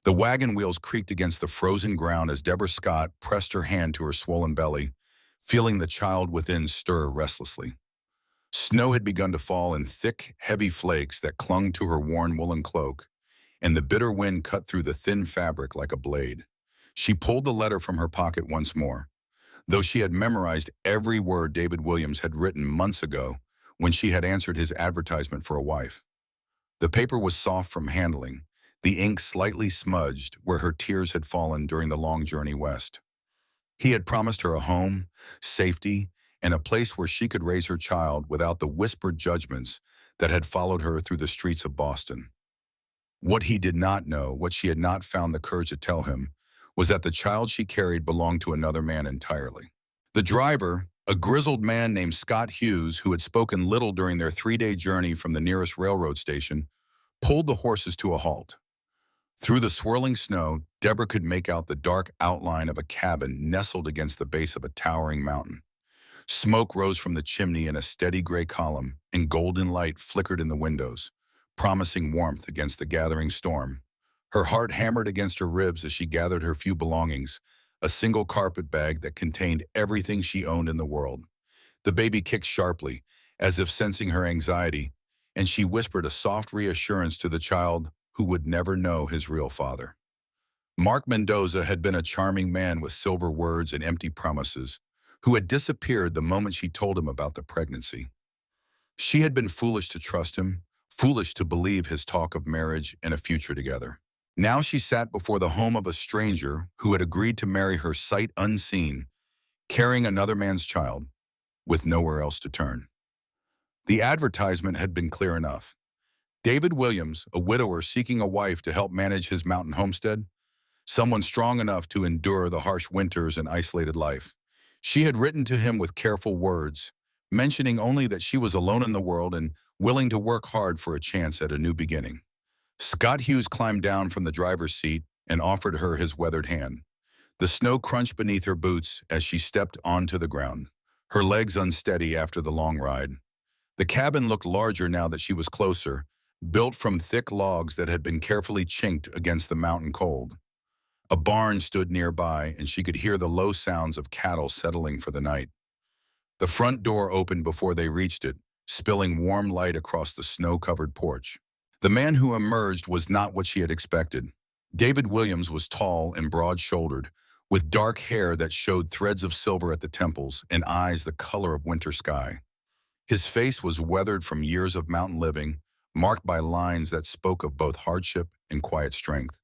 The wagon wheels creaked against the frozen ground as Deborah Scott pressed her hand to her swollen belly, feeling the child within stir restlessly. Snow had begun to fall in thick, heavy flakes that clung to her worn woolen cloak, and the bitter wind cut through the thin fabric like a blade. She pulled the letter from her pocket once more. Though she had memorized every word David Williams had written months ago when she had answered his advertisement for a wife. The paper was soft from handling, the ink slightly smudged where her tears had fallen during the long journey west. He had promised her a home, safety, and a place where she could raise her child without the whispered judgments that had followed her through the streets of Boston. What he did not know, what she had not found the courage to tell him, was that the child she carried belonged to another man entirely. The driver, a grizzled man named Scott Hughes, who had spoken little during their 3-day journey from the nearest railroad station, pulled the horses to a halt. Through the swirling snow, Deborah could make out the dark outline of a cabin nestled against the base of a towering mountain. Smoke rose from the chimney in a steady gray column, and golden light flickered in the windows, promising warmth against the gathering storm. Her heart hammered against her ribs as she gathered her few belongings, a single carpet bag that contained everything she owned in the world. The baby kicked sharply, as if sensing her anxiety, and she whispered a soft reassurance to the child who would never know his real father. Mark Mendoza had been a charming man with silver words and empty promises, who had disappeared the moment she told him about the pregnancy. She had been foolish to trust him, foolish to believe his talk of marriage and a future together. Now she sat before the home of a stranger who had agreed to marry her sight unseen, carrying another man's child, with nowhere else to turn. The advertisement had been clear enough. David Williams, a widower seeking a wife to help manage his mountain homestead, someone strong enough to endure the harsh winters and isolated life. She had written to him with careful words, mentioning only that she was alone in the world and willing to work hard for a chance at a new beginning. Scott Hughes climbed down from the driver's seat and offered her his weathered hand. The snow crunched beneath her boots as she stepped onto the ground, her legs unsteady after the long ride. The cabin looked larger now that she was closer, built from thick logs that had been carefully chinked against the mountain cold. A barn stood nearby, and she could hear the low sounds of cattle settling for the night. The front door opened before they reached it, spilling warm light across the snow-covered porch. The man who emerged was not what she had expected. David Williams was tall and broad-shouldered, with dark hair that showed threads of silver at the temples and eyes the color of winter sky. His face was weathered from years of mountain living, marked by lines that spoke of both hardship and quiet strength.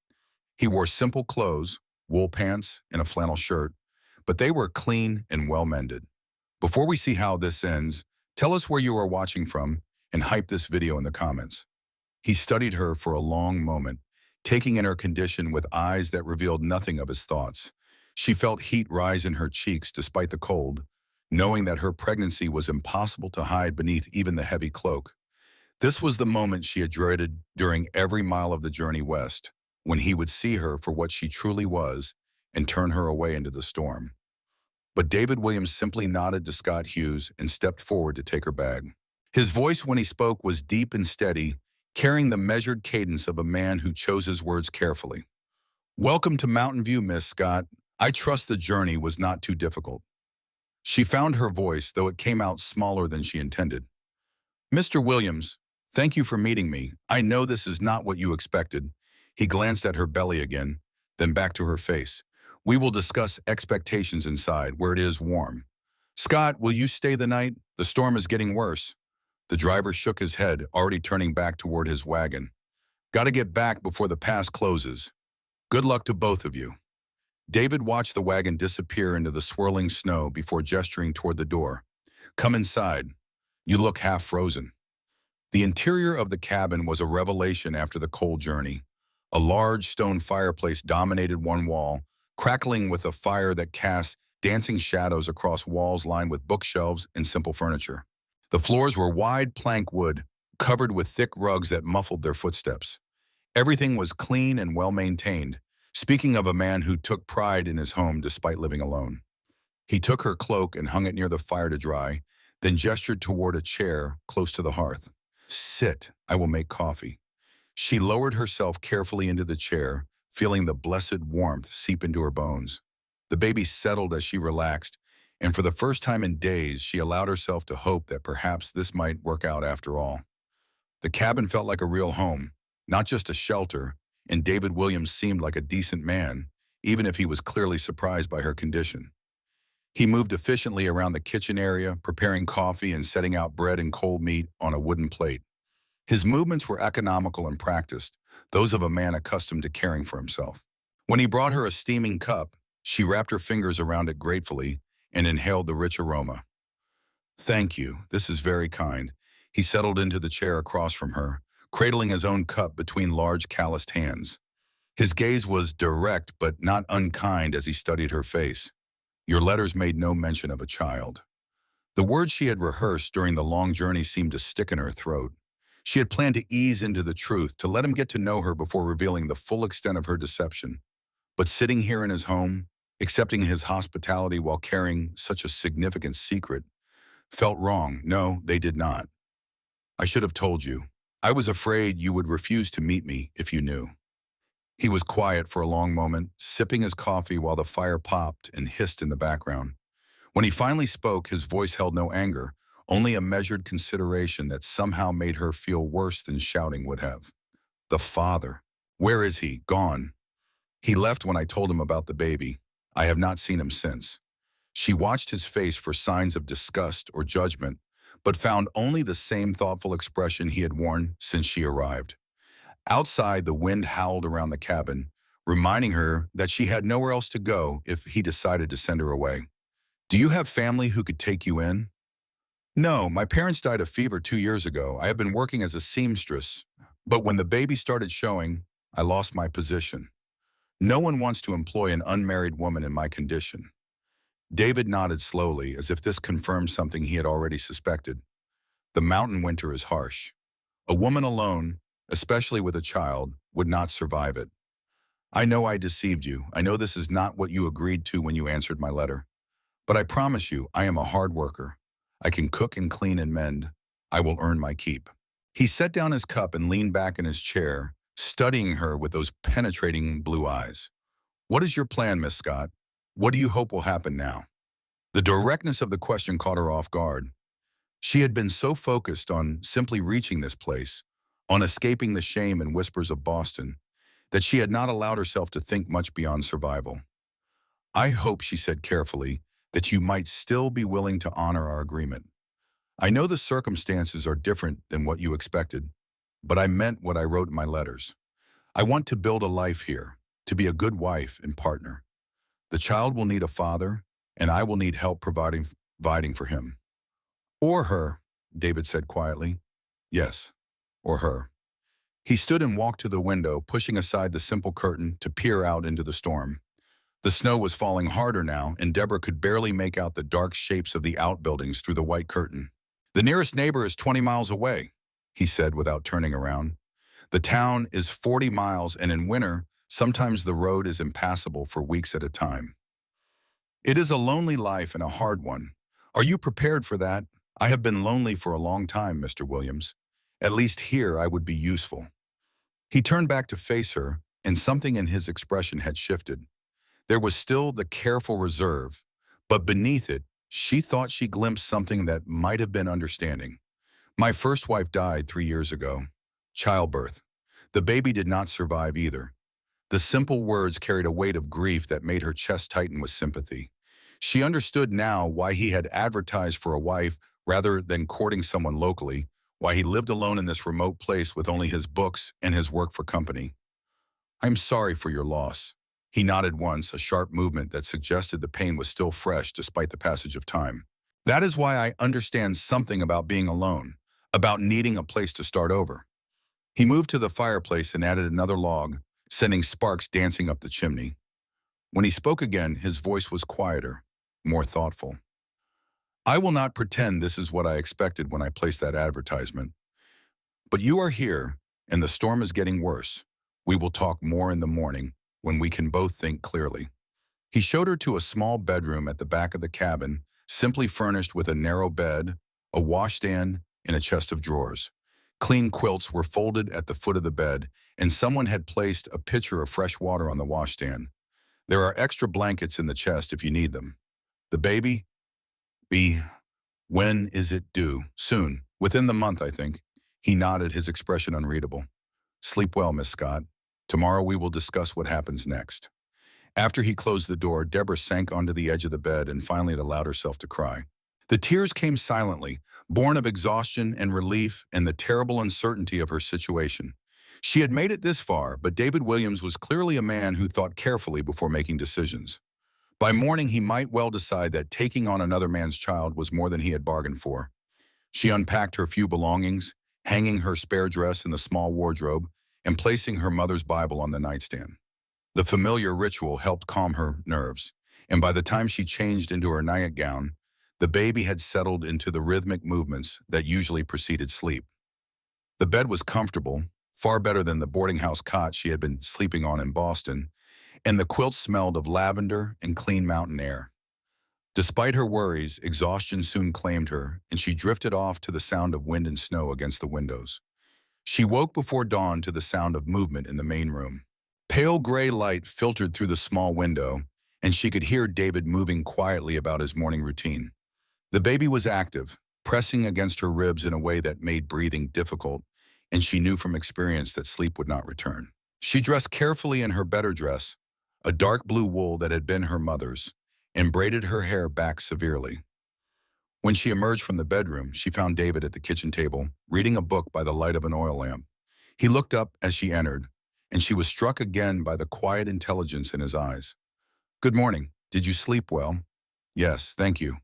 He wore simple clothes, wool pants, and a flannel shirt, but they were clean and well-mended. Before we see how this ends, tell us where you are watching from and hype this video in the comments. He studied her for a long moment, taking in her condition with eyes that revealed nothing of his thoughts. She felt heat rise in her cheeks despite the cold, knowing that her pregnancy was impossible to hide beneath even the heavy cloak. This was the moment she had dreaded during every mile of the journey west, when he would see her for what she truly was and turn her away into the storm. But David Williams simply nodded to Scott Hughes and stepped forward to take her bag. His voice when he spoke was deep and steady, carrying the measured cadence of a man who chose his words carefully. "Welcome to Mountain View, Miss Scott. I trust the journey was not too difficult." She found her voice, though it came out smaller than she intended. "Mr. Williams, thank you for meeting me. I know this is not what you expected." He glanced at her belly again, then back to her face. "We will discuss expectations inside, where it is warm. Scott, will you stay the night? The storm is getting worse." The driver shook his head, already turning back toward his wagon. "Gotta get back before the pass closes. Good luck to both of you." David watched the wagon disappear into the swirling snow before gesturing toward the door. "Come inside. You look half frozen." The interior of the cabin was a revelation after the cold journey. A large stone fireplace dominated one wall, crackling with a fire that cast dancing shadows across walls lined with bookshelves and simple furniture. The floors were wide plank wood, covered with thick rugs that muffled their footsteps. Everything was clean and well-maintained, speaking of a man who took pride in his home despite living alone. He took her cloak and hung it near the fire to dry, then gestured toward a chair close to the hearth. "Sit, I will make coffee." She lowered herself carefully into the chair, feeling the blessed warmth seep into her bones. The baby settled as she relaxed, and for the first time in days, she allowed herself to hope that perhaps this might work out after all. The cabin felt like a real home, not just a shelter, and David Williams seemed like a decent man, even if he was clearly surprised by her condition. He moved efficiently around the kitchen area, preparing coffee and setting out bread and cold meat on a wooden plate. His movements were economical and practiced, those of a man accustomed to caring for himself. When he brought her a steaming cup, she wrapped her fingers around it gratefully and inhaled the rich aroma. "Thank you, this is very kind." He settled into the chair across from her, cradling his own cup between large calloused hands. His gaze was direct but not unkind as he studied her face. "Your letters made no mention of a child." The words she had rehearsed during the long journey seemed to stick in her throat. She had planned to ease into the truth, to let him get to know her before revealing the full extent of her deception. But sitting here in his home, accepting his hospitality while carrying such a significant secret, felt wrong. "No, they did not. I should have told you. I was afraid you would refuse to meet me if you knew." He was quiet for a long moment, sipping his coffee while the fire popped and hissed in the background. When he finally spoke, his voice held no anger, only a measured consideration that somehow made her feel worse than shouting would have. "The father. Where is he? Gone." "He left when I told him about the baby. I have not seen him since." She watched his face for signs of disgust or judgment, but found only the same thoughtful expression he had worn since she arrived. Outside, the wind howled around the cabin, reminding her that she had nowhere else to go if he decided to send her away. "Do you have family who could take you in?" "No, my parents died of fever 2 years ago. I have been working as a seamstress, but when the baby started showing, I lost my position. No one wants to employ an unmarried woman in my condition." David nodded slowly, as if this confirmed something he had already suspected. "The mountain winter is harsh. A woman alone, especially with a child, would not survive it. I know I deceived you. I know this is not what you agreed to when you answered my letter. But I promise you, I am a hard worker. I can cook and clean and mend. I will earn my keep." He set down his cup and leaned back in his chair, studying her with those penetrating blue eyes. "What is your plan, Miss Scott? What do you hope will happen now?" The directness of the question caught her off guard. She had been so focused on simply reaching this place, on escaping the shame and whispers of Boston, that she had not allowed herself to think much beyond survival. "I hope," she said carefully, "that you might still be willing to honor our agreement. I know the circumstances are different than what you expected, but I meant what I wrote in my letters. I want to build a life here, to be a good wife and partner. The child will need a father, and I will need help providing for him." "Or her," David said quietly. "Yes, or her." He stood and walked to the window, pushing aside the simple curtain to peer out into the storm. The snow was falling harder now, and Deborah could barely make out the dark shapes of the outbuildings through the white curtain. "The nearest neighbor is 20 miles away," he said without turning around. "The town is 40 miles, and in winter, sometimes the road is impassable for weeks at a time. It is a lonely life and a hard one. Are you prepared for that? I have been lonely for a long time, Mr. Williams. At least here I would be useful." He turned back to face her, and something in his expression had shifted. There was still the careful reserve, but beneath it, she thought she glimpsed something that might have been understanding. "My first wife died 3 years ago. Childbirth. The baby did not survive either." The simple words carried a weight of grief that made her chest tighten with sympathy. She understood now why he had advertised for a wife rather than courting someone locally, why he lived alone in this remote place with only his books and his work for company. "I'm sorry for your loss." He nodded once, a sharp movement that suggested the pain was still fresh despite the passage of time. "That is why I understand something about being alone, about needing a place to start over." He moved to the fireplace and added another log, sending sparks dancing up the chimney. When he spoke again, his voice was quieter, more thoughtful. "I will not pretend this is what I expected when I placed that advertisement. But you are here, and the storm is getting worse. We will talk more in the morning, when we can both think clearly." He showed her to a small bedroom at the back of the cabin, simply furnished with a narrow bed, a washstand, and a chest of drawers. Clean quilts were folded at the foot of the bed, and someone had placed a pitcher of fresh water on the washstand. There are extra blankets in the chest if you need them. The baby? Be. When is it due? Soon. Within the month, I think. He nodded, his expression unreadable. Sleep well, Miss Scott. Tomorrow we will discuss what happens next. After he closed the door, Deborah sank onto the edge of the bed and finally allowed herself to cry. The tears came silently, born of exhaustion and relief and the terrible uncertainty of her situation. She had made it this far, but David Williams was clearly a man who thought carefully before making decisions. By morning, he might well decide that taking on another man's child was more than he had bargained for. She unpacked her few belongings, hanging her spare dress in the small wardrobe and placing her mother's Bible on the nightstand. The familiar ritual helped calm her nerves, and by the time she changed into her nightgown, the baby had settled into the rhythmic movements that usually preceded sleep. The bed was comfortable, far better than the boarding house cot she had been sleeping on in Boston, and the quilt smelled of lavender and clean mountain air. Despite her worries, exhaustion soon claimed her, and she drifted off to the sound of wind and snow against the windows. She woke before dawn to the sound of movement in the main room. Pale gray light filtered through the small window, and she could hear David moving quietly about his morning routine. The baby was active, pressing against her ribs in a way that made breathing difficult, and she knew from experience that sleep would not return. She dressed carefully in her better dress, a dark blue wool that had been her mother's, and braided her hair back severely. When she emerged from the bedroom, she found David at the kitchen table, reading a book by the light of an oil lamp. He looked up as she entered, and she was struck again by the quiet intelligence in his eyes. "Good morning. Did you sleep well?" "Yes, thank you.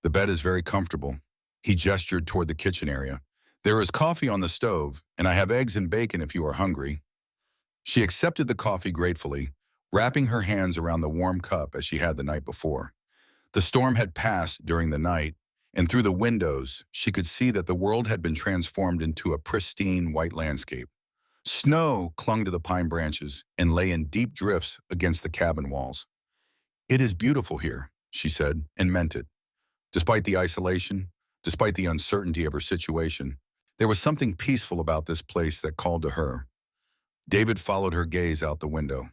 The bed is very comfortable." He gestured toward the kitchen area. "There is coffee on the stove, and I have eggs and bacon if you are hungry." She accepted the coffee gratefully, wrapping her hands around the warm cup as she had the night before. The storm had passed during the night, and through the windows, she could see that the world had been transformed into a pristine white landscape. Snow clung to the pine branches and lay in deep drifts against the cabin walls. "It is beautiful here," she said, and meant it. Despite the isolation, despite the uncertainty of her situation, there was something peaceful about this place that called to her. David followed her gaze out the window.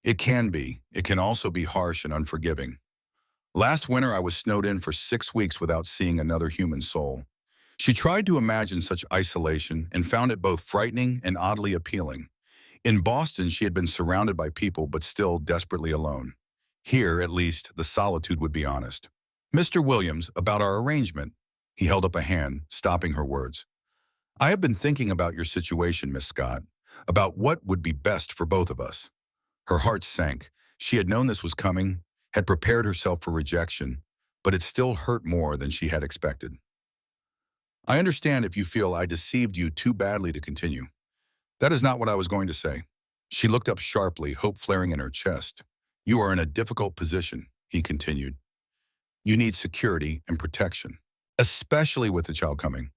"It can be. It can also be harsh and unforgiving. Last winter, I was snowed in for 6 weeks without seeing another human soul." She tried to imagine such isolation and found it both frightening and oddly appealing. In Boston, she had been surrounded by people but still desperately alone. Here, at least, the solitude would be honest. "Mr. Williams, about our arrangement." He held up a hand, stopping her words. "I have been thinking about your situation, Miss Scott, about what would be best for both of us." Her heart sank. She had known this was coming, had prepared herself for rejection, but it still hurt more than she had expected. "I understand if you feel I deceived you too badly to continue. That is not what I was going to say." She looked up sharply, hope flaring in her chest. "You are in a difficult position," he continued. "You need security and protection, especially with the child coming.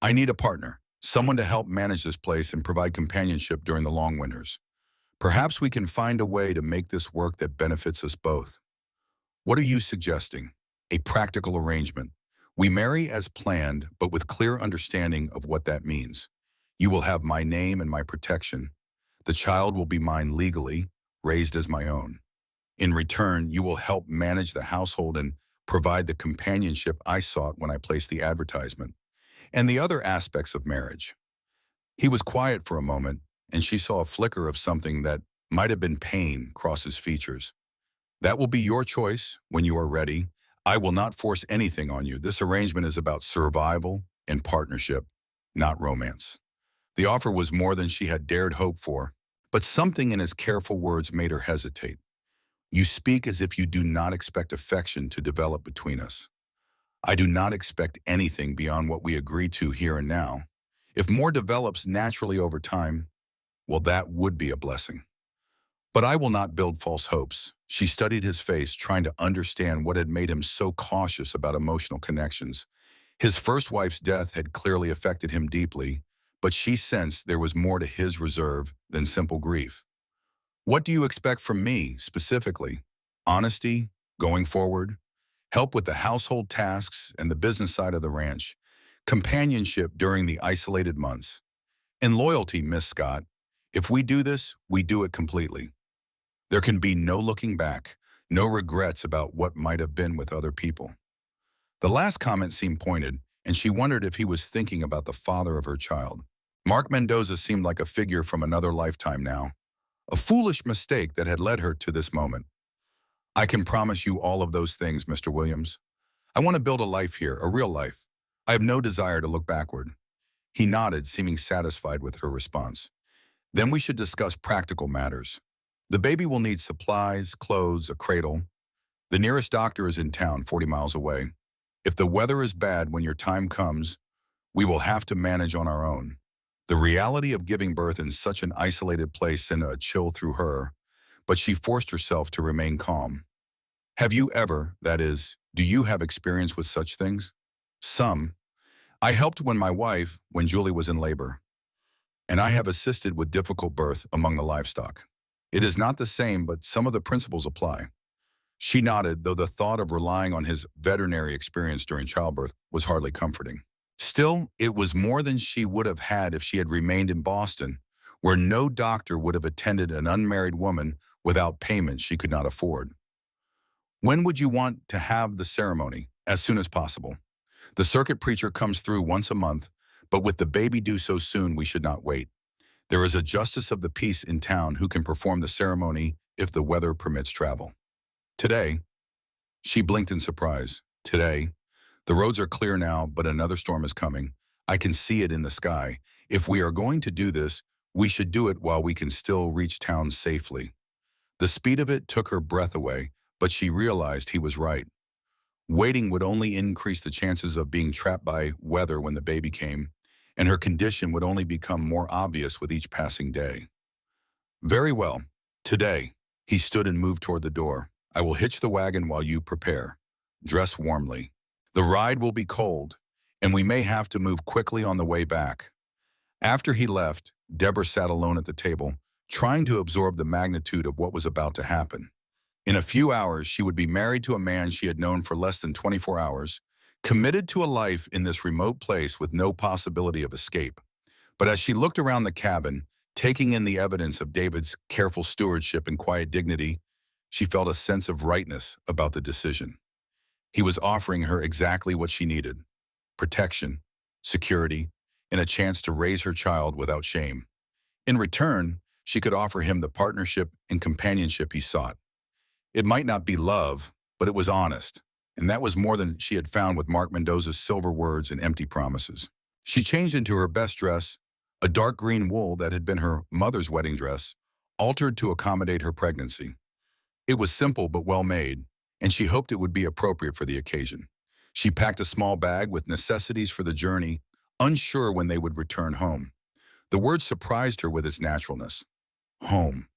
I need a partner, someone to help manage this place and provide companionship during the long winters. Perhaps we can find a way to make this work that benefits us both." "What are you suggesting?" "A practical arrangement. We marry as planned, but with clear understanding of what that means. You will have my name and my protection. The child will be mine legally, raised as my own. In return, you will help manage the household and provide the companionship I sought when I placed the advertisement, and the other aspects of marriage." He was quiet for a moment, and she saw a flicker of something that might have been pain cross his features. "That will be your choice when you are ready. I will not force anything on you. This arrangement is about survival and partnership, not romance." The offer was more than she had dared hope for, but something in his careful words made her hesitate. "You speak as if you do not expect affection to develop between us." "I do not expect anything beyond what we agree to here and now. If more develops naturally over time, well, that would be a blessing. But I will not build false hopes." She studied his face, trying to understand what had made him so cautious about emotional connections. His first wife's death had clearly affected him deeply, but she sensed there was more to his reserve than simple grief. "What do you expect from me, specifically?" "Honesty, going forward, help with the household tasks and the business side of the ranch, companionship during the isolated months, and loyalty, Miss Scott. If we do this, we do it completely. There can be no looking back, no regrets about what might have been with other people. The last comment seemed pointed, and she wondered if he was thinking about the father of her child. Mark Mendoza seemed like a figure from another lifetime now, a foolish mistake that had led her to this moment. I can promise you all of those things, Mr. Williams. I want to build a life here, a real life. I have no desire to look backward. He nodded, seeming satisfied with her response. Then we should discuss practical matters. The baby will need supplies, clothes, a cradle. The nearest doctor is in town, 40 miles away. If the weather is bad when your time comes, we will have to manage on our own. The reality of giving birth in such an isolated place sent a chill through her, but she forced herself to remain calm. Have you ever, that is, do you have experience with such things? Some. I helped when Julie was in labor, and I have assisted with difficult birth among the livestock. It is not the same, but some of the principles apply. She nodded, though the thought of relying on his veterinary experience during childbirth was hardly comforting. Still, it was more than she would have had if she had remained in Boston, where no doctor would have attended an unmarried woman without payment she could not afford. When would you want to have the ceremony? As soon as possible. The circuit preacher comes through once a month, but with the baby due so soon, we should not wait. There is a justice of the peace in town who can perform the ceremony if the weather permits travel. Today, she blinked in surprise. Today, the roads are clear now, but another storm is coming. I can see it in the sky. If we are going to do this, we should do it while we can still reach town safely. The speed of it took her breath away, but she realized he was right. Waiting would only increase the chances of being trapped by weather when the baby came, and her condition would only become more obvious with each passing day. Very well. Today, he stood and moved toward the door. I will hitch the wagon while you prepare. Dress warmly. The ride will be cold, and we may have to move quickly on the way back. After he left, Deborah sat alone at the table, trying to absorb the magnitude of what was about to happen. In a few hours, she would be married to a man she had known for less than 24 hours, committed to a life in this remote place with no possibility of escape. But as she looked around the cabin, taking in the evidence of David's careful stewardship and quiet dignity, she felt a sense of rightness about the decision. He was offering her exactly what she needed: protection, security, and a chance to raise her child without shame. In return, she could offer him the partnership and companionship he sought. It might not be love, but it was honest, and that was more than she had found with Mark Mendoza's silver words and empty promises. She changed into her best dress, a dark green wool that had been her mother's wedding dress, altered to accommodate her pregnancy. It was simple but well made, and she hoped it would be appropriate for the occasion. She packed a small bag with necessities for the journey, unsure when they would return home. The word surprised her with its naturalness. Home.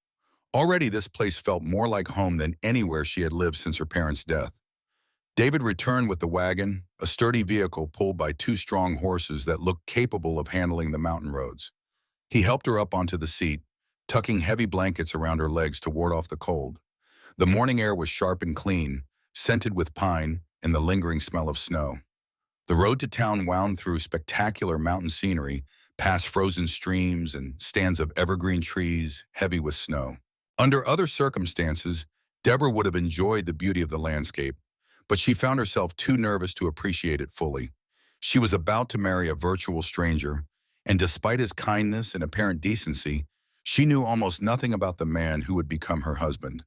Already this place felt more like home than anywhere she had lived since her parents' death. David returned with the wagon, a sturdy vehicle pulled by two strong horses that looked capable of handling the mountain roads. He helped her up onto the seat, tucking heavy blankets around her legs to ward off the cold. The morning air was sharp and clean, scented with pine and the lingering smell of snow. The road to town wound through spectacular mountain scenery, past frozen streams and stands of evergreen trees heavy with snow. Under other circumstances, Deborah would have enjoyed the beauty of the landscape, but she found herself too nervous to appreciate it fully. She was about to marry a virtual stranger, and despite his kindness and apparent decency, she knew almost nothing about the man who would become her husband.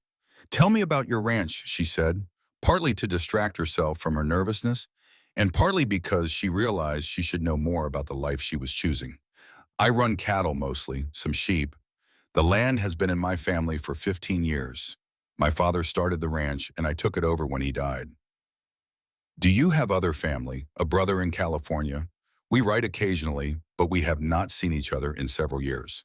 "Tell me about your ranch," she said, partly to distract herself from her nervousness, and partly because she realized she should know more about the life she was choosing. "I run cattle mostly, some sheep. The land has been in my family for 15 years. My father started the ranch, and I took it over when he died." "Do you have other family, a brother in California?" "We write occasionally, but we have not seen each other in several years."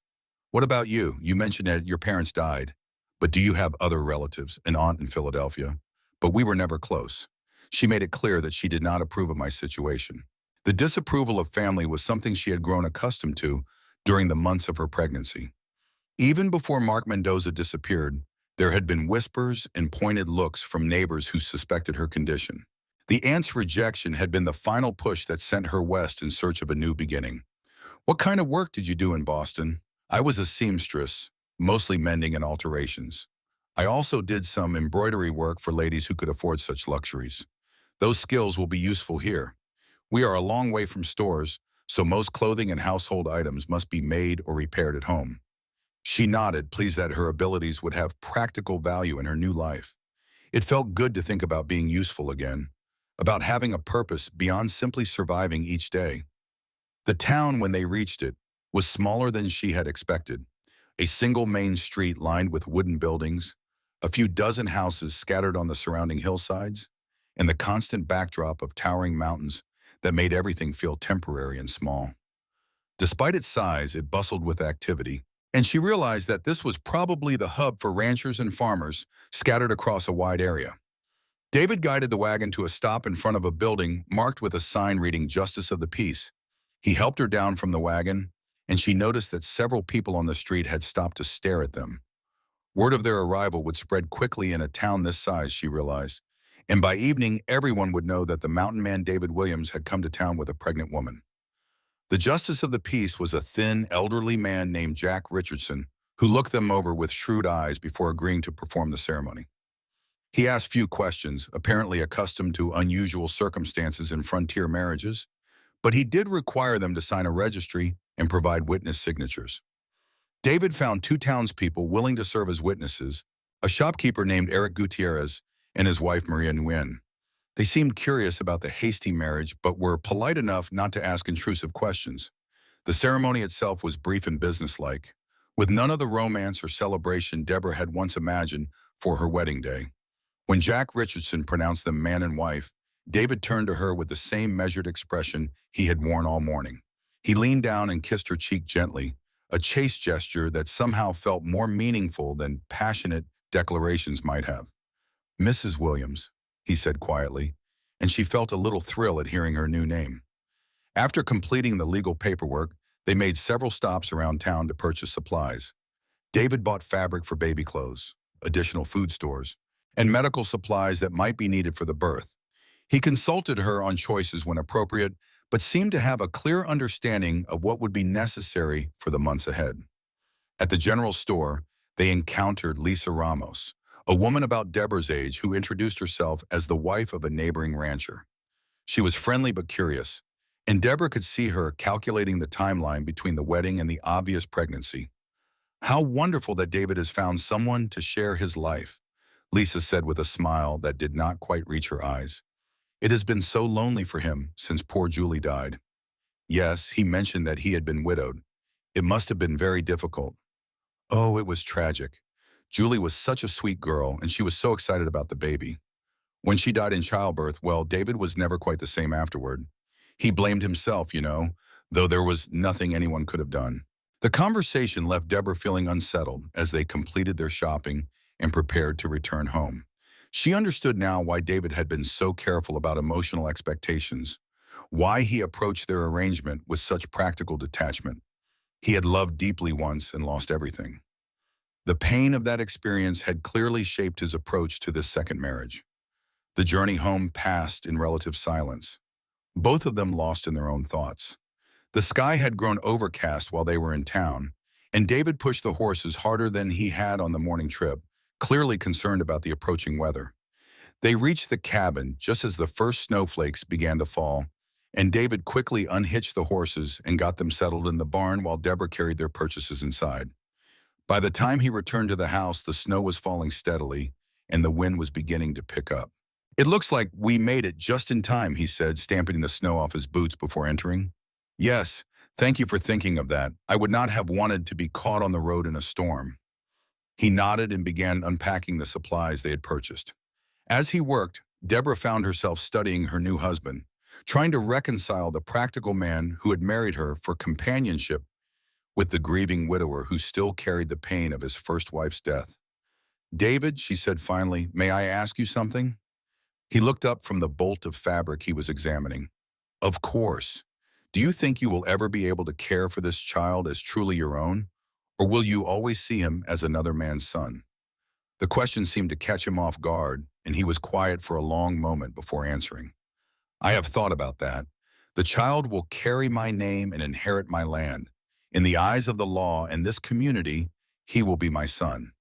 "What about you? You mentioned that your parents died, but do you have other relatives, an aunt in Philadelphia?" "But we were never close." She made it clear that she did not approve of my situation. The disapproval of family was something she had grown accustomed to during the months of her pregnancy. Even before Mark Mendoza disappeared, there had been whispers and pointed looks from neighbors who suspected her condition. The aunt's rejection had been the final push that sent her west in search of a new beginning. "What kind of work did you do in Boston?" "I was a seamstress, mostly mending and alterations. I also did some embroidery work for ladies who could afford such luxuries. Those skills will be useful here. We are a long way from stores, so most clothing and household items must be made or repaired at home." She nodded, pleased that her abilities would have practical value in her new life. It felt good to think about being useful again, about having a purpose beyond simply surviving each day. The town, when they reached it, was smaller than she had expected. A single main street lined with wooden buildings, a few dozen houses scattered on the surrounding hillsides, and the constant backdrop of towering mountains that made everything feel temporary and small. Despite its size, it bustled with activity, and she realized that this was probably the hub for ranchers and farmers scattered across a wide area. David guided the wagon to a stop in front of a building marked with a sign reading Justice of the Peace. He helped her down from the wagon, and she noticed that several people on the street had stopped to stare at them. Word of their arrival would spread quickly in a town this size, she realized, and by evening everyone would know that the mountain man David Williams had come to town with a pregnant woman. The Justice of the Peace was a thin, elderly man named Jack Richardson, who looked them over with shrewd eyes before agreeing to perform the ceremony. He asked few questions, apparently accustomed to unusual circumstances in frontier marriages, but he did require them to sign a registry and provide witness signatures. David found two townspeople willing to serve as witnesses, a shopkeeper named Eric Gutierrez and his wife Maria Nguyen. They seemed curious about the hasty marriage, but were polite enough not to ask intrusive questions. The ceremony itself was brief and businesslike, with none of the romance or celebration Deborah had once imagined for her wedding day. When Jack Richardson pronounced them man and wife, David turned to her with the same measured expression he had worn all morning. He leaned down and kissed her cheek gently, a chaste gesture that somehow felt more meaningful than passionate declarations might have. "Mrs. Williams," he said quietly, and she felt a little thrill at hearing her new name. After completing the legal paperwork, they made several stops around town to purchase supplies. David bought fabric for baby clothes, additional food stores, and medical supplies that might be needed for the birth. He consulted her on choices when appropriate, but seemed to have a clear understanding of what would be necessary for the months ahead. At the general store, they encountered Lisa Ramos, a woman about Deborah's age who introduced herself as the wife of a neighboring rancher. She was friendly but curious, and Deborah could see her calculating the timeline between the wedding and the obvious pregnancy. "How wonderful that David has found someone to share his life," Lisa said with a smile that did not quite reach her eyes. "It has been so lonely for him since poor Julie died." "Yes, he mentioned that he had been widowed. It must have been very difficult." "Oh, it was tragic. Julie was such a sweet girl, and she was so excited about the baby. When she died in childbirth, well, David was never quite the same afterward. He blamed himself, though there was nothing anyone could have done." The conversation left Deborah feeling unsettled as they completed their shopping and prepared to return home. She understood now why David had been so careful about emotional expectations, why he approached their arrangement with such practical detachment. He had loved deeply once and lost everything. The pain of that experience had clearly shaped his approach to this second marriage. The journey home passed in relative silence, both of them lost in their own thoughts. The sky had grown overcast while they were in town, and David pushed the horses harder than he had on the morning trip, clearly concerned about the approaching weather. They reached the cabin just as the first snowflakes began to fall, and David quickly unhitched the horses and got them settled in the barn while Deborah carried their purchases inside. By the time he returned to the house, the snow was falling steadily, and the wind was beginning to pick up. "It looks like we made it just in time," he said, stamping the snow off his boots before entering. "Yes, thank you for thinking of that. I would not have wanted to be caught on the road in a storm." He nodded and began unpacking the supplies they had purchased. As he worked, Deborah found herself studying her new husband, trying to reconcile the practical man who had married her for companionship with the grieving widower who still carried the pain of his first wife's death. "David," she said finally, "may I ask you something?" He looked up from the bolt of fabric he was examining. "Of course. Do you think you will ever be able to care for this child as truly your own, or will you always see him as another man's son?" The question seemed to catch him off guard, and he was quiet for a long moment before answering. I have thought about that. The child will carry my name and inherit my land. In the eyes of the law and this community, he will be my son.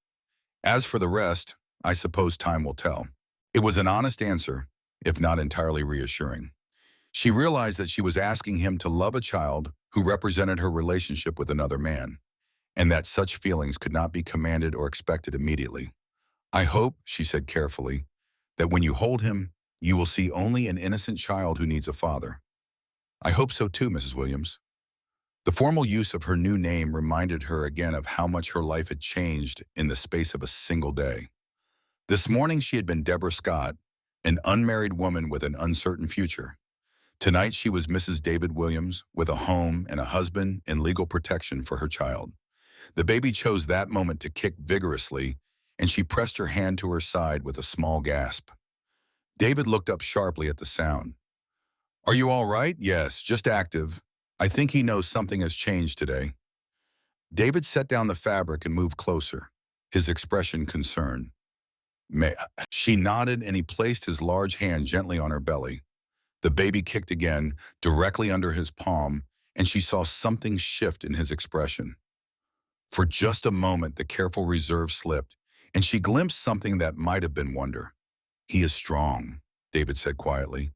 As for the rest, I suppose time will tell. It was an honest answer, if not entirely reassuring. She realized that she was asking him to love a child who represented her relationship with another man, and that such feelings could not be commanded or expected immediately. I hope, she said carefully, that when you hold him, you will see only an innocent child who needs a father. I hope so too, Mrs. Williams. The formal use of her new name reminded her again of how much her life had changed in the space of a single day. This morning she had been Deborah Scott, an unmarried woman with an uncertain future. Tonight she was Mrs. David Williams with a home and a husband and legal protection for her child. The baby chose that moment to kick vigorously, and she pressed her hand to her side with a small gasp. David looked up sharply at the sound. Are you all right? Yes, just active. I think he knows something has changed today. David set down the fabric and moved closer, his expression concerned. May She nodded and he placed his large hand gently on her belly. The baby kicked again, directly under his palm, and she saw something shift in his expression. For just a moment, the careful reserve slipped, and she glimpsed something that might have been wonder. He is strong, David said quietly.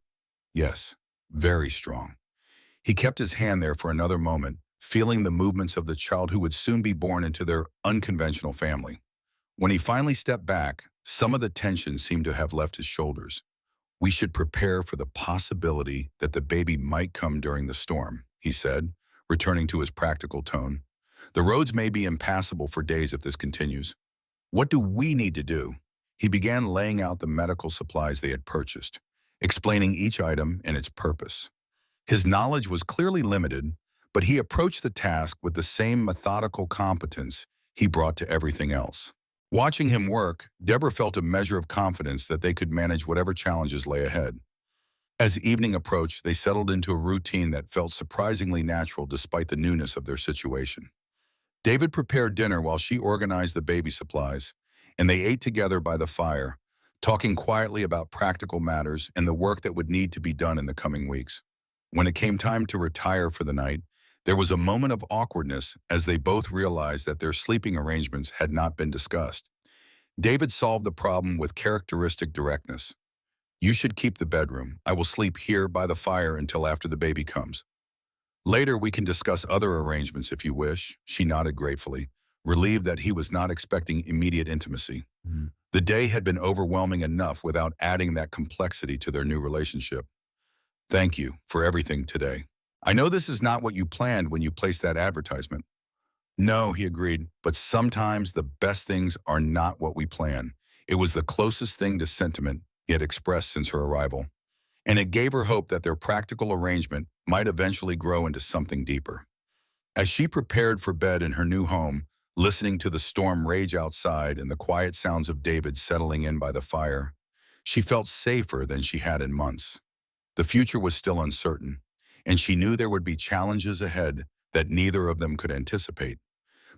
Yes, very strong. He kept his hand there for another moment, feeling the movements of the child who would soon be born into their unconventional family. When he finally stepped back, some of the tension seemed to have left his shoulders. We should prepare for the possibility that the baby might come during the storm, he said, returning to his practical tone. The roads may be impassable for days if this continues. What do we need to do? He began laying out the medical supplies they had purchased, explaining each item and its purpose. His knowledge was clearly limited, but he approached the task with the same methodical competence he brought to everything else. Watching him work, Deborah felt a measure of confidence that they could manage whatever challenges lay ahead. As evening approached, they settled into a routine that felt surprisingly natural despite the newness of their situation. David prepared dinner while she organized the baby supplies, and they ate together by the fire, talking quietly about practical matters and the work that would need to be done in the coming weeks. When it came time to retire for the night, there was a moment of awkwardness as they both realized that their sleeping arrangements had not been discussed. David solved the problem with characteristic directness. You should keep the bedroom. I will sleep here by the fire until after the baby comes. Later, we can discuss other arrangements if you wish, she nodded gratefully, relieved that he was not expecting immediate intimacy. The day had been overwhelming enough without adding that complexity to their new relationship. Thank you for everything today. I know this is not what you planned when you placed that advertisement. No, he agreed, but sometimes the best things are not what we plan. It was the closest thing to sentiment he had expressed since her arrival, and it gave her hope that their practical arrangement might eventually grow into something deeper. As she prepared for bed in her new home, listening to the storm rage outside and the quiet sounds of David settling in by the fire, she felt safer than she had in months. The future was still uncertain, and she knew there would be challenges ahead that neither of them could anticipate.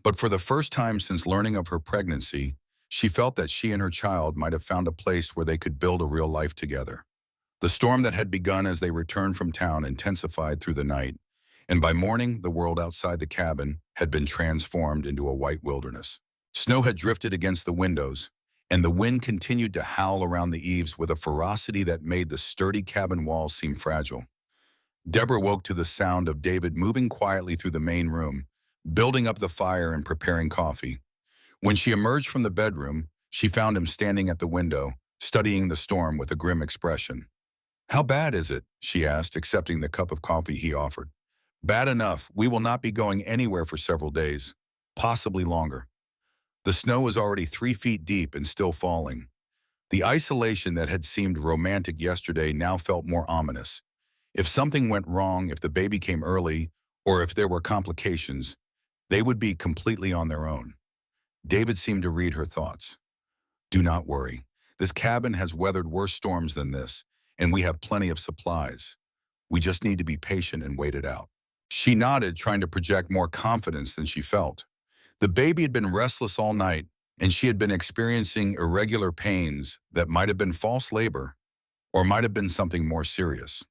But for the first time since learning of her pregnancy, she felt that she and her child might have found a place where they could build a real life together. The storm that had begun as they returned from town intensified through the night, and by morning the world outside the cabin had been transformed into a white wilderness. Snow had drifted against the windows, and the wind continued to howl around the eaves with a ferocity that made the sturdy cabin walls seem fragile. Deborah woke to the sound of David moving quietly through the main room, building up the fire and preparing coffee. When she emerged from the bedroom, she found him standing at the window, studying the storm with a grim expression. How bad is it? She asked, accepting the cup of coffee he offered. Bad enough. We will not be going anywhere for several days, possibly longer. The snow was already 3 feet deep and still falling. The isolation that had seemed romantic yesterday now felt more ominous. If something went wrong, if the baby came early, or if there were complications, they would be completely on their own. David seemed to read her thoughts. Do not worry. This cabin has weathered worse storms than this, and we have plenty of supplies. We just need to be patient and wait it out. She nodded, trying to project more confidence than she felt. The baby had been restless all night, and she had been experiencing irregular pains that might have been false labor. Or might have been something more serious.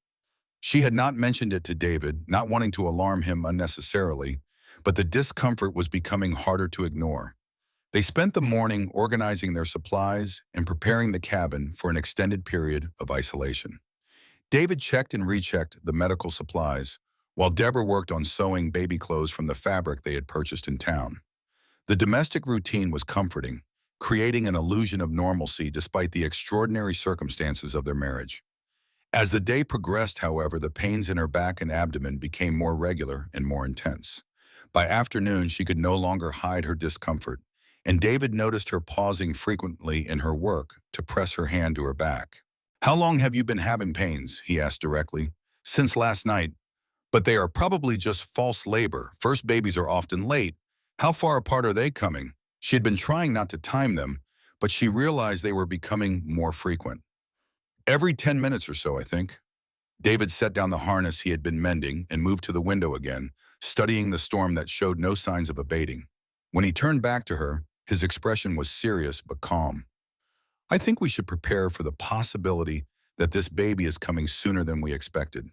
She had not mentioned it to David, not wanting to alarm him unnecessarily, but the discomfort was becoming harder to ignore. They spent the morning organizing their supplies and preparing the cabin for an extended period of isolation. David checked and rechecked the medical supplies, while Deborah worked on sewing baby clothes from the fabric they had purchased in town. The domestic routine was comforting, creating an illusion of normalcy despite the extraordinary circumstances of their marriage. As the day progressed, however, the pains in her back and abdomen became more regular and more intense. By afternoon, she could no longer hide her discomfort, and David noticed her pausing frequently in her work to press her hand to her back. "How long have you been having pains?" he asked directly. "Since last night. But they are probably just false labor. First babies are often late. How far apart are they coming?" She had been trying not to time them, but she realized they were becoming more frequent. "Every 10 minutes or so, I think." David set down the harness he had been mending and moved to the window again, studying the storm that showed no signs of abating. When he turned back to her, his expression was serious but calm. "I think we should prepare for the possibility that this baby is coming sooner than we expected.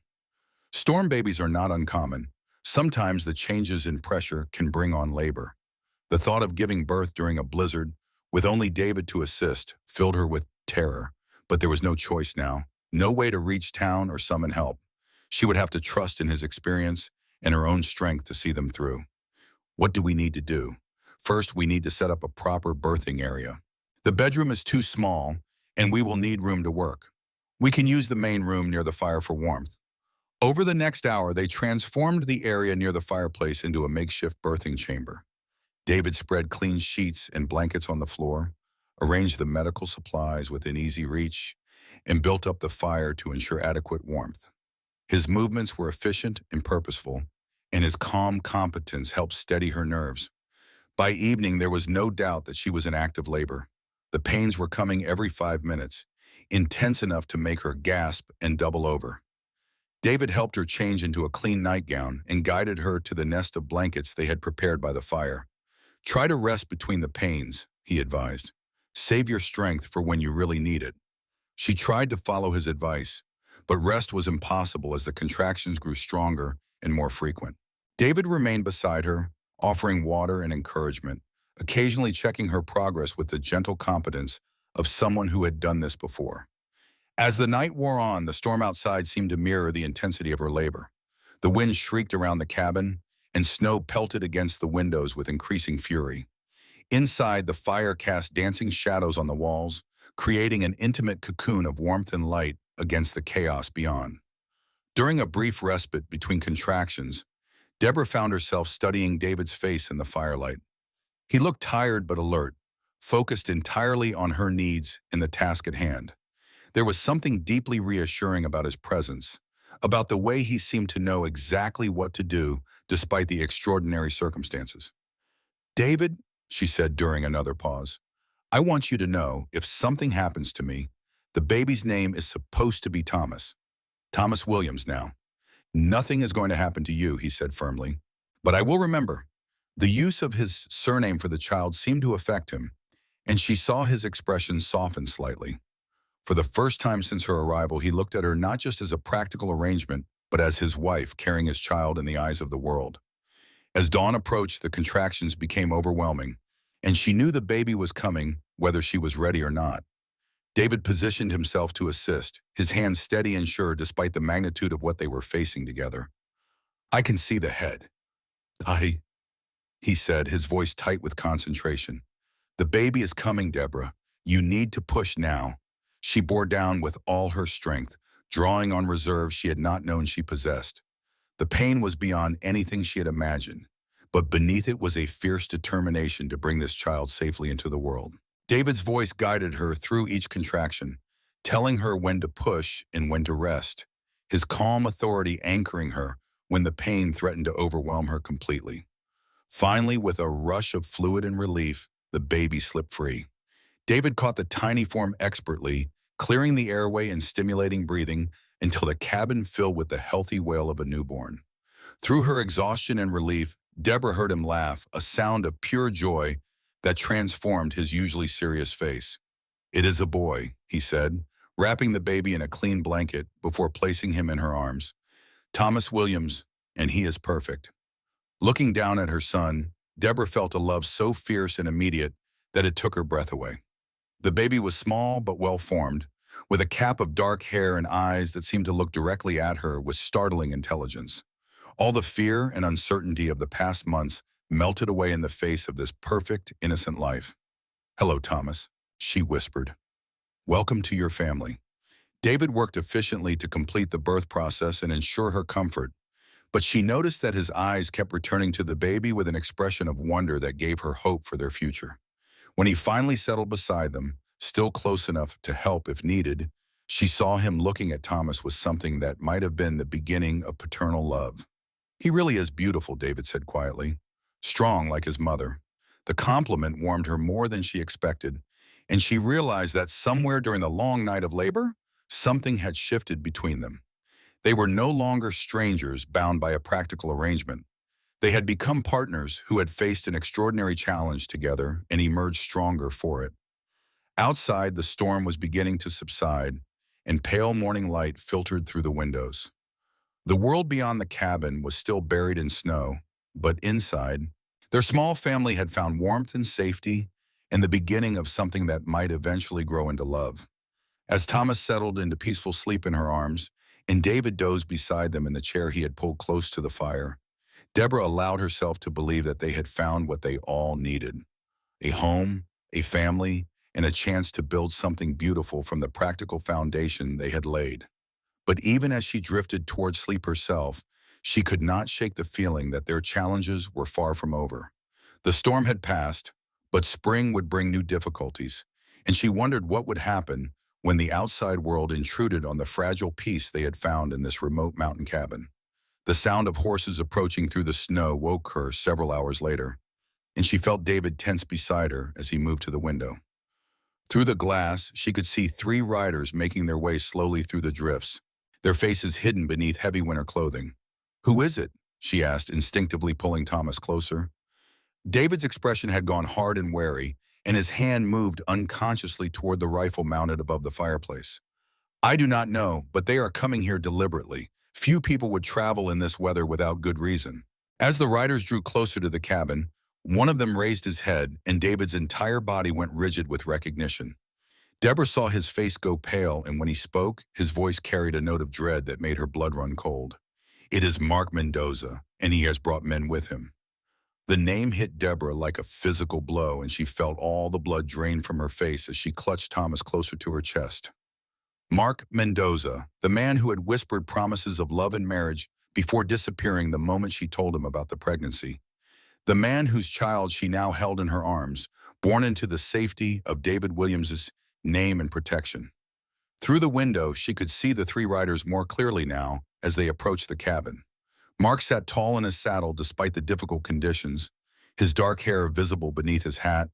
Storm babies are not uncommon. Sometimes the changes in pressure can bring on labor." The thought of giving birth during a blizzard, with only David to assist, filled her with terror. But there was no choice now, no way to reach town or summon help. She would have to trust in his experience and her own strength to see them through. "What do we need to do?" "First, we need to set up a proper birthing area. The bedroom is too small, and we will need room to work. We can use the main room near the fire for warmth." Over the next hour, they transformed the area near the fireplace into a makeshift birthing chamber. David spread clean sheets and blankets on the floor, arranged the medical supplies within easy reach, and built up the fire to ensure adequate warmth. His movements were efficient and purposeful, and his calm competence helped steady her nerves. By evening, there was no doubt that she was in active labor. The pains were coming every 5 minutes, intense enough to make her gasp and double over. David helped her change into a clean nightgown and guided her to the nest of blankets they had prepared by the fire. "Try to rest between the pains," he advised. "Save your strength for when you really need it." She tried to follow his advice, but rest was impossible as the contractions grew stronger and more frequent. David remained beside her, offering water and encouragement, occasionally checking her progress with the gentle competence of someone who had done this before. As the night wore on, the storm outside seemed to mirror the intensity of her labor. The wind shrieked around the cabin, and snow pelted against the windows with increasing fury. Inside, the fire cast dancing shadows on the walls, creating an intimate cocoon of warmth and light against the chaos beyond. During a brief respite between contractions, Deborah found herself studying David's face in the firelight. He looked tired but alert, focused entirely on her needs and the task at hand. There was something deeply reassuring about his presence, about the way he seemed to know exactly what to do despite the extraordinary circumstances. "David," she said during another pause, "I want you to know if something happens to me, the baby's name is supposed to be Thomas. Thomas Williams now. Nothing is going to happen to you," he said firmly. "But I will remember." The use of his surname for the child seemed to affect him, and she saw his expression soften slightly. For the first time since her arrival, he looked at her not just as a practical arrangement, but as his wife carrying his child in the eyes of the world. As dawn approached, the contractions became overwhelming, and she knew the baby was coming, whether she was ready or not. David positioned himself to assist, his hands steady and sure despite the magnitude of what they were facing together. "I can see the head." He said, his voice tight with concentration. "The baby is coming, Deborah. You need to push now." She bore down with all her strength, drawing on reserves she had not known she possessed. The pain was beyond anything she had imagined, but beneath it was a fierce determination to bring this child safely into the world. David's voice guided her through each contraction, telling her when to push and when to rest, his calm authority anchoring her when the pain threatened to overwhelm her completely. Finally, with a rush of fluid and relief, the baby slipped free. David caught the tiny form expertly, clearing the airway and stimulating breathing until the cabin filled with the healthy wail of a newborn. Through her exhaustion and relief, Deborah heard him laugh, a sound of pure joy that transformed his usually serious face. "It is a boy," he said, wrapping the baby in a clean blanket before placing him in her arms. Thomas Williams, and he is perfect. Looking down at her son, Deborah felt a love so fierce and immediate that it took her breath away. The baby was small but well-formed, with a cap of dark hair and eyes that seemed to look directly at her with startling intelligence. All the fear and uncertainty of the past months melted away in the face of this perfect, innocent life. "Hello, Thomas," she whispered. "Welcome to your family." David worked efficiently to complete the birth process and ensure her comfort, but she noticed that his eyes kept returning to the baby with an expression of wonder that gave her hope for their future. When he finally settled beside them, still close enough to help if needed, she saw him looking at Thomas with something that might have been the beginning of paternal love. "He really is beautiful," David said quietly. "Strong like his mother." The compliment warmed her more than she expected, and she realized that somewhere during the long night of labor, something had shifted between them. They were no longer strangers bound by a practical arrangement. They had become partners who had faced an extraordinary challenge together and emerged stronger for it. Outside, the storm was beginning to subside, and pale morning light filtered through the windows. The world beyond the cabin was still buried in snow, but inside, their small family had found warmth and safety and the beginning of something that might eventually grow into love. As Thomas settled into peaceful sleep in her arms, and David dozed beside them in the chair he had pulled close to the fire, Deborah allowed herself to believe that they had found what they all needed: a home, a family, and a chance to build something beautiful from the practical foundation they had laid. But even as she drifted toward sleep herself, she could not shake the feeling that their challenges were far from over. The storm had passed, but spring would bring new difficulties, and she wondered what would happen when the outside world intruded on the fragile peace they had found in this remote mountain cabin. The sound of horses approaching through the snow woke her several hours later, and she felt David tense beside her as he moved to the window. Through the glass, she could see three riders making their way slowly through the drifts, their faces hidden beneath heavy winter clothing. "Who is it?" she asked, instinctively pulling Thomas closer. David's expression had gone hard and wary, and his hand moved unconsciously toward the rifle mounted above the fireplace. "I do not know, but they are coming here deliberately. Few people would travel in this weather without good reason." As the riders drew closer to the cabin, one of them raised his head, and David's entire body went rigid with recognition. Deborah saw his face go pale, and when he spoke, his voice carried a note of dread that made her blood run cold. "It is Mark Mendoza, and he has brought men with him." The name hit Deborah like a physical blow, and she felt all the blood drain from her face as she clutched Thomas closer to her chest. Mark Mendoza, the man who had whispered promises of love and marriage before disappearing the moment she told him about the pregnancy. The man whose child she now held in her arms, born into the safety of David Williams's name and protection. Through the window, she could see the three riders more clearly now as they approached the cabin. Mark sat tall in his saddle despite the difficult conditions, his dark hair visible beneath his hat,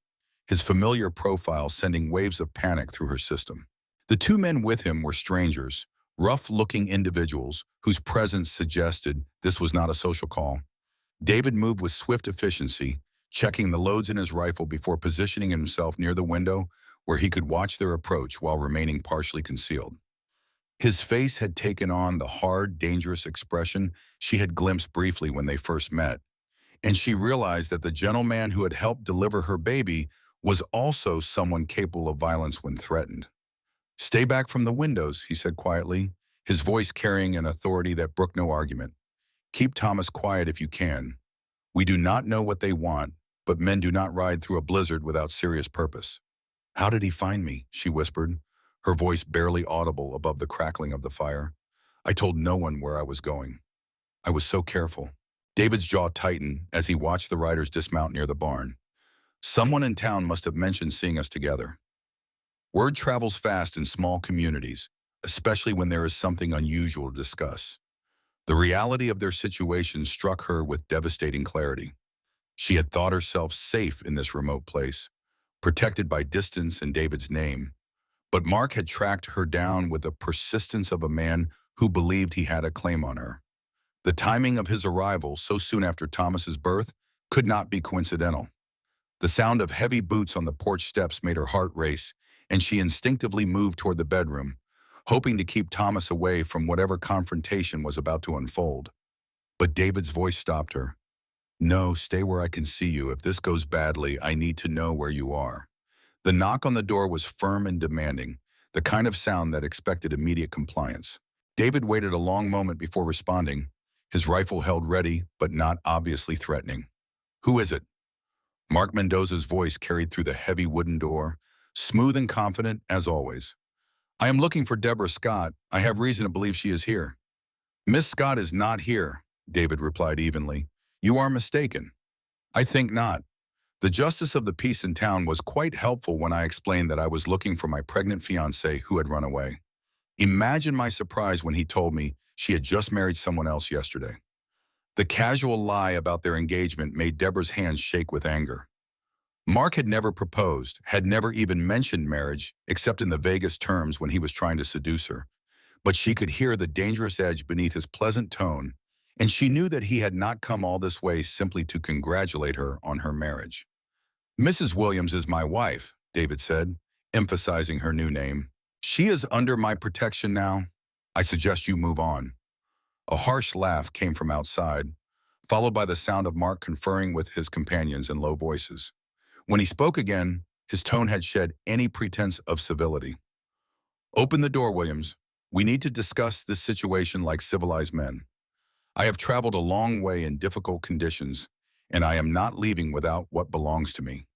his familiar profile sending waves of panic through her system. The two men with him were strangers, rough-looking individuals whose presence suggested this was not a social call. David moved with swift efficiency, checking the loads in his rifle before positioning himself near the window where he could watch their approach while remaining partially concealed. His face had taken on the hard, dangerous expression she had glimpsed briefly when they first met, and she realized that the gentleman who had helped deliver her baby was also someone capable of violence when threatened. "Stay back from the windows," he said quietly, his voice carrying an authority that brooked no argument. "Keep Thomas quiet if you can. We do not know what they want, but men do not ride through a blizzard without serious purpose." "How did he find me?" she whispered, her voice barely audible above the crackling of the fire. "I told no one where I was going. I was so careful." David's jaw tightened as he watched the riders dismount near the barn. "Someone in town must have mentioned seeing us together." Word travels fast in small communities, especially when there is something unusual to discuss. The reality of their situation struck her with devastating clarity. She had thought herself safe in this remote place, protected by distance and David's name. But Mark had tracked her down with the persistence of a man who believed he had a claim on her. The timing of his arrival so soon after Thomas's birth could not be coincidental. The sound of heavy boots on the porch steps made her heart race, and she instinctively moved toward the bedroom, hoping to keep Thomas away from whatever confrontation was about to unfold. But David's voice stopped her. "No, stay where I can see you. If this goes badly, I need to know where you are." The knock on the door was firm and demanding, the kind of sound that expected immediate compliance. David waited a long moment before responding, his rifle held ready but not obviously threatening. "Who is it?" Mark Mendoza's voice carried through the heavy wooden door, smooth and confident as always. "I am looking for Deborah Scott. I have reason to believe she is here." "Miss Scott is not here," David replied evenly. "You are mistaken." "I think not. The justice of the peace in town was quite helpful when I explained that I was looking for my pregnant fiancée who had run away. Imagine my surprise when he told me she had just married someone else yesterday." The casual lie about their engagement made Deborah's hands shake with anger. Mark had never proposed, had never even mentioned marriage, except in the vaguest terms when he was trying to seduce her. But she could hear the dangerous edge beneath his pleasant tone, and she knew that he had not come all this way simply to congratulate her on her marriage. "Mrs. Williams is my wife," David said, emphasizing her new name. "She is under my protection now. I suggest you move on." A harsh laugh came from outside, followed by the sound of Mark conferring with his companions in low voices. When he spoke again, his tone had shed any pretense of civility. "Open the door, Williams. We need to discuss this situation like civilized men. I have traveled a long way in difficult conditions, and I am not leaving without what belongs to me."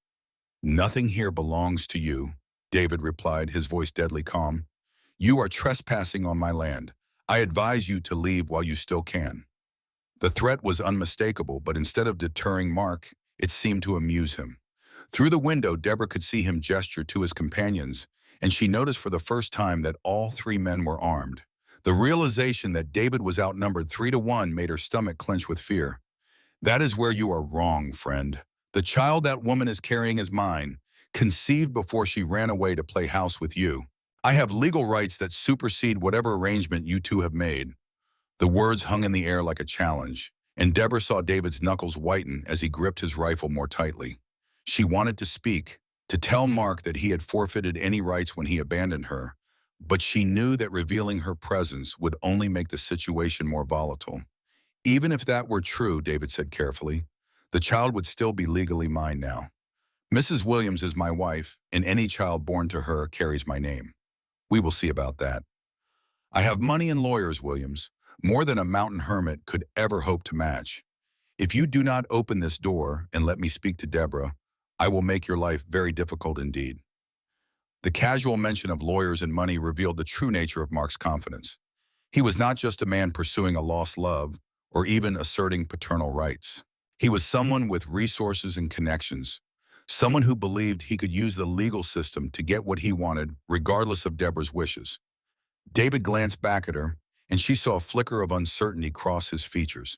"Nothing here belongs to you," David replied, his voice deadly calm. "You are trespassing on my land. I advise you to leave while you still can." The threat was unmistakable, but instead of deterring Mark, it seemed to amuse him. Through the window, Deborah could see him gesture to his companions, and she noticed for the first time that all three men were armed. The realization that David was outnumbered 3-1 made her stomach clench with fear. "That is where you are wrong, friend. The child that woman is carrying is mine, conceived before she ran away to play house with you. I have legal rights that supersede whatever arrangement you two have made." The words hung in the air like a challenge, and Deborah saw David's knuckles whiten as he gripped his rifle more tightly. She wanted to speak, to tell Mark that he had forfeited any rights when he abandoned her, but she knew that revealing her presence would only make the situation more volatile. "Even if that were true," David said carefully, "the child would still be legally mine now. Mrs. Williams is my wife, and any child born to her carries my name. We will see about that. I have money and lawyers, Williams, more than a mountain hermit could ever hope to match. If you do not open this door and let me speak to Deborah, I will make your life very difficult indeed." The casual mention of lawyers and money revealed the true nature of Mark's confidence. He was not just a man pursuing a lost love or even asserting paternal rights. He was someone with resources and connections, someone who believed he could use the legal system to get what he wanted regardless of Deborah's wishes. David glanced back at her, and she saw a flicker of uncertainty cross his features.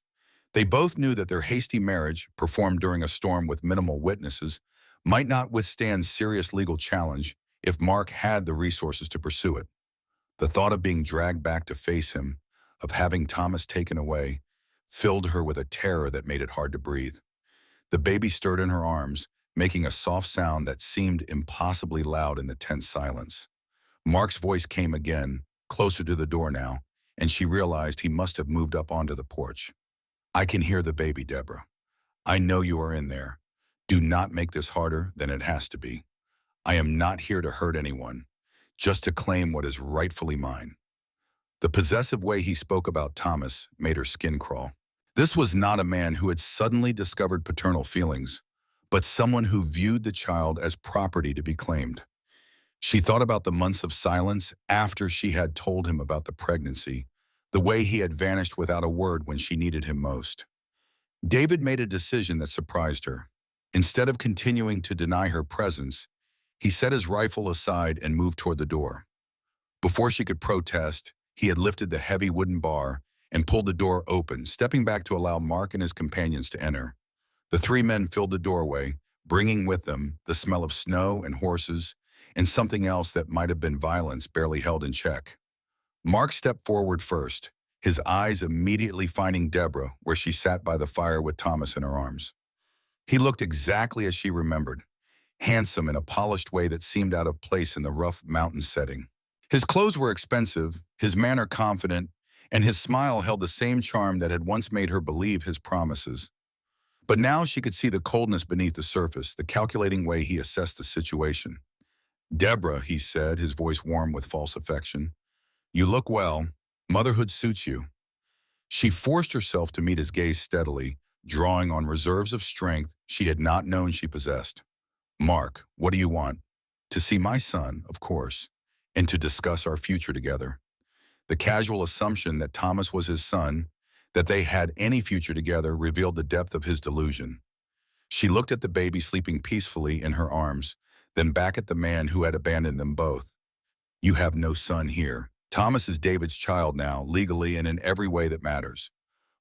They both knew that their hasty marriage, performed during a storm with minimal witnesses, might not withstand serious legal challenge if Mark had the resources to pursue it. The thought of being dragged back to face him, of having Thomas taken away, filled her with a terror that made it hard to breathe. The baby stirred in her arms, making a soft sound that seemed impossibly loud in the tense silence. Mark's voice came again, closer to the door now, and she realized he must have moved up onto the porch. "I can hear the baby, Deborah. I know you are in there. Do not make this harder than it has to be. I am not here to hurt anyone, just to claim what is rightfully mine." The possessive way he spoke about Thomas made her skin crawl. This was not a man who had suddenly discovered paternal feelings, but someone who viewed the child as property to be claimed. She thought about the months of silence after she had told him about the pregnancy, the way he had vanished without a word when she needed him most. David made a decision that surprised her. Instead of continuing to deny her presence, he set his rifle aside and moved toward the door. Before she could protest, he had lifted the heavy wooden bar and pulled the door open, stepping back to allow Mark and his companions to enter. The three men filled the doorway, bringing with them the smell of snow and horses and something else that might have been violence barely held in check. Mark stepped forward first, his eyes immediately finding Deborah where she sat by the fire with Thomas in her arms. He looked exactly as she remembered, handsome in a polished way that seemed out of place in the rough mountain setting. His clothes were expensive, his manner confident, and his smile held the same charm that had once made her believe his promises. But now she could see the coldness beneath the surface, the calculating way he assessed the situation. "Deborah," he said, his voice warm with false affection, "you look well. Motherhood suits you." She forced herself to meet his gaze steadily, drawing on reserves of strength she had not known she possessed. "Mark, what do you want?" "To see my son, of course, and to discuss our future together." The casual assumption that Thomas was his son, that they had any future together, revealed the depth of his delusion. She looked at the baby sleeping peacefully in her arms, then back at the man who had abandoned them both. "You have no son here. Thomas is David's child now, legally and in every way that matters."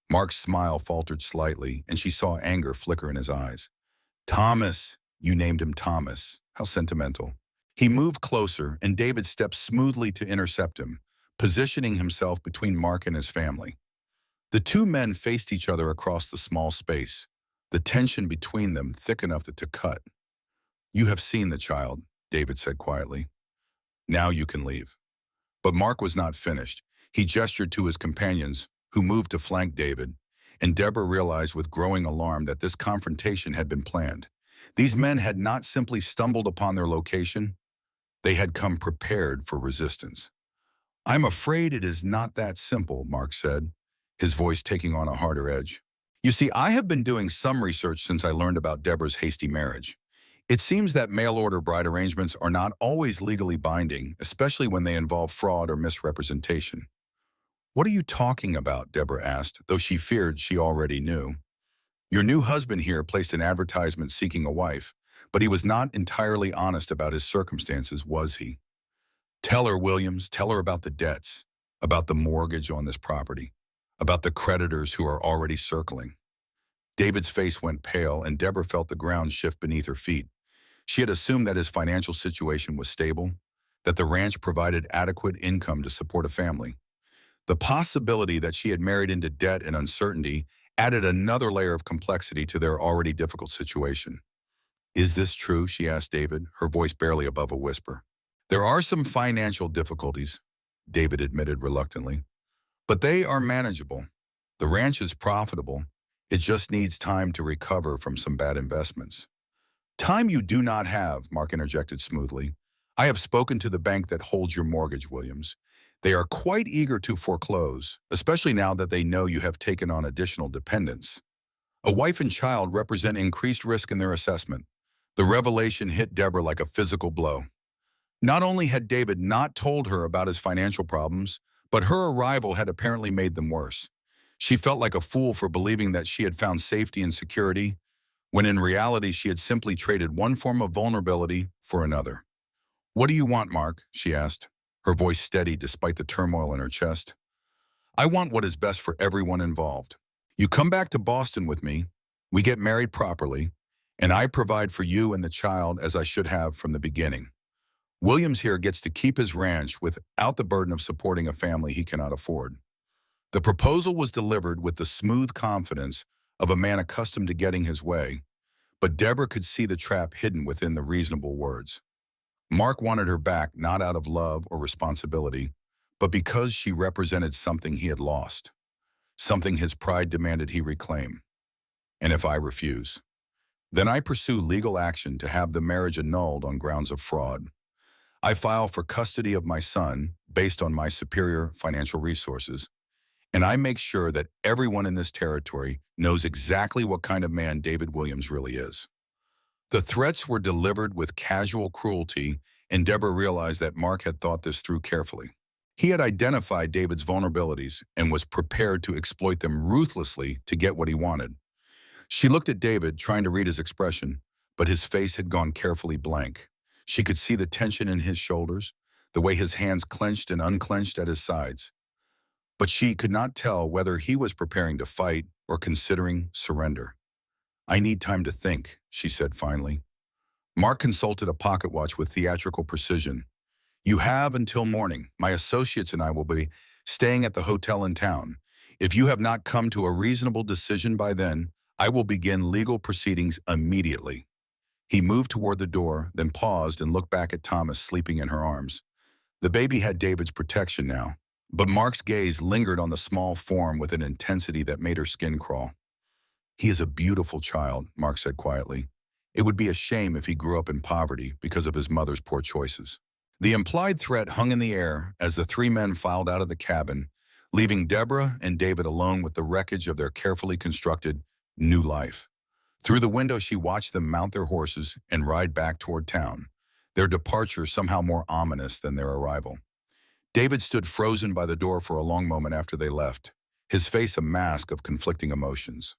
Mark's smile faltered slightly, and she saw anger flicker in his eyes. "Thomas, you named him Thomas. How sentimental." He moved closer, and David stepped smoothly to intercept him, positioning himself between Mark and his family. The two men faced each other across the small space, the tension between them thick enough to cut. "You have seen the child," David said quietly. "Now you can leave." But Mark was not finished. He gestured to his companions, who moved to flank David, and Deborah realized with growing alarm that this confrontation had been planned. These men had not simply stumbled upon their location, they had come prepared for resistance. "I'm afraid it is not that simple," Mark said, his voice taking on a harder edge. "You see, I have been doing some research since I learned about Deborah's hasty marriage. It seems that mail-order bride arrangements are not always legally binding, especially when they involve fraud or misrepresentation." "What are you talking about?" Deborah asked, though she feared she already knew. "Your new husband here placed an advertisement seeking a wife, but he was not entirely honest about his circumstances, was he?" "Tell her, Williams, tell her about the debts, about the mortgage on this property, about the creditors who are already circling." David's face went pale, and Deborah felt the ground shift beneath her feet. She had assumed that his financial situation was stable, that the ranch provided adequate income to support a family. The possibility that she had married into debt and uncertainty added another layer of complexity to their already difficult situation. "Is this true?" she asked David, her voice barely above a whisper. "There are some financial difficulties," David admitted reluctantly, "but they are manageable. The ranch is profitable. It just needs time to recover from some bad investments." "Time you do not have," Mark interjected smoothly. "I have spoken to the bank that holds your mortgage, Williams. They are quite eager to foreclose, especially now that they know you have taken on additional dependents. A wife and child represent increased risk in their assessment." The revelation hit Deborah like a physical blow. Not only had David not told her about his financial problems, but her arrival had apparently made them worse. She felt like a fool for believing that she had found safety and security, when in reality she had simply traded one form of vulnerability for another. "What do you want, Mark?" she asked, her voice steady despite the turmoil in her chest. "I want what is best for everyone involved. You come back to Boston with me, we get married properly, and I provide for you and the child as I should have from the beginning. Williams here gets to keep his ranch without the burden of supporting a family he cannot afford." The proposal was delivered with the smooth confidence of a man accustomed to getting his way, but Deborah could see the trap hidden within the reasonable words. Mark wanted her back not out of love or responsibility, but because she represented something he had lost, something his pride demanded he reclaim. "And if I refuse, then I pursue legal action to have the marriage annulled on grounds of fraud. I file for custody of my son based on my superior financial resources, and I make sure that everyone in this territory knows exactly what kind of man David Williams really is." The threats were delivered with casual cruelty, and Deborah realized that Mark had thought this through carefully. He had identified David's vulnerabilities and was prepared to exploit them ruthlessly to get what he wanted. She looked at David, trying to read his expression, but his face had gone carefully blank. She could see the tension in his shoulders, the way his hands clenched and unclenched at his sides. But she could not tell whether he was preparing to fight or considering surrender. "I need time to think," she said finally. Mark consulted a pocket watch with theatrical precision. "You have until morning. My associates and I will be staying at the hotel in town. If you have not come to a reasonable decision by then, I will begin legal proceedings immediately." He moved toward the door, then paused and looked back at Thomas sleeping in her arms. The baby had David's protection now, but Mark's gaze lingered on the small form with an intensity that made her skin crawl. "He is a beautiful child," Mark said quietly. "It would be a shame if he grew up in poverty because of his mother's poor choices." The implied threat hung in the air as the three men filed out of the cabin, leaving Deborah and David alone with the wreckage of their carefully constructed new life. Through the window, she watched them mount their horses and ride back toward town, their departure somehow more ominous than their arrival. David stood frozen by the door for a long moment after they left, his face a mask of conflicting emotions.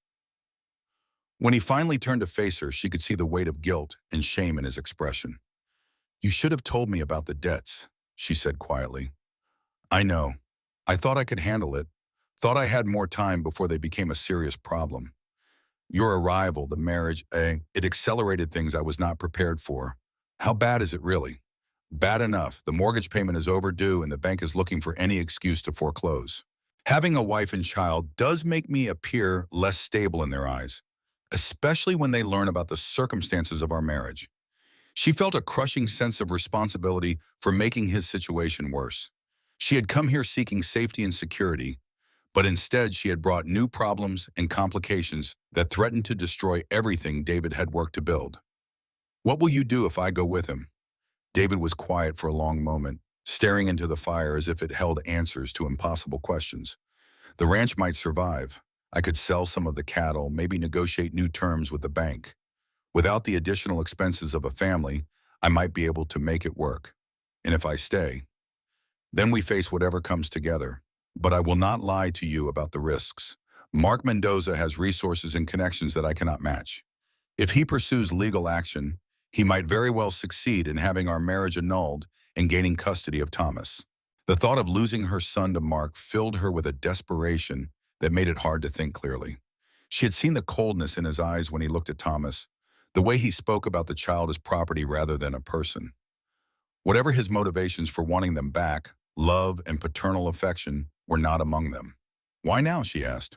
When he finally turned to face her, she could see the weight of guilt and shame in his expression. "You should have told me about the debts," she said quietly. "I know. I thought I could handle it. Thought I had more time before they became a serious problem. Your arrival, the marriage, it accelerated things I was not prepared for. How bad is it really?" "Bad enough. The mortgage payment is overdue and the bank is looking for any excuse to foreclose. Having a wife and child does make me appear less stable in their eyes, especially when they learn about the circumstances of our marriage." She felt a crushing sense of responsibility for making his situation worse. She had come here seeking safety and security, but instead she had brought new problems and complications that threatened to destroy everything David had worked to build. "What will you do if I go with him?" David was quiet for a long moment, staring into the fire as if it held answers to impossible questions. "The ranch might survive. I could sell some of the cattle, maybe negotiate new terms with the bank. Without the additional expenses of a family, I might be able to make it work. And if I stay, then we face whatever comes together. But I will not lie to you about the risks. Mark Mendoza has resources and connections that I cannot match. If he pursues legal action, he might very well succeed in having our marriage annulled and gaining custody of Thomas." The thought of losing her son to Mark filled her with a desperation that made it hard to think clearly. She had seen the coldness in his eyes when he looked at Thomas, the way he spoke about the child as property rather than a person. Whatever his motivations for wanting them back, love and paternal affection were not among them. "Why now?" she asked.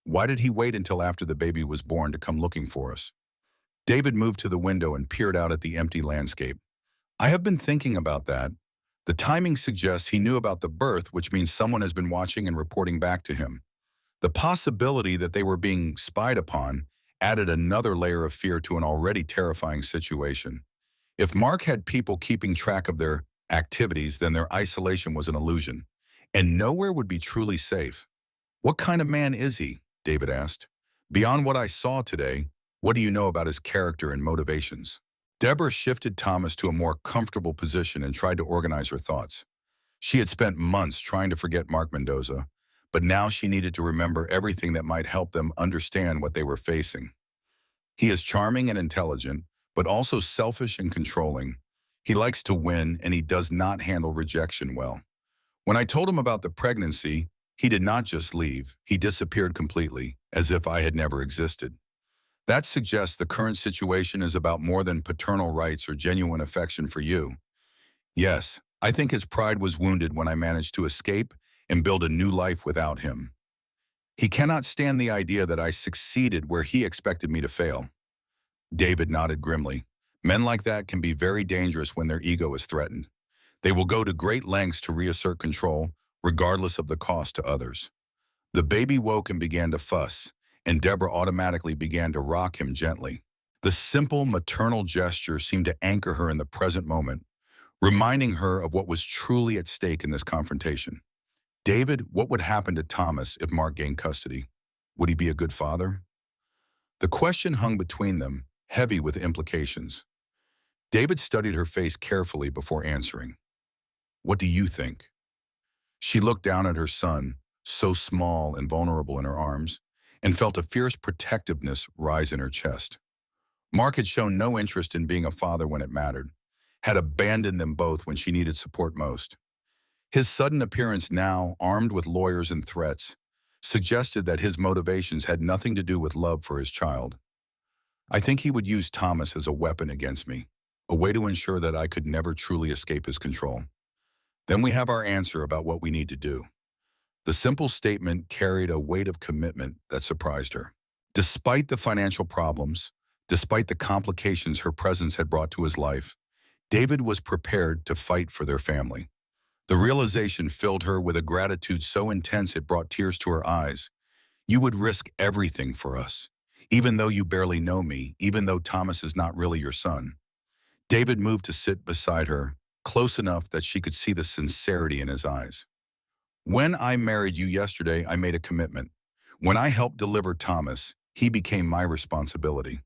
"Why did he wait until after the baby was born to come looking for us?" David moved to the window and peered out at the empty landscape. "I have been thinking about that. The timing suggests he knew about the birth, which means someone has been watching and reporting back to him. The possibility that they were being spied upon added another layer of fear to an already terrifying situation. If Mark had people keeping track of their activities, then their isolation was an illusion, and nowhere would be truly safe. "What kind of man is he?" David asked. "Beyond what I saw today, what do you know about his character and motivations?" Deborah shifted Thomas to a more comfortable position and tried to organize her thoughts. She had spent months trying to forget Mark Mendoza, but now she needed to remember everything that might help them understand what they were facing. "He is charming and intelligent, but also selfish and controlling. He likes to win, and he does not handle rejection well. When I told him about the pregnancy, he did not just leave, he disappeared completely, as if I had never existed. That suggests the current situation is about more than paternal rights or genuine affection for you. Yes, I think his pride was wounded when I managed to escape and build a new life without him. He cannot stand the idea that I succeeded where he expected me to fail." David nodded grimly. "Men like that can be very dangerous when their ego is threatened. They will go to great lengths to reassert control, regardless of the cost to others." The baby woke and began to fuss, and Deborah automatically began to rock him gently. The simple maternal gesture seemed to anchor her in the present moment, reminding her of what was truly at stake in this confrontation. "David, what would happen to Thomas if Mark gained custody? Would he be a good father?" The question hung between them, heavy with implications. David studied her face carefully before answering. "What do you think?" She looked down at her son, so small and vulnerable in her arms, and felt a fierce protectiveness rise in her chest. Mark had shown no interest in being a father when it mattered, had abandoned them both when she needed support most. His sudden appearance now, armed with lawyers and threats, suggested that his motivations had nothing to do with love for his child. "I think he would use Thomas as a weapon against me, a way to ensure that I could never truly escape his control. Then we have our answer about what we need to do." The simple statement carried a weight of commitment that surprised her. Despite the financial problems, despite the complications her presence had brought to his life, David was prepared to fight for their family. The realization filled her with a gratitude so intense it brought tears to her eyes. You would risk everything for us, even though you barely know me, even though Thomas is not really your son. David moved to sit beside her, close enough that she could see the sincerity in his eyes. When I married you yesterday, I made a commitment. When I helped deliver Thomas, he became my responsibility.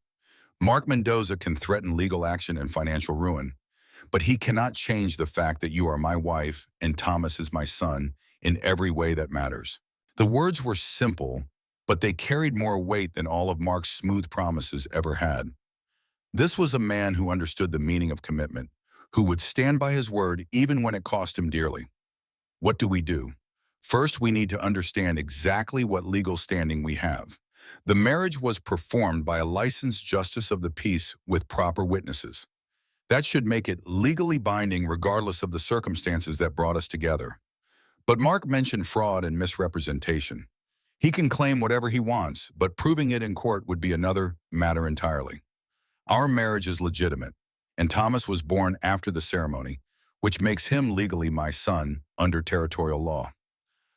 Mark Mendoza can threaten legal action and financial ruin, but he cannot change the fact that you are my wife and Thomas is my son in every way that matters. The words were simple, but they carried more weight than all of Mark's smooth promises ever had. This was a man who understood the meaning of commitment, who would stand by his word even when it cost him dearly. What do we do? First, we need to understand exactly what legal standing we have. The marriage was performed by a licensed justice of the peace with proper witnesses. That should make it legally binding regardless of the circumstances that brought us together. But Mark mentioned fraud and misrepresentation. He can claim whatever he wants, but proving it in court would be another matter entirely. Our marriage is legitimate, and Thomas was born after the ceremony, which makes him legally my son under territorial law.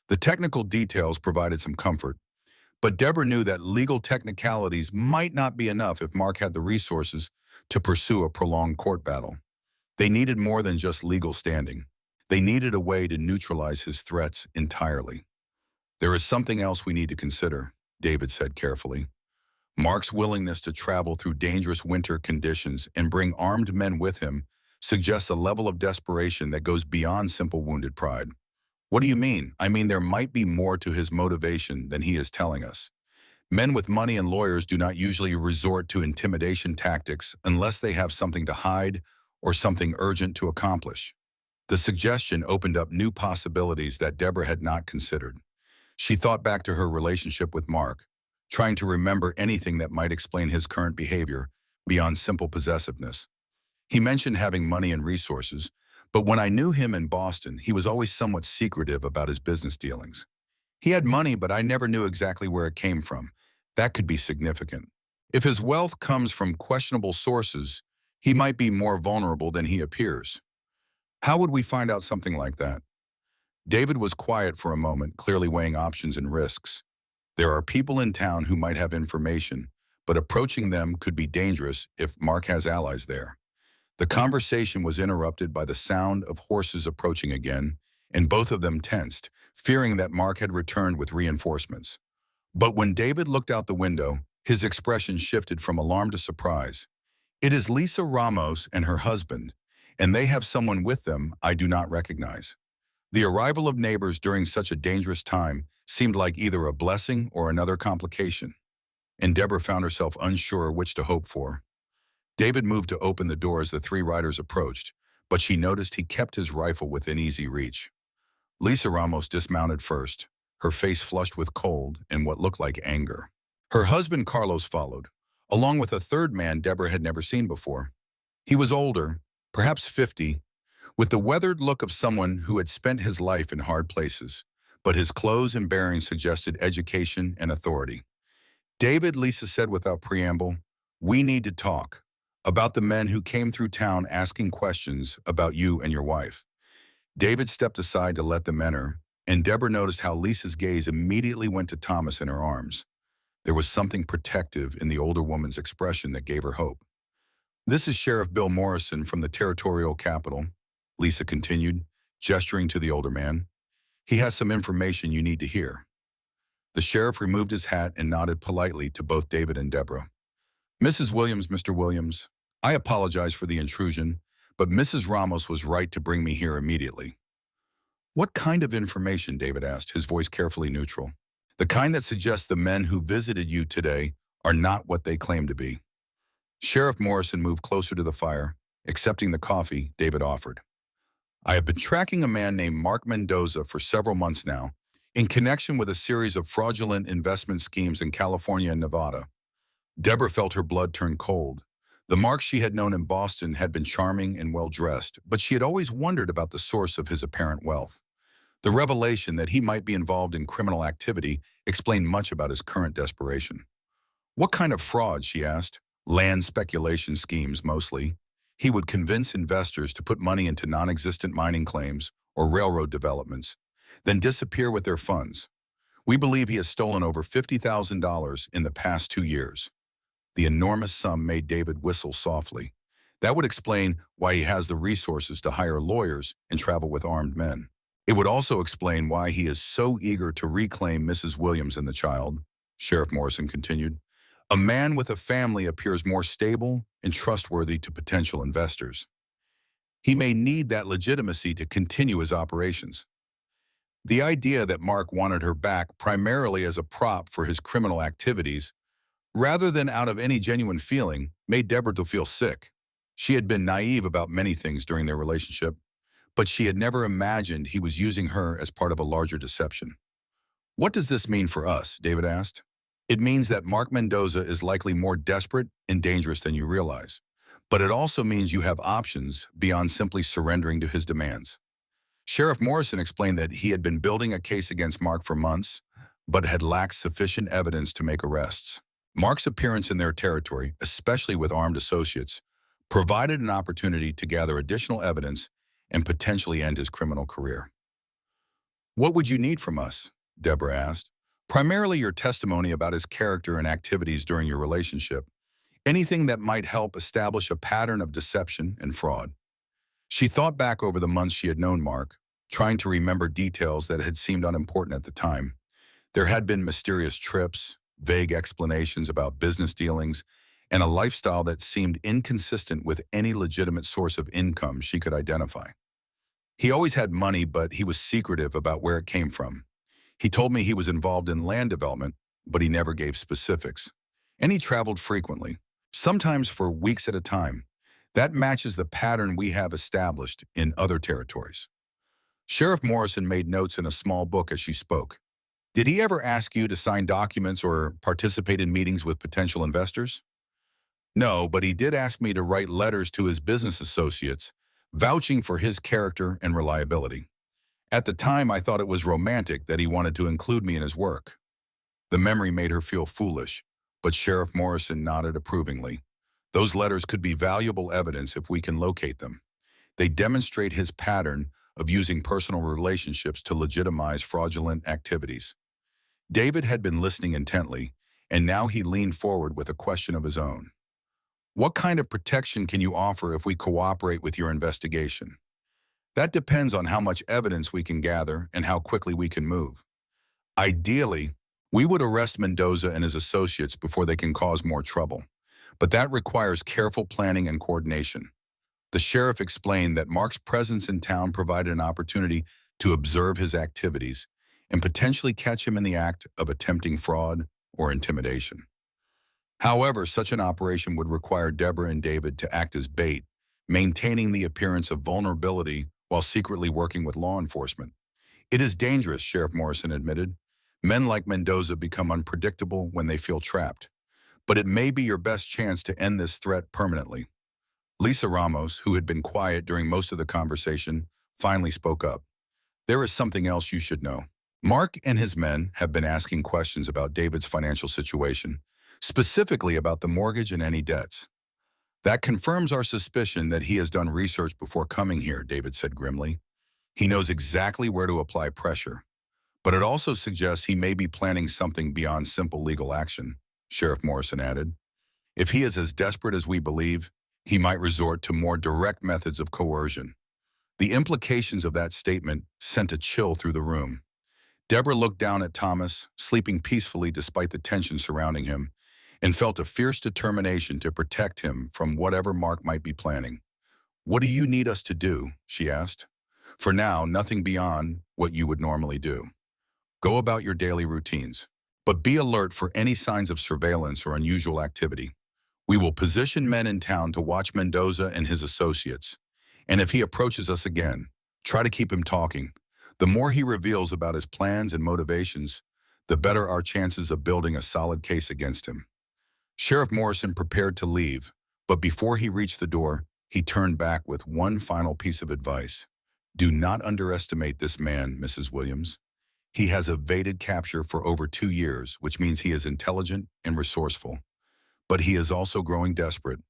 The technical details provided some comfort, but Deborah knew that legal technicalities might not be enough if Mark had the resources to pursue a prolonged court battle. They needed more than just legal standing. They needed a way to neutralize his threats entirely. There is something else we need to consider, David said carefully. Mark's willingness to travel through dangerous winter conditions and bring armed men with him suggests a level of desperation that goes beyond simple wounded pride. What do you mean? I mean, there might be more to his motivation than he is telling us. Men with money and lawyers do not usually resort to intimidation tactics unless they have something to hide or something urgent to accomplish. The suggestion opened up new possibilities that Deborah had not considered. She thought back to her relationship with Mark, trying to remember anything that might explain his current behavior beyond simple possessiveness. He mentioned having money and resources, but when I knew him in Boston, he was always somewhat secretive about his business dealings. He had money, but I never knew exactly where it came from. That could be significant. If his wealth comes from questionable sources, he might be more vulnerable than he appears. How would we find out something like that? David was quiet for a moment, clearly weighing options and risks. There are people in town who might have information, but approaching them could be dangerous if Mark has allies there. The conversation was interrupted by the sound of horses approaching again, and both of them tensed, fearing that Mark had returned with reinforcements. But when David looked out the window, his expression shifted from alarm to surprise. It is Lisa Ramos and her husband, and they have someone with them I do not recognize. The arrival of neighbors during such a dangerous time seemed like either a blessing or another complication, and Deborah found herself unsure which to hope for. David moved to open the door as the three riders approached, but she noticed he kept his rifle within easy reach. Lisa Ramos dismounted first, her face flushed with cold and what looked like anger. Her husband Carlos followed, along with a third man Deborah had never seen before. He was older, perhaps 50, with the weathered look of someone who had spent his life in hard places, but his clothes and bearing suggested education and authority. David, Lisa said without preamble, we need to talk about the men who came through town asking questions about you and your wife. David stepped aside to let them enter, and Deborah noticed how Lisa's gaze immediately went to Thomas in her arms. There was something protective in the older woman's expression that gave her hope. This is Sheriff Bill Morrison from the territorial capital, Lisa continued, gesturing to the older man. He has some information you need to hear. The sheriff removed his hat and nodded politely to both David and Deborah. Mrs. Williams, Mr. Williams, I apologize for the intrusion, but Mrs. Ramos was right to bring me here immediately. What kind of information, David asked, his voice carefully neutral. The kind that suggests the men who visited you today are not what they claim to be. Sheriff Morrison moved closer to the fire, accepting the coffee David offered. I have been tracking a man named Mark Mendoza for several months now, in connection with a series of fraudulent investment schemes in California and Nevada. Deborah felt her blood turn cold. The Mark she had known in Boston had been charming and well-dressed, but she had always wondered about the source of his apparent wealth. The revelation that he might be involved in criminal activity explained much about his current desperation. What kind of fraud, she asked. Land speculation schemes, mostly. He would convince investors to put money into non-existent mining claims or railroad developments, then disappear with their funds. We believe he has stolen over $50,000 in the past 2 years. The enormous sum made David whistle softly. That would explain why he has the resources to hire lawyers and travel with armed men. It would also explain why he is so eager to reclaim Mrs. Williams and the child, Sheriff Morrison continued. A man with a family appears more stable and trustworthy to potential investors. He may need that legitimacy to continue his operations. The idea that Mark wanted her back primarily as a prop for his criminal activities, rather than out of any genuine feeling, made Deborah feel sick. She had been naive about many things during their relationship, but she had never imagined he was using her as part of a larger deception. What does this mean for us? David asked. It means that Mark Mendoza is likely more desperate and dangerous than you realize. But it also means you have options beyond simply surrendering to his demands. Sheriff Morrison explained that he had been building a case against Mark for months, but had lacked sufficient evidence to make arrests. Mark's appearance in their territory, especially with armed associates, provided an opportunity to gather additional evidence and potentially end his criminal career. What would you need from us? Deborah asked. Primarily your testimony about his character and activities during your relationship. Anything that might help establish a pattern of deception and fraud. She thought back over the months she had known Mark, trying to remember details that had seemed unimportant at the time. There had been mysterious trips, vague explanations about business dealings, and a lifestyle that seemed inconsistent with any legitimate source of income she could identify. He always had money, but he was secretive about where it came from. He told me he was involved in land development, but he never gave specifics. And he traveled frequently, sometimes for weeks at a time. That matches the pattern we have established in other territories. Sheriff Morrison made notes in a small book as she spoke. Did he ever ask you to sign documents or participate in meetings with potential investors? No, but he did ask me to write letters to his business associates, vouching for his character and reliability. At the time, I thought it was romantic that he wanted to include me in his work. The memory made her feel foolish, but Sheriff Morrison nodded approvingly. Those letters could be valuable evidence if we can locate them. They demonstrate his pattern of using personal relationships to legitimize fraudulent activities. David had been listening intently, and now he leaned forward with a question of his own. What kind of protection can you offer if we cooperate with your investigation? That depends on how much evidence we can gather and how quickly we can move. Ideally, we would arrest Mendoza and his associates before they can cause more trouble, but that requires careful planning and coordination. The sheriff explained that Mark's presence in town provided an opportunity to observe his activities and potentially catch him in the act of attempting fraud or intimidation. However, such an operation would require Deborah and David to act as bait, maintaining the appearance of vulnerability while secretly working with law enforcement. It is dangerous, Sheriff Morrison admitted. Men like Mendoza become unpredictable when they feel trapped. But it may be your best chance to end this threat permanently. Lisa Ramos, who had been quiet during most of the conversation, finally spoke up. There is something else you should know. Mark and his men have been asking questions about David's financial situation, specifically about the mortgage and any debts. That confirms our suspicion that he has done research before coming here, David said grimly. He knows exactly where to apply pressure. But it also suggests he may be planning something beyond simple legal action, Sheriff Morrison added. If he is as desperate as we believe, he might resort to more direct methods of coercion. The implications of that statement sent a chill through the room. Deborah looked down at Thomas, sleeping peacefully despite the tension surrounding him, and felt a fierce determination to protect him from whatever Mark might be planning. What do you need us to do? She asked. For now, nothing beyond what you would normally do. Go about your daily routines, but be alert for any signs of surveillance or unusual activity. We will position men in town to watch Mendoza and his associates, and if he approaches us again, try to keep him talking. The more he reveals about his plans and motivations, the better our chances of building a solid case against him. Sheriff Morrison prepared to leave, but before he reached the door, he turned back with one final piece of advice. Do not underestimate this man, Mrs. Williams. He has evaded capture for over 2 years, which means he is intelligent and resourceful. But he is also growing desperate,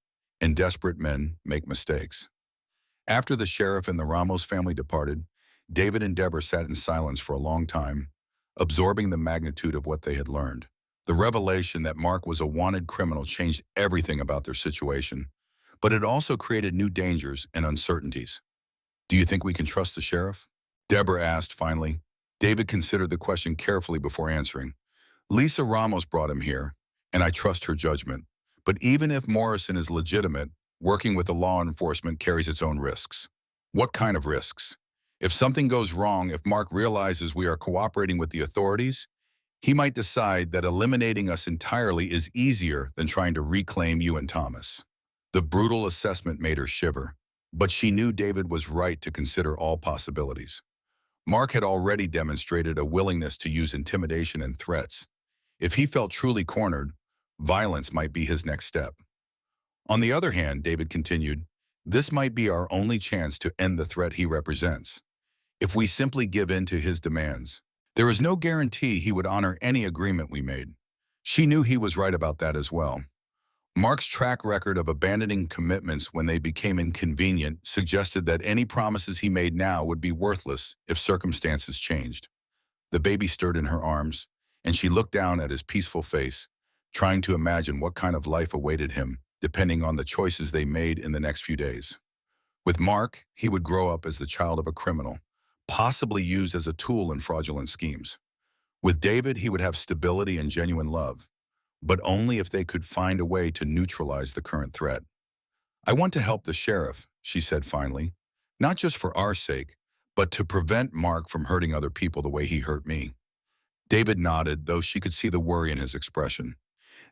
and desperate men make mistakes. After the sheriff and the Ramos family departed, David and Deborah sat in silence for a long time, absorbing the magnitude of what they had learned. The revelation that Mark was a wanted criminal changed everything about their situation, but it also created new dangers and uncertainties. "Do you think we can trust the sheriff?" Deborah asked finally. David considered the question carefully before answering. "Lisa Ramos brought him here, and I trust her judgment. But even if Morrison is legitimate, working with the law enforcement carries its own risks." "What kind of risks?" "If something goes wrong, if Mark realizes we are cooperating with the authorities, he might decide that eliminating us entirely is easier than trying to reclaim you and Thomas." The brutal assessment made her shiver, but she knew David was right to consider all possibilities. Mark had already demonstrated a willingness to use intimidation and threats. If he felt truly cornered, violence might be his next step. "On the other hand," David continued, "this might be our only chance to end the threat he represents. If we simply give in to his demands, there is no guarantee he would honor any agreement we made." She knew he was right about that as well. Mark's track record of abandoning commitments when they became inconvenient suggested that any promises he made now would be worthless if circumstances changed. The baby stirred in her arms, and she looked down at his peaceful face, trying to imagine what kind of life awaited him, depending on the choices they made in the next few days. With Mark, he would grow up as the child of a criminal, possibly used as a tool in fraudulent schemes. With David, he would have stability and genuine love, but only if they could find a way to neutralize the current threat. "I want to help the sheriff," she said finally, "not just for our sake, but to prevent Mark from hurting other people the way he hurt me." David nodded, though she could see the worry in his expression.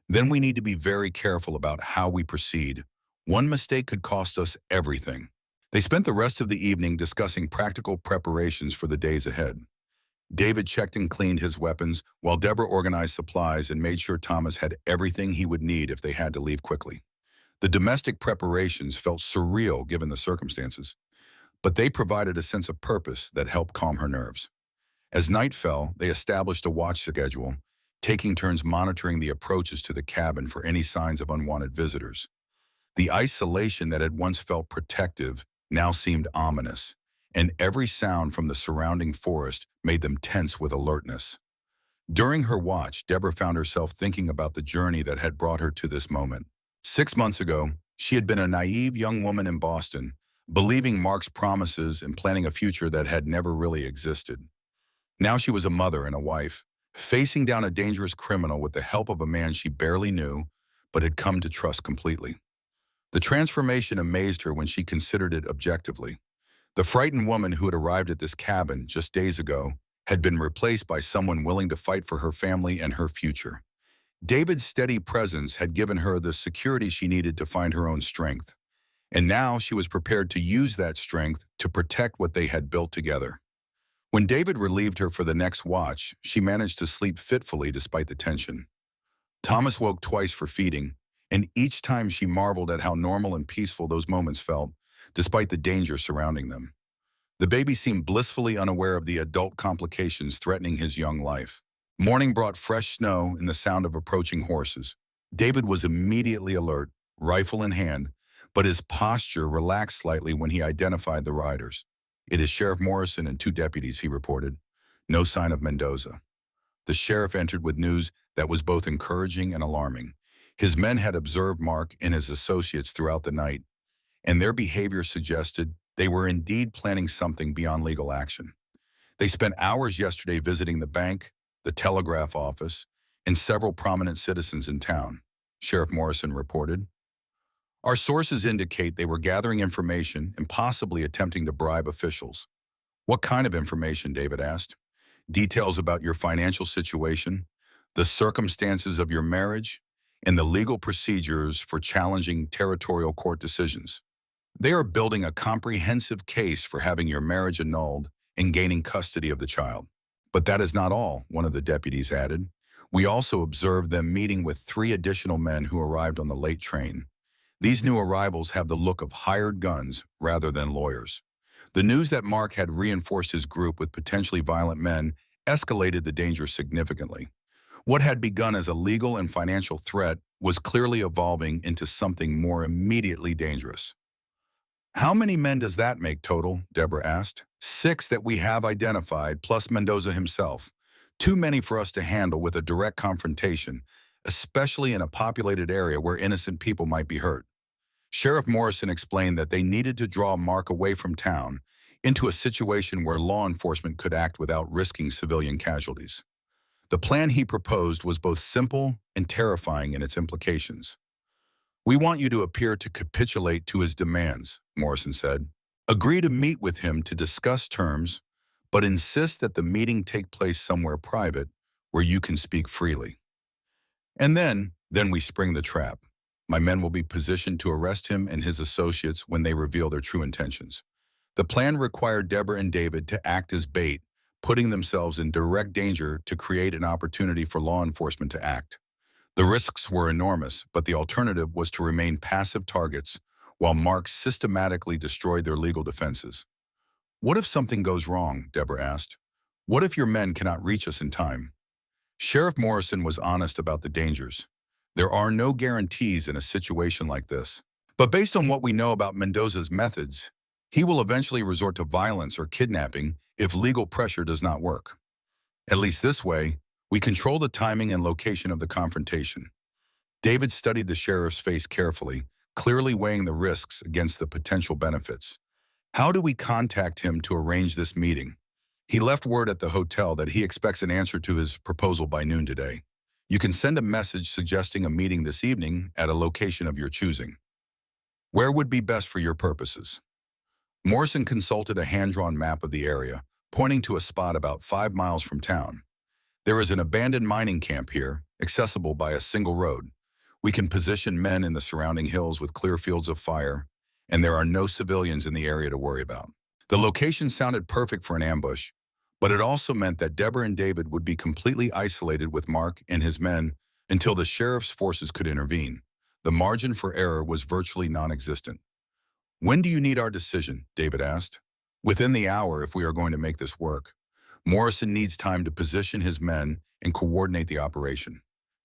"Then we need to be very careful about how we proceed. One mistake could cost us everything." They spent the rest of the evening discussing practical preparations for the days ahead. David checked and cleaned his weapons, while Deborah organized supplies and made sure Thomas had everything he would need if they had to leave quickly. The domestic preparations felt surreal given the circumstances, but they provided a sense of purpose that helped calm her nerves. As night fell, they established a watch schedule, taking turns monitoring the approaches to the cabin for any signs of unwanted visitors. The isolation that had once felt protective now seemed ominous, and every sound from the surrounding forest made them tense with alertness. During her watch, Deborah found herself thinking about the journey that had brought her to this moment. 6 months ago, she had been a naive young woman in Boston, believing Mark's promises and planning a future that had never really existed. Now she was a mother and a wife, facing down a dangerous criminal with the help of a man she barely knew, but had come to trust completely. The transformation amazed her when she considered it objectively. The frightened woman who had arrived at this cabin just days ago had been replaced by someone willing to fight for her family and her future. David's steady presence had given her the security she needed to find her own strength, and now she was prepared to use that strength to protect what they had built together. When David relieved her for the next watch, she managed to sleep fitfully despite the tension. Thomas woke twice for feeding, and each time she marveled at how normal and peaceful those moments felt, despite the danger surrounding them. The baby seemed blissfully unaware of the adult complications threatening his young life. Morning brought fresh snow and the sound of approaching horses. David was immediately alert, rifle in hand, but his posture relaxed slightly when he identified the riders. "It is Sheriff Morrison and 2 deputies," he reported. "No sign of Mendoza." The sheriff entered with news that was both encouraging and alarming. His men had observed Mark and his associates throughout the night, and their behavior suggested they were indeed planning something beyond legal action. They spent hours yesterday visiting the bank, the telegraph office, and several prominent citizens in town, Sheriff Morrison reported. "Our sources indicate they were gathering information and possibly attempting to bribe officials." "What kind of information?" David asked. "Details about your financial situation, the circumstances of your marriage, and the legal procedures for challenging territorial court decisions. They are building a comprehensive case for having your marriage annulled and gaining custody of the child." "But that is not all," one of the deputies added. "We also observed them meeting with 3 additional men who arrived on the late train. These new arrivals have the look of hired guns rather than lawyers." The news that Mark had reinforced his group with potentially violent men escalated the danger significantly. What had begun as a legal and financial threat was clearly evolving into something more immediately dangerous. How many men does that make total? Deborah asked. 6 that we have identified, plus Mendoza himself. Too many for us to handle with a direct confrontation, especially in a populated area where innocent people might be hurt. Sheriff Morrison explained that they needed to draw Mark away from town into a situation where law enforcement could act without risking civilian casualties. The plan he proposed was both simple and terrifying in its implications. We want you to appear to capitulate to his demands, Morrison said. Agree to meet with him to discuss terms, but insist that the meeting take place somewhere private where you can speak freely. And then we spring the trap. My men will be positioned to arrest him and his associates when they reveal their true intentions. The plan required Deborah and David to act as bait, putting themselves in direct danger to create an opportunity for law enforcement to act. The risks were enormous, but the alternative was to remain passive targets while Mark systematically destroyed their legal defenses. What if something goes wrong? Deborah asked. What if your men cannot reach us in time? Sheriff Morrison was honest about the dangers. There are no guarantees in a situation like this. But based on what we know about Mendoza's methods, he will eventually resort to violence or kidnapping if legal pressure does not work. At least this way, we control the timing and location of the confrontation. David studied the sheriff's face carefully, clearly weighing the risks against the potential benefits. How do we contact him to arrange this meeting? He left word at the hotel that he expects an answer to his proposal by noon today. You can send a message suggesting a meeting this evening at a location of your choosing. Where would be best for your purposes? Morrison consulted a hand-drawn map of the area, pointing to a spot about 5 miles from town. There is an abandoned mining camp here, accessible by a single road. We can position men in the surrounding hills with clear fields of fire, and there are no civilians in the area to worry about. The location sounded perfect for an ambush, but it also meant that Deborah and David would be completely isolated with Mark and his men until the sheriff's forces could intervene. The margin for error was virtually non-existent. When do you need our decision? David asked. Within the hour if we are going to make this work. Morrison needs time to position his men and coordinate the operation.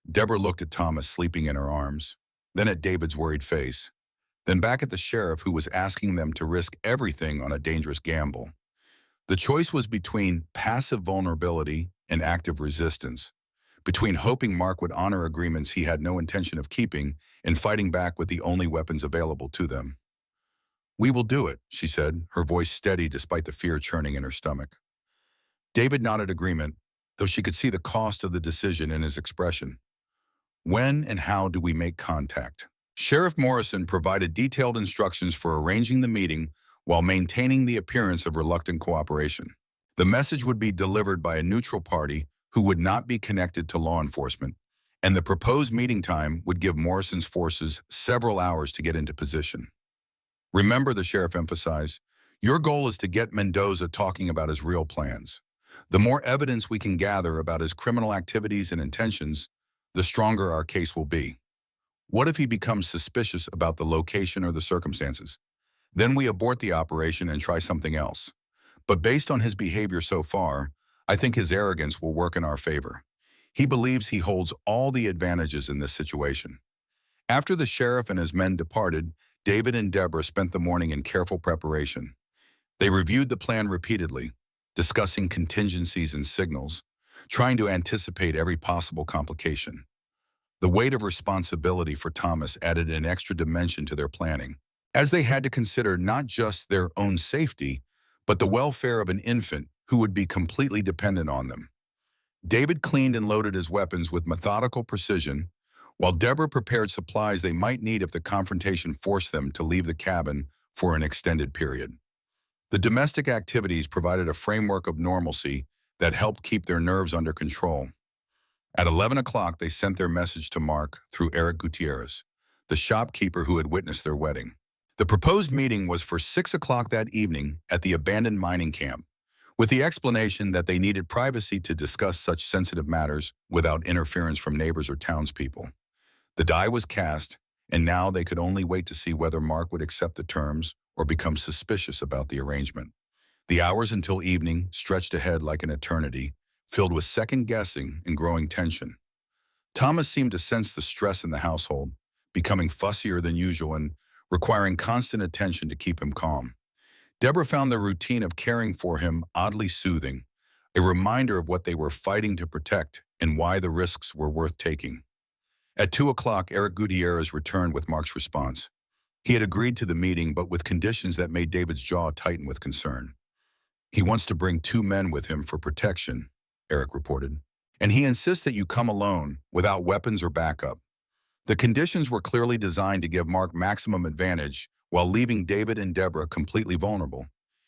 Deborah looked at Thomas sleeping in her arms, then at David's worried face, then back at the sheriff who was asking them to risk everything on a dangerous gamble. The choice was between passive vulnerability and active resistance, between hoping Mark would honor agreements he had no intention of keeping and fighting back with the only weapons available to them. We will do it, she said, her voice steady despite the fear churning in her stomach. David nodded agreement, though she could see the cost of the decision in his expression. When and how do we make contact? Sheriff Morrison provided detailed instructions for arranging the meeting while maintaining the appearance of reluctant cooperation. The message would be delivered by a neutral party who would not be connected to law enforcement, and the proposed meeting time would give Morrison's forces several hours to get into position. Remember, the sheriff emphasized, your goal is to get Mendoza talking about his real plans. The more evidence we can gather about his criminal activities and intentions, the stronger our case will be. What if he becomes suspicious about the location or the circumstances? Then we abort the operation and try something else. But based on his behavior so far, I think his arrogance will work in our favor. He believes he holds all the advantages in this situation. After the sheriff and his men departed, David and Deborah spent the morning in careful preparation. They reviewed the plan repeatedly, discussing contingencies and signals, trying to anticipate every possible complication. The weight of responsibility for Thomas added an extra dimension to their planning, as they had to consider not just their own safety, but the welfare of an infant who would be completely dependent on them. David cleaned and loaded his weapons with methodical precision, while Deborah prepared supplies they might need if the confrontation forced them to leave the cabin for an extended period. The domestic activities provided a framework of normalcy that helped keep their nerves under control. At 11 o'clock, they sent their message to Mark through Eric Gutierrez, the shopkeeper who had witnessed their wedding. The proposed meeting was for 6 o'clock that evening at the abandoned mining camp, with the explanation that they needed privacy to discuss such sensitive matters without interference from neighbors or townspeople. The die was cast, and now they could only wait to see whether Mark would accept the terms or become suspicious about the arrangement. The hours until evening stretched ahead like an eternity, filled with second-guessing and growing tension. Thomas seemed to sense the stress in the household, becoming fussier than usual and requiring constant attention to keep him calm. Deborah found the routine of caring for him oddly soothing, a reminder of what they were fighting to protect and why the risks were worth taking. At 2 o'clock, Eric Gutierrez returned with Mark's response. He had agreed to the meeting, but with conditions that made David's jaw tighten with concern. He wants to bring 2 men with him for protection, Eric reported. And he insists that you come alone, without weapons or backup. The conditions were clearly designed to give Mark maximum advantage while leaving David and Deborah completely vulnerable.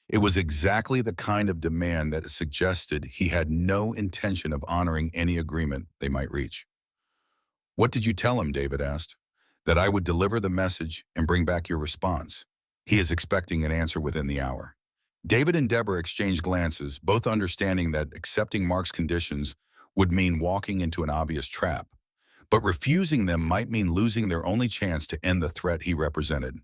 It was exactly the kind of demand that suggested he had no intention of honoring any agreement they might reach. "What did you tell him?" David asked. "That I would deliver the message and bring back your response. He is expecting an answer within the hour." David and Deborah exchanged glances, both understanding that accepting Mark's conditions would mean walking into an obvious trap. But refusing them might mean losing their only chance to end the threat he represented.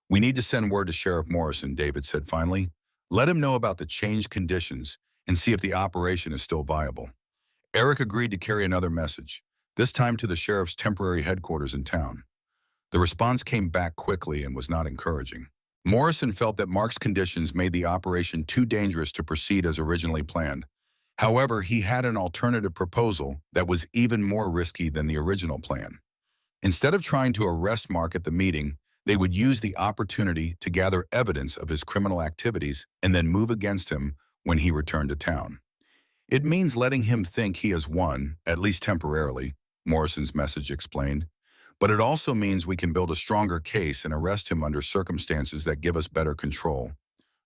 "We need to send word to Sheriff Morrison," David said finally. "Let him know about the changed conditions and see if the operation is still viable." Eric agreed to carry another message, this time to the sheriff's temporary headquarters in town. The response came back quickly and was not encouraging. Morrison felt that Mark's conditions made the operation too dangerous to proceed as originally planned. However, he had an alternative proposal that was even more risky than the original plan. Instead of trying to arrest Mark at the meeting, they would use the opportunity to gather evidence of his criminal activities and then move against him when he returned to town. "It means letting him think he has won, at least temporarily," Morrison's message explained. "But it also means we can build a stronger case and arrest him under circumstances that give us better control."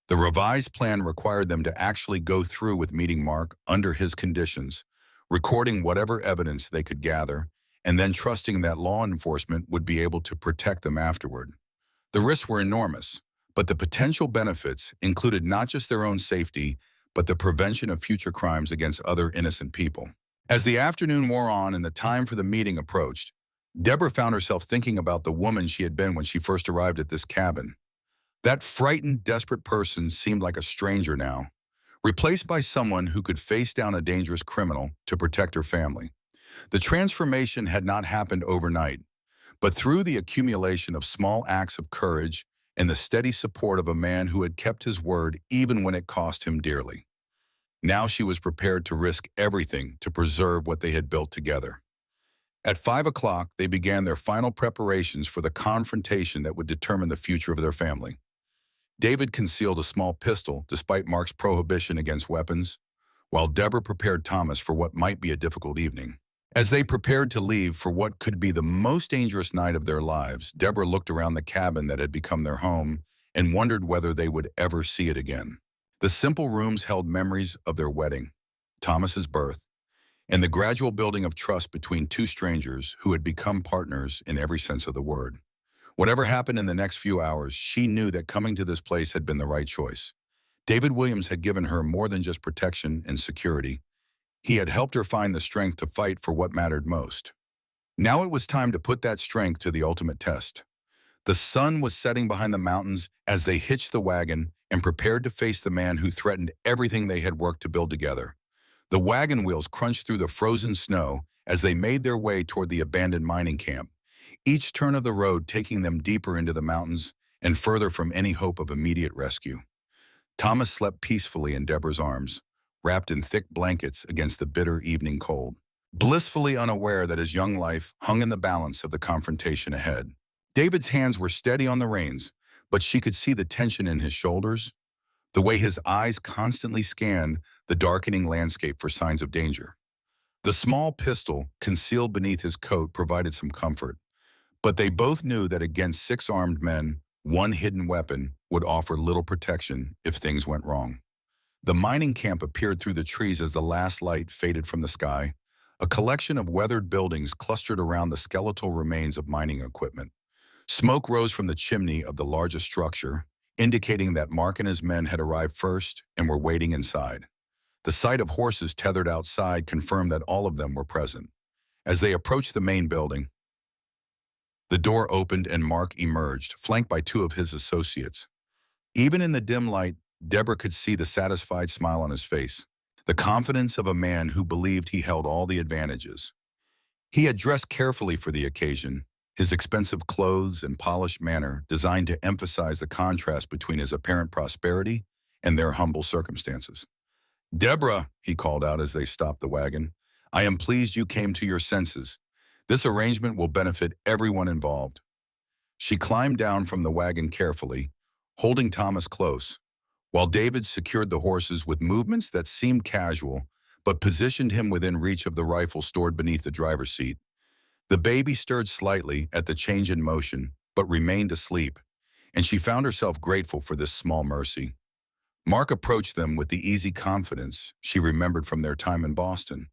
The revised plan required them to actually go through with meeting Mark under his conditions, recording whatever evidence they could gather, and then trusting that law enforcement would be able to protect them afterward. The risks were enormous, but the potential benefits included not just their own safety, but the prevention of future crimes against other innocent people. As the afternoon wore on and the time for the meeting approached, Deborah found herself thinking about the woman she had been when she first arrived at this cabin. That frightened, desperate person seemed like a stranger now, replaced by someone who could face down a dangerous criminal to protect her family. The transformation had not happened overnight, but through the accumulation of small acts of courage and the steady support of a man who had kept his word even when it cost him dearly. Now she was prepared to risk everything to preserve what they had built together. At 5 o'clock, they began their final preparations for the confrontation that would determine the future of their family. David concealed a small pistol despite Mark's prohibition against weapons, while Deborah prepared Thomas for what might be a difficult evening. As they prepared to leave for what could be the most dangerous night of their lives, Deborah looked around the cabin that had become their home and wondered whether they would ever see it again. The simple rooms held memories of their wedding, Thomas's birth, and the gradual building of trust between 2 strangers who had become partners in every sense of the word. Whatever happened in the next few hours, she knew that coming to this place had been the right choice. David Williams had given her more than just protection and security. He had helped her find the strength to fight for what mattered most. Now it was time to put that strength to the ultimate test. The sun was setting behind the mountains as they hitched the wagon and prepared to face the man who threatened everything they had worked to build together. The wagon wheels crunched through the frozen snow as they made their way toward the abandoned mining camp, each turn of the road taking them deeper into the mountains and further from any hope of immediate rescue. Thomas slept peacefully in Deborah's arms, wrapped in thick blankets against the bitter evening cold, blissfully unaware that his young life hung in the balance of the confrontation ahead. David's hands were steady on the reins, but she could see the tension in his shoulders, the way his eyes constantly scanned the darkening landscape for signs of danger. The small pistol concealed beneath his coat provided some comfort, but they both knew that against 6 armed men, one hidden weapon would offer little protection if things went wrong. The mining camp appeared through the trees as the last light faded from the sky, a collection of weathered buildings clustered around the skeletal remains of mining equipment. Smoke rose from the chimney of the largest structure, indicating that Mark and his men had arrived first and were waiting inside. The sight of horses tethered outside confirmed that all of them were present. As they approached the main building, the door opened and Mark emerged, flanked by 2 of his associates. Even in the dim light, Deborah could see the satisfied smile on his face, the confidence of a man who believed he held all the advantages. He had dressed carefully for the occasion, his expensive clothes and polished manner designed to emphasize the contrast between his apparent prosperity and their humble circumstances. "Deborah," he called out as they stopped the wagon, "I am pleased you came to your senses. This arrangement will benefit everyone involved." She climbed down from the wagon carefully, holding Thomas close, while David secured the horses with movements that seemed casual but positioned him within reach of the rifle stored beneath the driver's seat. The baby stirred slightly at the change in motion, but remained asleep, and she found herself grateful for this small mercy. Mark approached them with the easy confidence she remembered from their time in Boston,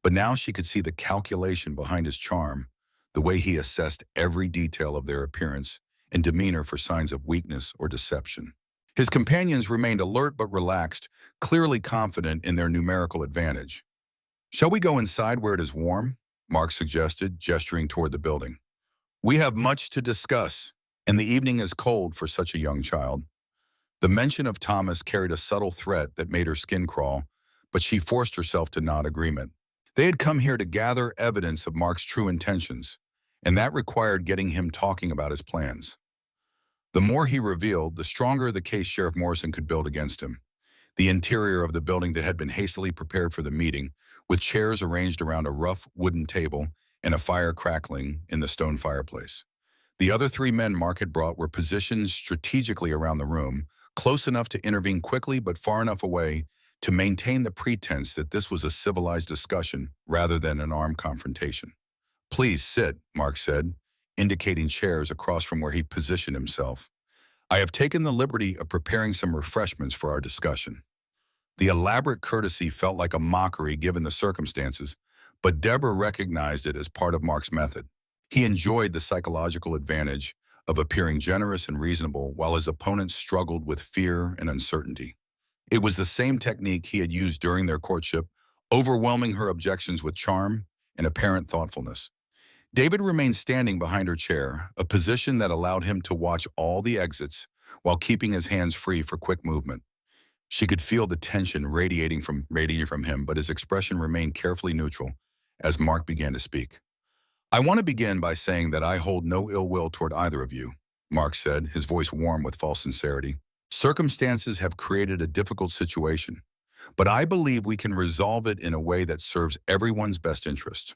but now she could see the calculation behind his charm, the way he assessed every detail of their appearance and demeanor for signs of weakness or deception. His companions remained alert but relaxed, clearly confident in their numerical advantage. "Shall we go inside where it is warm?" Mark suggested, gesturing toward the building. "We have much to discuss, and the evening is cold for such a young child." The mention of Thomas carried a subtle threat that made her skin crawl, but she forced herself to nod agreement. They had come here to gather evidence of Mark's true intentions, and that required getting him talking about his plans. The more he revealed, the stronger the case Sheriff Morrison could build against him. The interior of the building that had been hastily prepared for the meeting, with chairs arranged around a rough wooden table and a fire crackling in the stone fireplace. The other three men Mark had brought were positioned strategically around the room, close enough to intervene quickly but far enough away to maintain the pretense that this was a civilized discussion rather than an armed confrontation. "Please sit," Mark said, indicating chairs across from where he positioned himself. "I have taken the liberty of preparing some refreshments for our discussion." The elaborate courtesy felt like a mockery given the circumstances, but Deborah recognized it as part of Mark's method. He enjoyed the psychological advantage of appearing generous and reasonable while his opponent struggled with fear and uncertainty. It was the same technique he had used during their courtship, overwhelming her objections with charm and apparent thoughtfulness. David remained standing behind her chair, a position that allowed him to watch all the exits while keeping his hands free for quick movement. She could feel the tension radiating from him, but his expression remained carefully neutral as Mark began to speak. "I want to begin by saying that I hold no ill will toward either of you," Mark said, his voice warm with false sincerity. "Circumstances have created a difficult situation, but I believe we can resolve it in a way that serves everyone's best interest."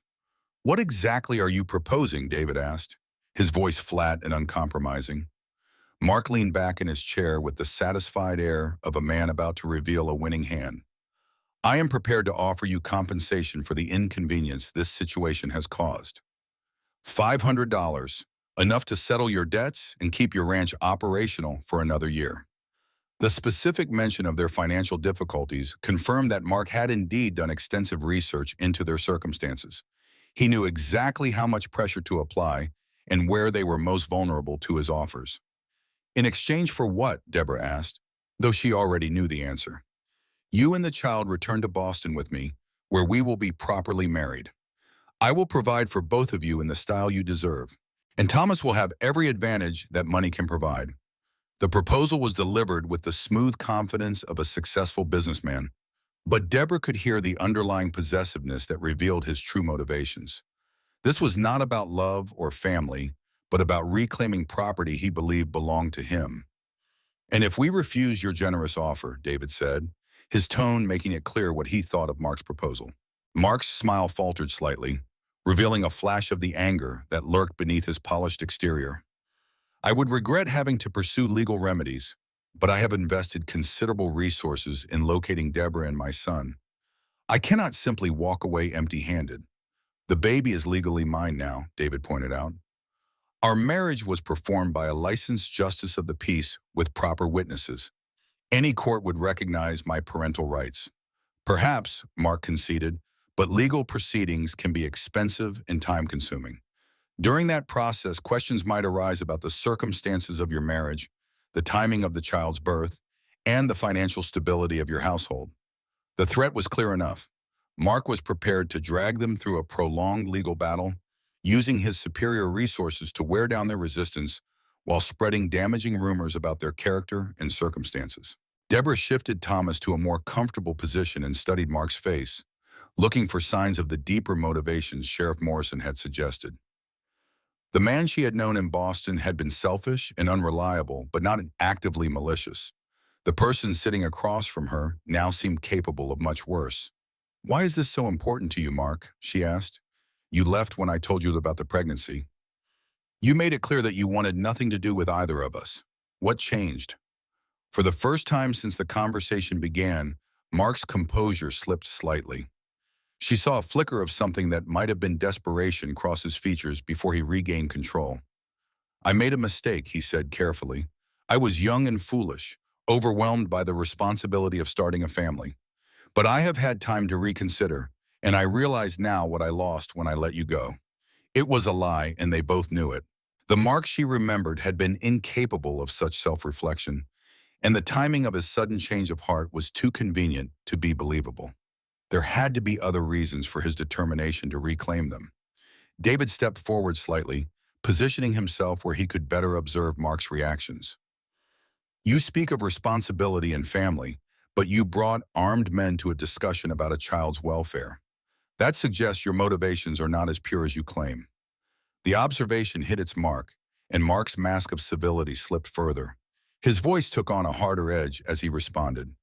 "What exactly are you proposing?" David asked, his voice flat and uncompromising. Mark leaned back in his chair with the satisfied air of a man about to reveal a winning hand. "I am prepared to offer you compensation for the inconvenience this situation has caused. $500, enough to settle your debts and keep your ranch operational for another year." The specific mention of their financial difficulties confirmed that Mark had indeed done extensive research into their circumstances. He knew exactly how much pressure to apply and where they were most vulnerable to his offers. "In exchange for what?" Deborah asked, though she already knew the answer. "You and the child return to Boston with me, where we will be properly married. I will provide for both of you in the style you deserve, and Thomas will have every advantage that money can provide." The proposal was delivered with the smooth confidence of a successful businessman, but Deborah could hear the underlying possessiveness that revealed his true motivations. This was not about love or family, but about reclaiming property he believed belonged to him. "And if we refuse your generous offer," David said, his tone making it clear what he thought of Mark's proposal. Mark's smile faltered slightly, revealing a flash of the anger that lurked beneath his polished exterior. "I would regret having to pursue legal remedies, but I have invested considerable resources in locating Deborah and my son. I cannot simply walk away empty-handed. The baby is legally mine now," David pointed out. "Our marriage was performed by a licensed justice of the peace with proper witnesses. Any court would recognize my parental rights." "Perhaps," Mark conceded, "but legal proceedings can be expensive and time-consuming. During that process, questions might arise about the circumstances of your marriage, the timing of the child's birth, and the financial stability of your household." The threat was clear enough. Mark was prepared to drag them through a prolonged legal battle, using his superior resources to wear down their resistance while spreading damaging rumors about their character and circumstances. Deborah shifted Thomas to a more comfortable position and studied Mark's face, looking for signs of the deeper motivations Sheriff Morrison had suggested. The man she had known in Boston had been selfish and unreliable, but not actively malicious. The person sitting across from her now seemed capable of much worse. "Why is this so important to you, Mark?" she asked. "You left when I told you about the pregnancy. You made it clear that you wanted nothing to do with either of us. What changed?" For the first time since the conversation began, Mark's composure slipped slightly. She saw a flicker of something that might have been desperation cross his features before he regained control. "I made a mistake," he said carefully. "I was young and foolish, overwhelmed by the responsibility of starting a family. But I have had time to reconsider, and I realize now what I lost when I let you go. It was a lie, and they both knew it." The Mark she remembered had been incapable of such self-reflection, and the timing of his sudden change of heart was too convenient to be believable. There had to be other reasons for his determination to reclaim them. David stepped forward slightly, positioning himself where he could better observe Mark's reactions. "You speak of responsibility and family, but you brought armed men to a discussion about a child's welfare. That suggests your motivations are not as pure as you claim." The observation hit its mark, and Mark's mask of civility slipped further. His voice took on a harder edge as he responded.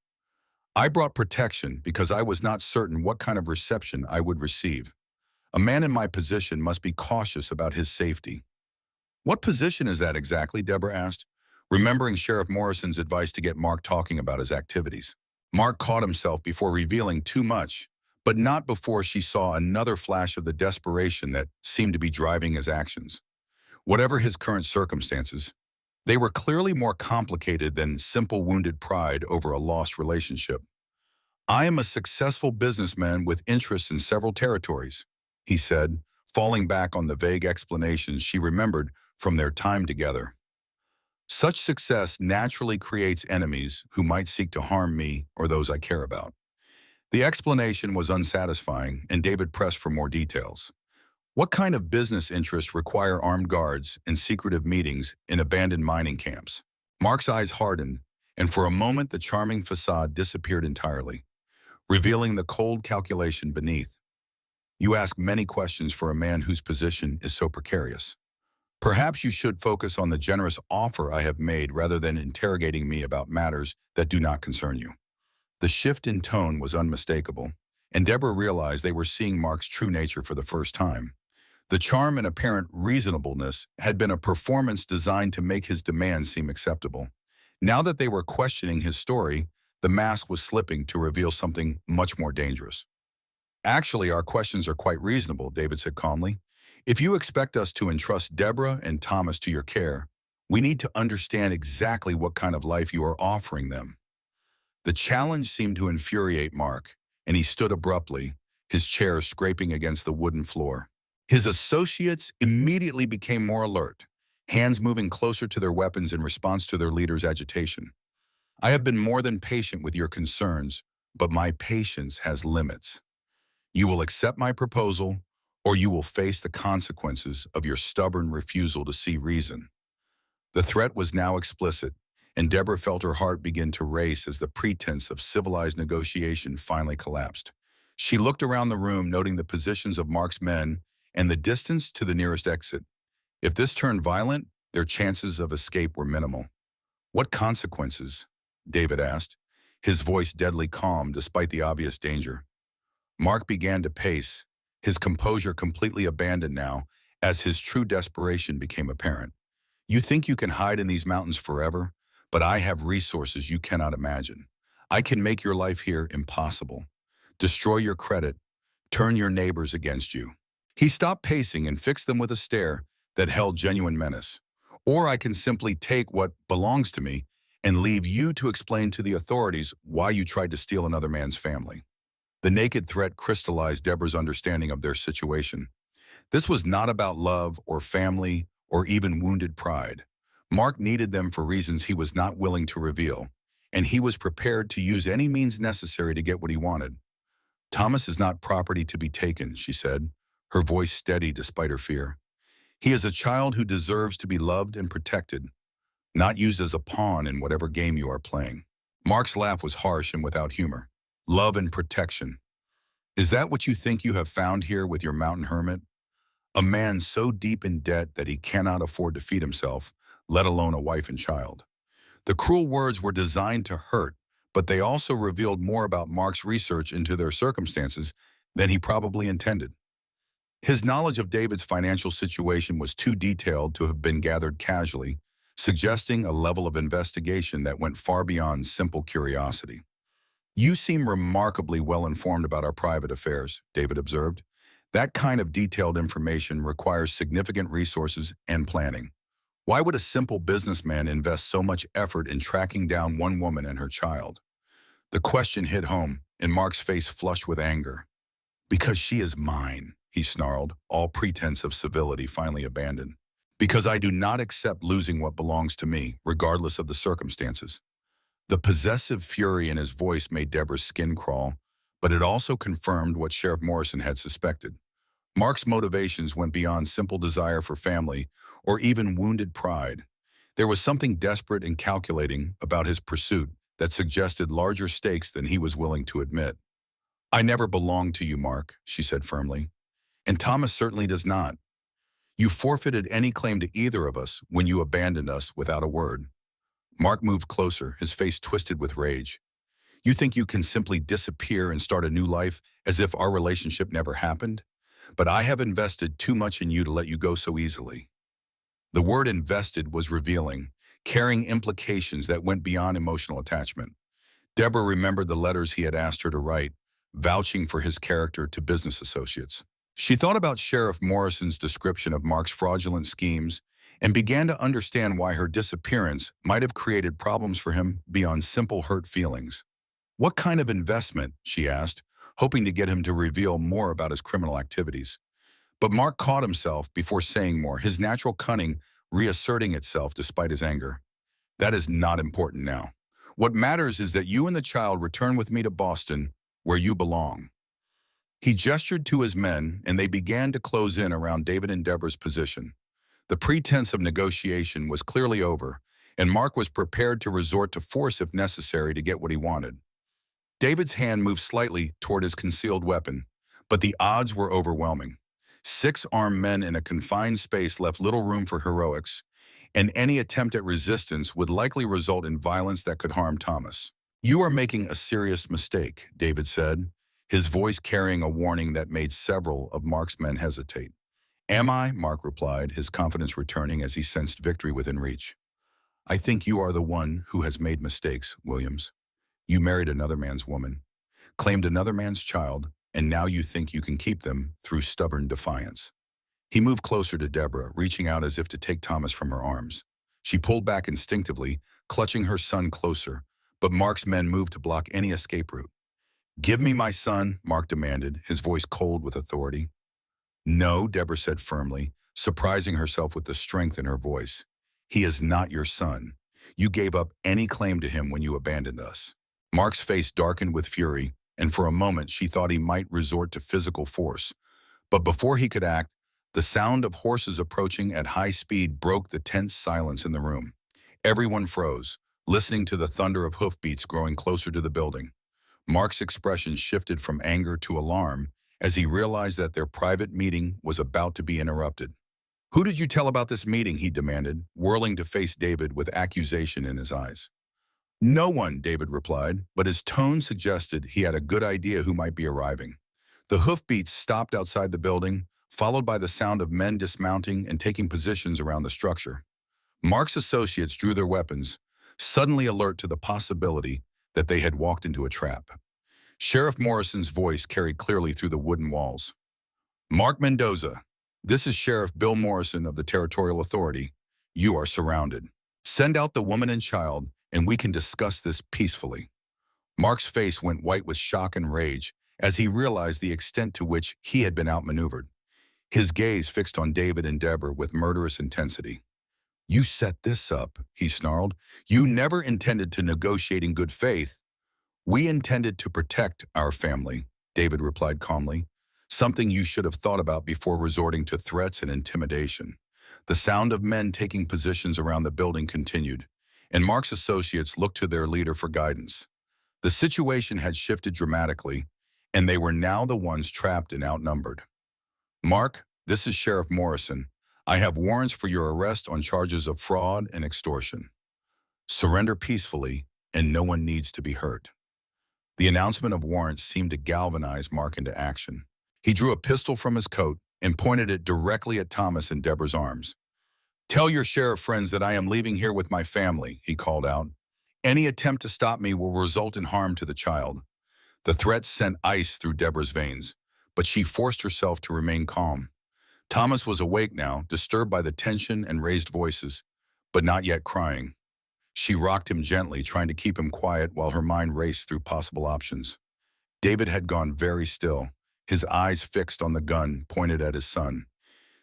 "I brought protection because I was not certain what kind of reception I would receive. A man in my position must be cautious about his safety." "What position is that exactly?" Deborah asked, remembering Sheriff Morrison's advice to get Mark talking about his activities. Mark caught himself before revealing too much, but not before she saw another flash of the desperation that seemed to be driving his actions. Whatever his current circumstances, they were clearly more complicated than simple wounded pride over a lost relationship. "I am a successful businessman with interests in several territories," he said, falling back on the vague explanations she remembered from their time together. "Such success naturally creates enemies who might seek to harm me or those I care about." The explanation was unsatisfying, and David pressed for more details. "What kind of business interests require armed guards and secretive meetings in abandoned mining camps?" Mark's eyes hardened, and for a moment the charming facade disappeared entirely, revealing the cold calculation beneath. "You ask many questions for a man whose position is so precarious. Perhaps you should focus on the generous offer I have made rather than interrogating me about matters that do not concern you." The shift in tone was unmistakable, and Deborah realized they were seeing Mark's true nature for the first time. The charm and apparent reasonableness had been a performance designed to make his demands seem acceptable. Now that they were questioning his story, the mask was slipping to reveal something much more dangerous. "Actually, our questions are quite reasonable," David said calmly. "If you expect us to entrust Deborah and Thomas to your care, we need to understand exactly what kind of life you are offering them." The challenge seemed to infuriate Mark, and he stood abruptly, his chair scraping against the wooden floor. His associates immediately became more alert, hands moving closer to their weapons in response to their leader's agitation. "I have been more than patient with your concerns, but my patience has limits. You will accept my proposal, or you will face the consequences of your stubborn refusal to see reason." The threat was now explicit, and Deborah felt her heart begin to race as the pretense of civilized negotiation finally collapsed. She looked around the room, noting the positions of Mark's men and the distance to the nearest exit. If this turned violent, their chances of escape were minimal. "What consequences?" David asked, his voice deadly calm despite the obvious danger. Mark began to pace, his composure completely abandoned now as his true desperation became apparent. "You think you can hide in these mountains forever, but I have resources you cannot imagine. I can make your life here impossible, destroy your credit, turn your neighbors against you." He stopped pacing and fixed them with a stare that held genuine menace. "Or I can simply take what belongs to me and leave you to explain to the authorities why you tried to steal another man's family." The naked threat crystallized Deborah's understanding of their situation. This was not about love or family or even wounded pride. Mark needed them for reasons he was not willing to reveal, and he was prepared to use any means necessary to get what he wanted. "Thomas is not property to be taken," she said, her voice steady despite her fear. "He is a child who deserves to be loved and protected, not used as a pawn in whatever game you are playing." Mark's laugh was harsh and without humor. "Love and protection. Is that what you think you have found here with your mountain hermit? A man so deep in debt that he cannot afford to feed himself, let alone a wife and child. The cruel words were designed to hurt, but they also revealed more about Mark's research into their circumstances than he probably intended. His knowledge of David's financial situation was too detailed to have been gathered casually, suggesting a level of investigation that went far beyond simple curiosity. "You seem remarkably well informed about our private affairs," David observed. "That kind of detailed information requires significant resources and planning. Why would a simple businessman invest so much effort in tracking down one woman and her child?" The question hit home, and Mark's face flushed with anger. "Because she is mine," he snarled, all pretense of civility finally abandoned. "Because I do not accept losing what belongs to me, regardless of the circumstances." The possessive fury in his voice made Deborah's skin crawl, but it also confirmed what Sheriff Morrison had suspected. Mark's motivations went beyond simple desire for family or even wounded pride. There was something desperate and calculating about his pursuit that suggested larger stakes than he was willing to admit. "I never belonged to you, Mark," she said firmly. "And Thomas certainly does not. You forfeited any claim to either of us when you abandoned us without a word." Mark moved closer, his face twisted with rage. "You think you can simply disappear and start a new life as if our relationship never happened? But I have invested too much in you to let you go so easily." The word invested was revealing, carrying implications that went beyond emotional attachment. Deborah remembered the letters he had asked her to write, vouching for his character to business associates. She thought about Sheriff Morrison's description of Mark's fraudulent schemes and began to understand why her disappearance might have created problems for him beyond simple hurt feelings. "What kind of investment?" she asked, hoping to get him to reveal more about his criminal activities. But Mark caught himself before saying more, his natural cunning reasserting itself despite his anger. "That is not important now. What matters is that you and the child return with me to Boston, where you belong." He gestured to his men, and they began to close in around David and Deborah's position. The pretense of negotiation was clearly over, and Mark was prepared to resort to force if necessary to get what he wanted. David's hand moved slightly toward his concealed weapon, but the odds were overwhelming. 6 armed men in a confined space left little room for heroics, and any attempt at resistance would likely result in violence that could harm Thomas. "You are making a serious mistake," David said, his voice carrying a warning that made several of Mark's men hesitate. "Am I?" Mark replied, his confidence returning as he sensed victory within reach. "I think you are the one who has made mistakes, Williams. You married another man's woman, claimed another man's child, and now you think you can keep them through stubborn defiance." He moved closer to Deborah, reaching out as if to take Thomas from her arms. She pulled back instinctively, clutching her son closer, but Mark's men moved to block any escape route. "Give me my son," Mark demanded, his voice cold with authority. "No," Deborah said firmly, surprising herself with the strength in her voice. "He is not your son. You gave up any claim to him when you abandoned us." Mark's face darkened with fury, and for a moment she thought he might resort to physical force. But before he could act, the sound of horses approaching at high speed broke the tense silence in the room. Everyone froze, listening to the thunder of hoofbeats growing closer to the building. Mark's expression shifted from anger to alarm as he realized that their private meeting was about to be interrupted. "Who did you tell about this meeting?" he demanded, whirling to face David with accusation in his eyes. "No one," David replied, but his tone suggested he had a good idea who might be arriving. The hoofbeats stopped outside the building, followed by the sound of men dismounting and taking positions around the structure. Mark's associates drew their weapons, suddenly alert to the possibility that they had walked into a trap. Sheriff Morrison's voice carried clearly through the wooden walls. "Mark Mendoza, this is Sheriff Bill Morrison of the Territorial Authority. You are surrounded. Send out the woman and child, and we can discuss this peacefully." Mark's face went white with shock and rage as he realized the extent to which he had been outmaneuvered. His gaze fixed on David and Deborah with murderous intensity. "You set this up," he snarled. "You never intended to negotiate in good faith." "We intended to protect our family," David replied calmly, "something you should have thought about before resorting to threats and intimidation." The sound of men taking positions around the building continued, and Mark's associates looked to their leader for guidance. The situation had shifted dramatically, and they were now the ones trapped and outnumbered. "Mark, this is Sheriff Morrison. I have warrants for your arrest on charges of fraud and extortion. Surrender peacefully, and no one needs to be hurt." The announcement of warrants seemed to galvanize Mark into action. He drew a pistol from his coat and pointed it directly at Thomas and Deborah's arms. "Tell your sheriff friends that I am leaving here with my family," he called out. "Any attempt to stop me will result in harm to the child." The threat sent ice through Deborah's veins, but she forced herself to remain calm. Thomas was awake now, disturbed by the tension and raised voices, but not yet crying. She rocked him gently, trying to keep him quiet while her mind raced through possible options. David had gone very still, his eyes fixed on the gun pointed at his son.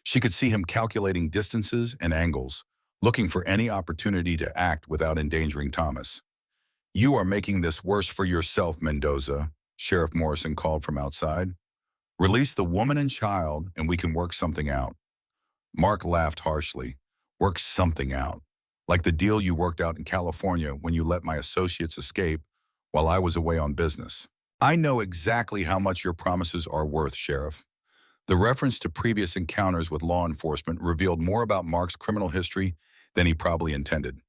She could see him calculating distances and angles, looking for any opportunity to act without endangering Thomas. "You are making this worse for yourself, Mendoza," Sheriff Morrison called from outside. "Release the woman and child, and we can work something out." Mark laughed harshly. "Work something out? Like the deal you worked out in California when you let my associates escape while I was away on business. I know exactly how much your promises are worth, Sheriff." The reference to previous encounters with law enforcement revealed more about Mark's criminal history than he probably intended.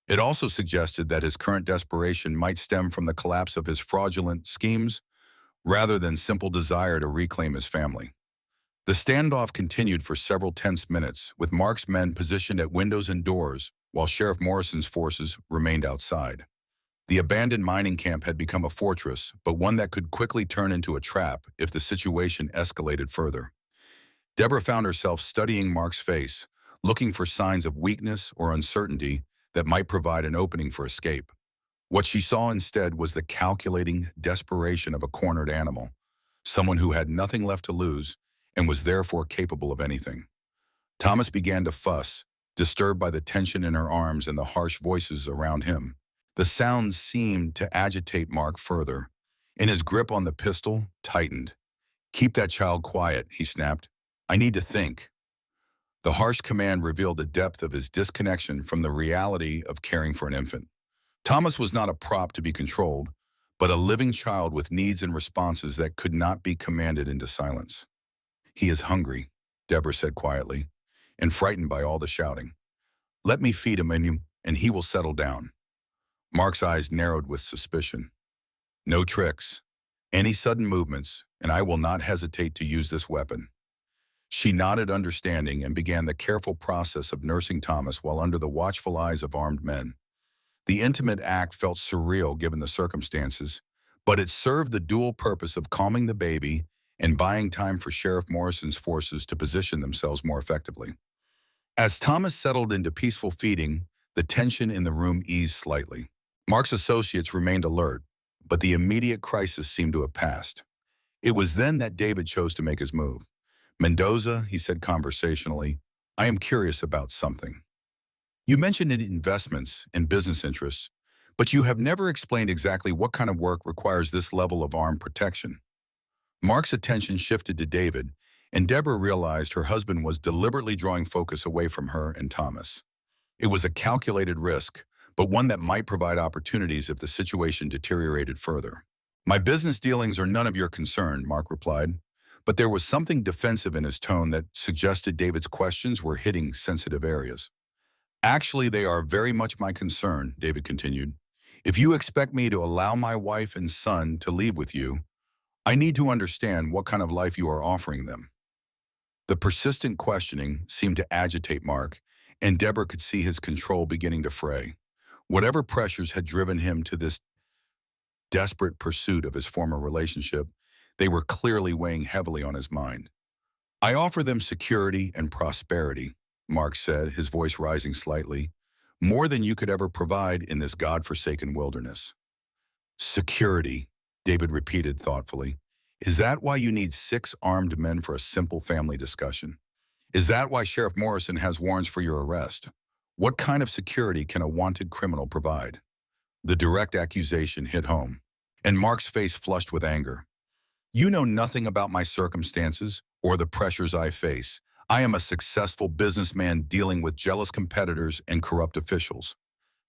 It also suggested that his current desperation might stem from the collapse of his fraudulent schemes rather than simple desire to reclaim his family. The standoff continued for several tense minutes, with Mark's men positioned at windows and doors, while Sheriff Morrison's forces remained outside. The abandoned mining camp had become a fortress, but one that could quickly turn into a trap if the situation escalated further. Deborah found herself studying Mark's face, looking for signs of weakness or uncertainty that might provide an opening for escape. What she saw instead was the calculating desperation of a cornered animal, someone who had nothing left to lose and was therefore capable of anything. Thomas began to fuss, disturbed by the tension in her arms and the harsh voices around him. The sounds seemed to agitate Mark further, and his grip on the pistol tightened. "Keep that child quiet," he snapped. "I need to think." The harsh command revealed the depth of his disconnection from the reality of caring for an infant. Thomas was not a prop to be controlled, but a living child with needs and responses that could not be commanded into silence. "He is hungry," Deborah said quietly, and frightened by all the shouting. "Let me feed him and he will settle down." Mark's eyes narrowed with suspicion. "No tricks. Any sudden movements, and I will not hesitate to use this weapon." She nodded understanding and began the careful process of nursing Thomas while under the watchful eyes of armed men. The intimate act felt surreal given the circumstances, but it served the dual purpose of calming the baby and buying time for Sheriff Morrison's forces to position themselves more effectively. As Thomas settled into peaceful feeding, the tension in the room eased slightly. Mark's associates remained alert, but the immediate crisis seemed to have passed. It was then that David chose to make his move. "Mendoza," he said conversationally, "I am curious about something. You mentioned investments and business interests, but you have never explained exactly what kind of work requires this level of armed protection." Mark's attention shifted to David, and Deborah realized her husband was deliberately drawing focus away from her and Thomas. It was a calculated risk, but one that might provide opportunities if the situation deteriorated further. "My business dealings are none of your concern," Mark replied, but there was something defensive in his tone that suggested David's questions were hitting sensitive areas. "Actually, they are very much my concern," David continued. "If you expect me to allow my wife and son to leave with you, I need to understand what kind of life you are offering them." The persistent questioning seemed to agitate Mark, and Deborah could see his control beginning to fray. Whatever pressures had driven him to this desperate pursuit of his former relationship, they were clearly weighing heavily on his mind. "I offer them security and prosperity," Mark said, his voice rising slightly, "more than you could ever provide in this God-forsaken wilderness." "Security," David repeated thoughtfully. "Is that why you need 6 armed men for a simple family discussion? Is that why Sheriff Morrison has warrants for your arrest? What kind of security can a wanted criminal provide?" The direct accusation hit home, and Mark's face flushed with anger. "You know nothing about my circumstances or the pressures I face. I am a successful businessman dealing with jealous competitors and corrupt officials."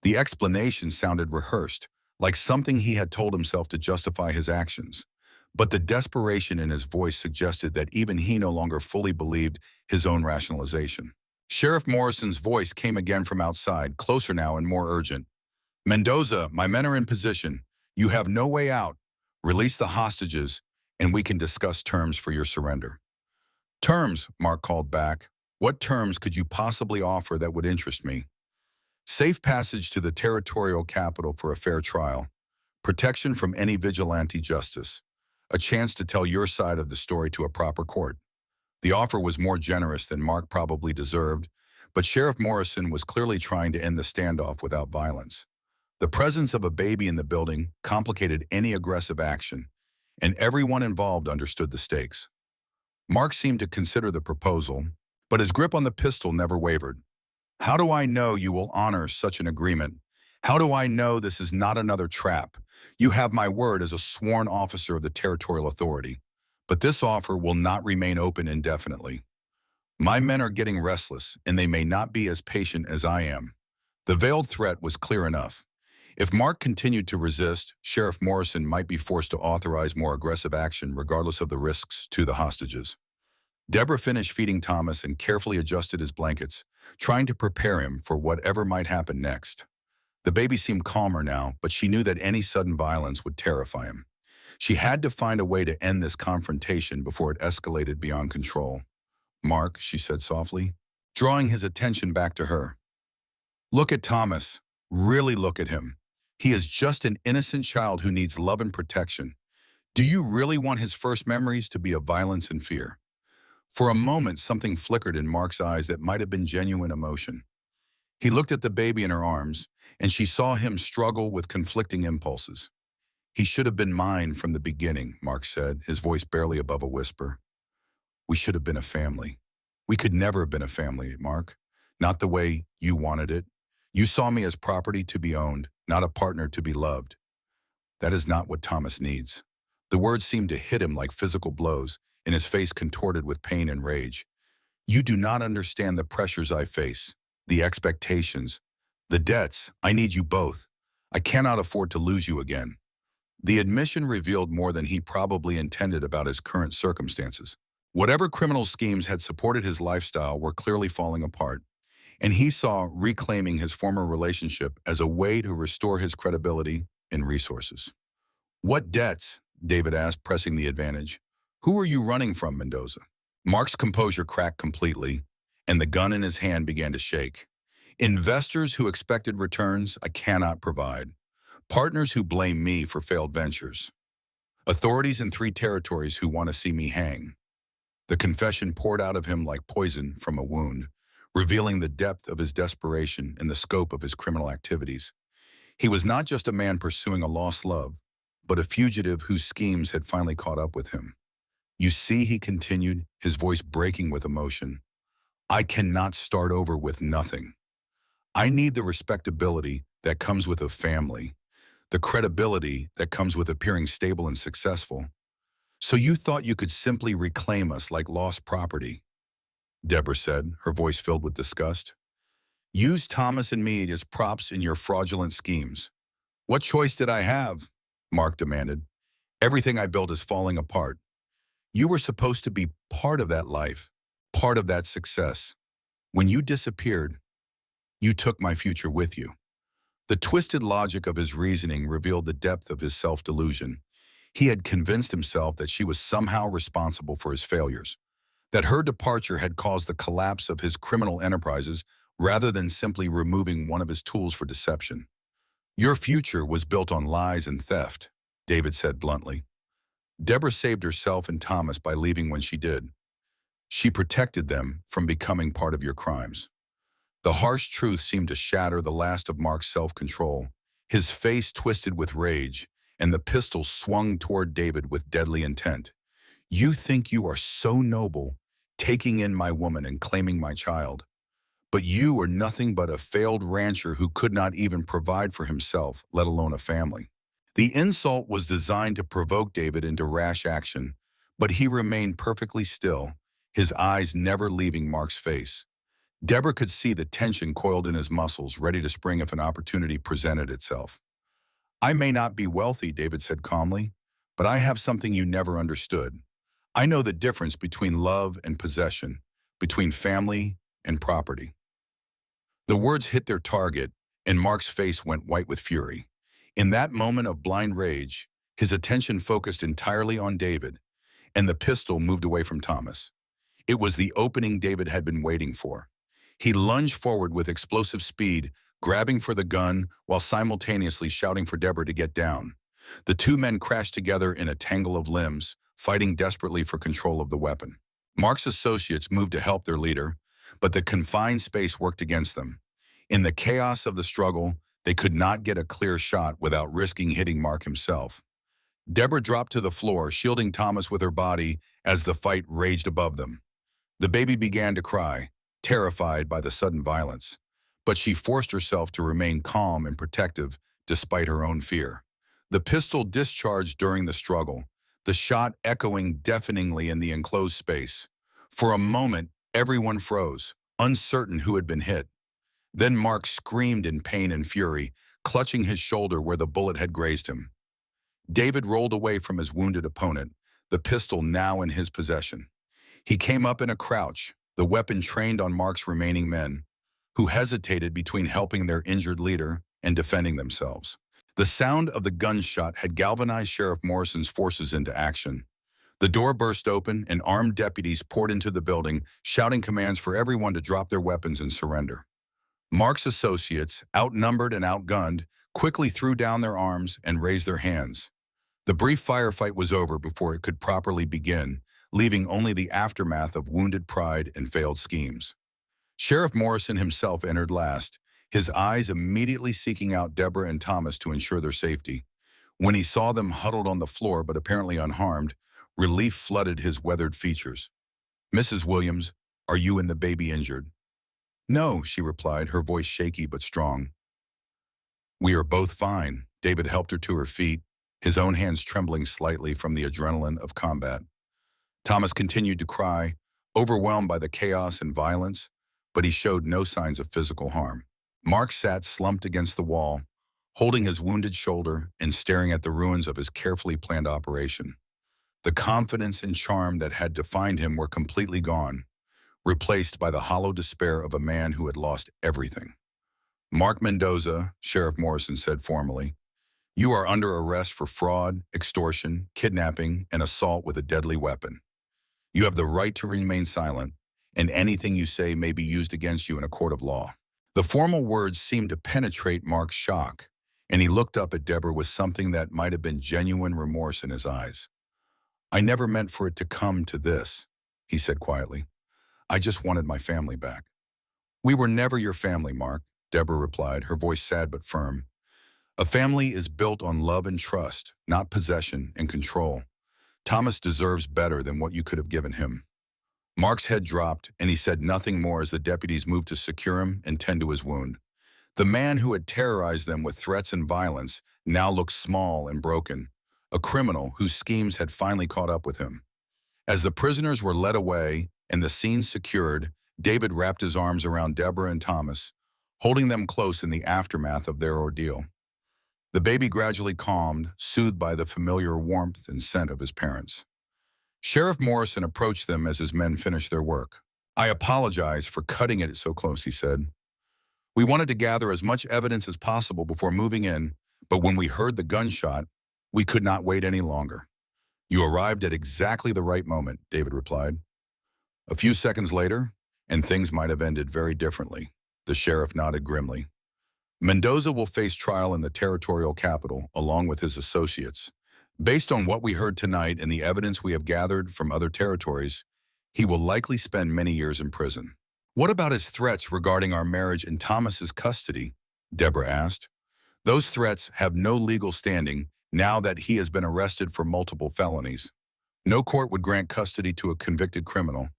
The explanation sounded rehearsed, like something he had told himself to justify his actions. But the desperation in his voice suggested that even he no longer fully believed his own rationalization. Sheriff Morrison's voice came again from outside, closer now and more urgent. "Mendoza, my men are in position. You have no way out. Release the hostages, and we can discuss terms for your surrender." "Terms," Mark called back. "What terms could you possibly offer that would interest me?" "Safe passage to the territorial capital for a fair trial. Protection from any vigilante justice. A chance to tell your side of the story to a proper court." The offer was more generous than Mark probably deserved, but Sheriff Morrison was clearly trying to end the standoff without violence. The presence of a baby in the building complicated any aggressive action, and everyone involved understood the stakes. Mark seemed to consider the proposal, but his grip on the pistol never wavered. "How do I know you will honor such an agreement? How do I know this is not another trap? You have my word as a sworn officer of the Territorial Authority, but this offer will not remain open indefinitely. My men are getting restless, and they may not be as patient as I am." The veiled threat was clear enough. If Mark continued to resist, Sheriff Morrison might be forced to authorize more aggressive action regardless of the risks to the hostages. Deborah finished feeding Thomas and carefully adjusted his blankets, trying to prepare him for whatever might happen next. The baby seemed calmer now, but she knew that any sudden violence would terrify him. She had to find a way to end this confrontation before it escalated beyond control. "Mark," she said softly, drawing his attention back to her. "Look at Thomas. Really look at him. He is just an innocent child who needs love and protection. Do you really want his first memories to be of violence and fear?" For a moment, something flickered in Mark's eyes that might have been genuine emotion. He looked at the baby in her arms, and she saw him struggle with conflicting impulses. "He should have been mine from the beginning," Mark said, his voice barely above a whisper. "We should have been a family. We could never have been a family, Mark. Not the way you wanted it. You saw me as property to be owned, not a partner to be loved. That is not what Thomas needs." The words seemed to hit him like physical blows, and his face contorted with pain and rage. "You do not understand the pressures I face, the expectations, the debts. I need you both. I cannot afford to lose you again." The admission revealed more than he probably intended about his current circumstances. Whatever criminal schemes had supported his lifestyle were clearly falling apart, and he saw reclaiming his former relationship as a way to restore his credibility and resources. "What debts?" David asked, pressing the advantage. "Who are you running from, Mendoza?" Mark's composure cracked completely, and the gun in his hand began to shake. "Investors who expected returns I cannot provide. Partners who blame me for failed ventures. Authorities in 3 territories who want to see me hang." The confession poured out of him like poison from a wound, revealing the depth of his desperation and the scope of his criminal activities. He was not just a man pursuing a lost love, but a fugitive whose schemes had finally caught up with him. "You see," he continued, his voice breaking with emotion, "I cannot start over with nothing. I need the respectability that comes with a family, the credibility that comes with appearing stable and successful. So you thought you could simply reclaim us like lost property," Deborah said, her voice filled with disgust. "Use Thomas and me as props in your fraudulent schemes." "What choice did I have?" Mark demanded. "Everything I built is falling apart. You were supposed to be part of that life, part of that success. When you disappeared, you took my future with you." The twisted logic of his reasoning revealed the depth of his self-delusion. He had convinced himself that she was somehow responsible for his failures, that her departure had caused the collapse of his criminal enterprises rather than simply removing one of his tools for deception. "Your future was built on lies and theft," David said bluntly. "Deborah saved herself and Thomas by leaving when she did. She protected them from becoming part of your crimes." The harsh truth seemed to shatter the last of Mark's self-control. His face twisted with rage, and the pistol swung toward David with deadly intent. "You think you are so noble, taking in my woman and claiming my child. But you are nothing but a failed rancher who could not even provide for himself, let alone a family." The insult was designed to provoke David into rash action, but he remained perfectly still, his eyes never leaving Mark's face. Deborah could see the tension coiled in his muscles, ready to spring if an opportunity presented itself. "I may not be wealthy," David said calmly, But I have something you never understood. I know the difference between love and possession, between family and property. The words hit their target, and Mark's face went white with fury. In that moment of blind rage, his attention focused entirely on David, and the pistol moved away from Thomas. It was the opening David had been waiting for. He lunged forward with explosive speed, grabbing for the gun while simultaneously shouting for Deborah to get down. The two men crashed together in a tangle of limbs, fighting desperately for control of the weapon. Mark's associates moved to help their leader, but the confined space worked against them. In the chaos of the struggle, they could not get a clear shot without risking hitting Mark himself. Deborah dropped to the floor, shielding Thomas with her body as the fight raged above them. The baby began to cry, terrified by the sudden violence, but she forced herself to remain calm and protective despite her own fear. The pistol discharged during the struggle, the shot echoing deafeningly in the enclosed space. For a moment, everyone froze, uncertain who had been hit. Then Mark screamed in pain and fury, clutching his shoulder where the bullet had grazed him. David rolled away from his wounded opponent, the pistol now in his possession. He came up in a crouch, the weapon trained on Mark's remaining men, who hesitated between helping their injured leader and defending themselves. The sound of the gunshot had galvanized Sheriff Morrison's forces into action. The door burst open and armed deputies poured into the building, shouting commands for everyone to drop their weapons and surrender. Mark's associates, outnumbered and outgunned, quickly threw down their arms and raised their hands. The brief firefight was over before it could properly begin, leaving only the aftermath of wounded pride and failed schemes. Sheriff Morrison himself entered last, his eyes immediately seeking out Deborah and Thomas to ensure their safety. When he saw them huddled on the floor but apparently unharmed, relief flooded his weathered features. "Mrs. Williams, are you and the baby injured?" "No," she replied, her voice shaky but strong. "We are both fine." David helped her to her feet, his own hands trembling slightly from the adrenaline of combat. Thomas continued to cry, overwhelmed by the chaos and violence, but he showed no signs of physical harm. Mark sat slumped against the wall, holding his wounded shoulder and staring at the ruins of his carefully planned operation. The confidence and charm that had defined him were completely gone, replaced by the hollow despair of a man who had lost everything. "Mark Mendoza," Sheriff Morrison said formally, "you are under arrest for fraud, extortion, kidnapping, and assault with a deadly weapon. You have the right to remain silent, and anything you say may be used against you in a court of law." The formal words seemed to penetrate Mark's shock, and he looked up at Deborah with something that might have been genuine remorse in his eyes. "I never meant for it to come to this," he said quietly. "I just wanted my family back." "We were never your family, Mark," Deborah replied, her voice sad but firm. "A family is built on love and trust, not possession and control. Thomas deserves better than what you could have given him." Mark's head dropped, and he said nothing more as the deputies moved to secure him and tend to his wound. The man who had terrorized them with threats and violence now looked small and broken, a criminal whose schemes had finally caught up with him. As the prisoners were led away and the scene secured, David wrapped his arms around Deborah and Thomas, holding them close in the aftermath of their ordeal. The baby gradually calmed, soothed by the familiar warmth and scent of his parents. Sheriff Morrison approached them as his men finished their work. "I apologize for cutting it so close," he said. "We wanted to gather as much evidence as possible before moving in, but when we heard the gunshot, we could not wait any longer." "You arrived at exactly the right moment," David replied. A few seconds later, and things might have ended very differently. The sheriff nodded grimly. "Mendoza will face trial in the territorial capital, along with his associates. Based on what we heard tonight and the evidence we have gathered from other territories, he will likely spend many years in prison." "What about his threats regarding our marriage and Thomas's custody?" Deborah asked. "Those threats have no legal standing now that he has been arrested for multiple felonies. No court would grant custody to a convicted criminal,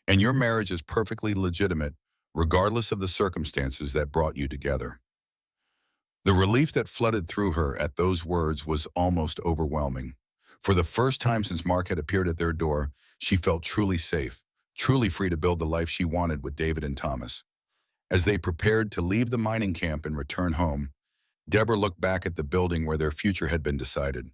and your marriage is perfectly legitimate, regardless of the circumstances that brought you together." The relief that flooded through her at those words was almost overwhelming. For the first time since Mark had appeared at their door, she felt truly safe, truly free to build the life she wanted with David and Thomas. As they prepared to leave the mining camp and return home, Deborah looked back at the building where their future had been decided.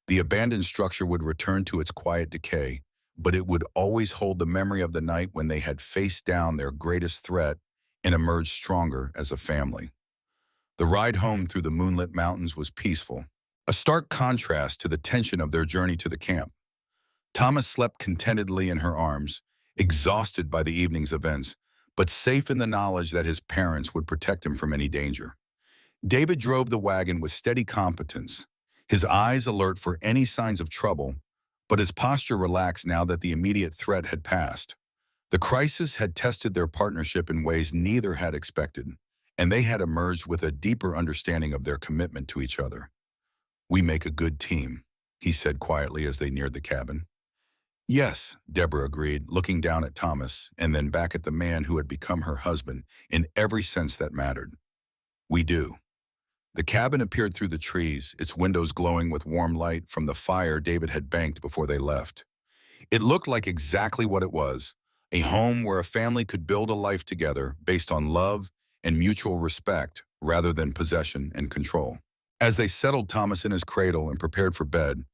The abandoned structure would return to its quiet decay, but it would always hold the memory of the night when they had faced down their greatest threat and emerged stronger as a family. The ride home through the moonlit mountains was peaceful, a stark contrast to the tension of their journey to the camp. Thomas slept contentedly in her arms, exhausted by the evening's events, but safe in the knowledge that his parents would protect him from any danger. David drove the wagon with steady competence, his eyes alert for any signs of trouble, but his posture relaxed now that the immediate threat had passed. The crisis had tested their partnership in ways neither had expected, and they had emerged with a deeper understanding of their commitment to each other. "We make a good team," he said quietly as they neared the cabin. "Yes," Deborah agreed, looking down at Thomas and then back at the man who had become her husband in every sense that mattered. "We do." The cabin appeared through the trees, its windows glowing with warm light from the fire David had banked before they left. It looked like exactly what it was, a home where a family could build a life together based on love and mutual respect rather than possession and control. As they settled Thomas in his cradle and prepared for bed,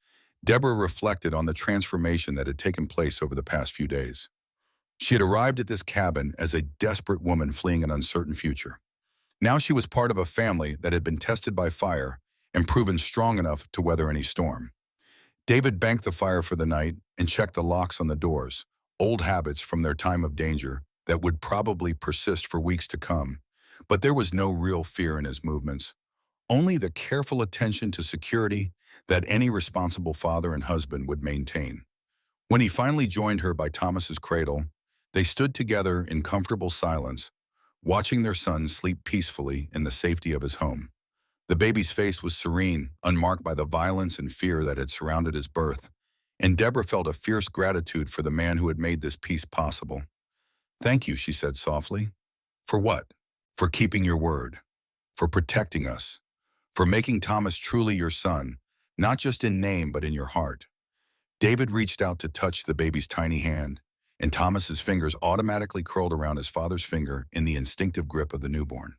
Deborah reflected on the transformation that had taken place over the past few days. She had arrived at this cabin as a desperate woman fleeing an uncertain future. Now she was part of a family that had been tested by fire and proven strong enough to weather any storm. David banked the fire for the night and checked the locks on the doors, old habits from their time of danger that would probably persist for weeks to come. But there was no real fear in his movements, only the careful attention to security that any responsible father and husband would maintain. When he finally joined her by Thomas's cradle, they stood together in comfortable silence, watching their son sleep peacefully in the safety of his home. The baby's face was serene, unmarked by the violence and fear that had surrounded his birth, and Deborah felt a fierce gratitude for the man who had made this peace possible. "Thank you," she said softly. "For what?" "For keeping your word, for protecting us, for making Thomas truly your son, not just in name but in your heart." David reached out to touch the baby's tiny hand, and Thomas's fingers automatically curled around his father's finger in the instinctive grip of the newborn.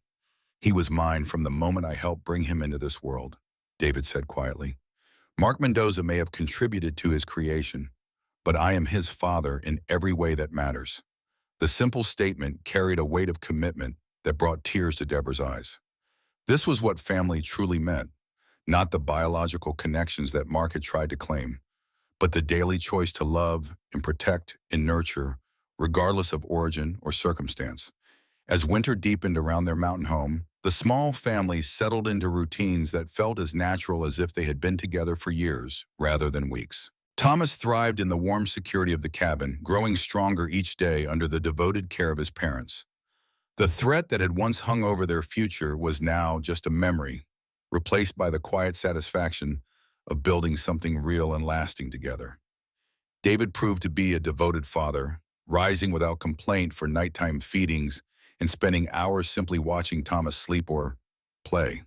"He was mine from the moment I helped bring him into this world," David said quietly. "Mark Mendoza may have contributed to his creation, but I am his father in every way that matters." The simple statement carried a weight of commitment that brought tears to Deborah's eyes. This was what family truly meant, not the biological connections that Mark had tried to claim, but the daily choice to love and protect and nurture, regardless of origin or circumstance. As winter deepened around their mountain home, the small family settled into routines that felt as natural as if they had been together for years rather than weeks. Thomas thrived in the warm security of the cabin, growing stronger each day under the devoted care of his parents. The threat that had once hung over their future was now just a memory, replaced by the quiet satisfaction of building something real and lasting together. David proved to be a devoted father, rising without complaint for nighttime feedings and spending hours simply watching Thomas sleep or play.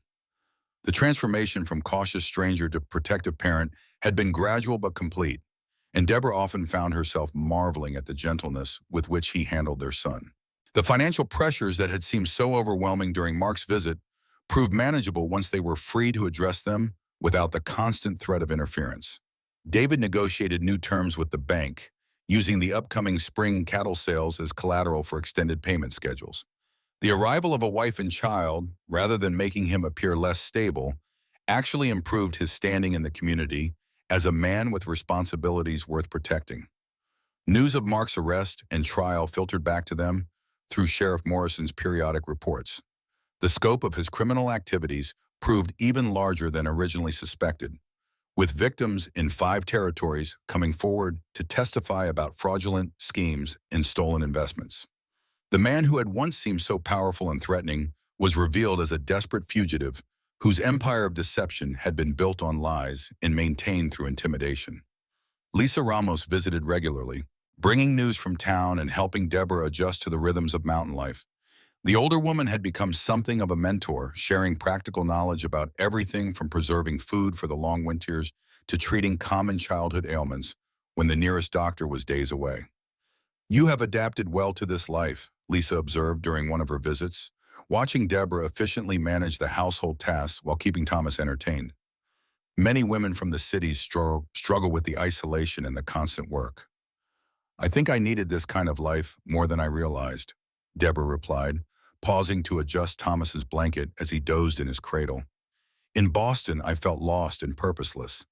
The transformation from cautious stranger to protective parent had been gradual but complete, and Deborah often found herself marveling at the gentleness with which he handled their son. The financial pressures that had seemed so overwhelming during Mark's visit proved manageable once they were free to address them without the constant threat of interference. David negotiated new terms with the bank, using the upcoming spring cattle sales as collateral for extended payment schedules. The arrival of a wife and child, rather than making him appear less stable, actually improved his standing in the community as a man with responsibilities worth protecting. News of Mark's arrest and trial filtered back to them through Sheriff Morrison's periodic reports. The scope of his criminal activities proved even larger than originally suspected, with victims in 5 territories coming forward to testify about fraudulent schemes and stolen investments. The man who had once seemed so powerful and threatening was revealed as a desperate fugitive whose empire of deception had been built on lies and maintained through intimidation. Lisa Ramos visited regularly, bringing news from town and helping Deborah adjust to the rhythms of mountain life. The older woman had become something of a mentor, sharing practical knowledge about everything from preserving food for the long winters to treating common childhood ailments when the nearest doctor was days away. "You have adapted well to this life," Lisa observed during one of her visits, watching Deborah efficiently manage the household tasks while keeping Thomas entertained. Many women from the cities struggle with the isolation and the constant work. I think I needed this kind of life more than I realized, Deborah replied, pausing to adjust Thomas's blanket as he dozed in his cradle. In Boston, I felt lost and purposeless.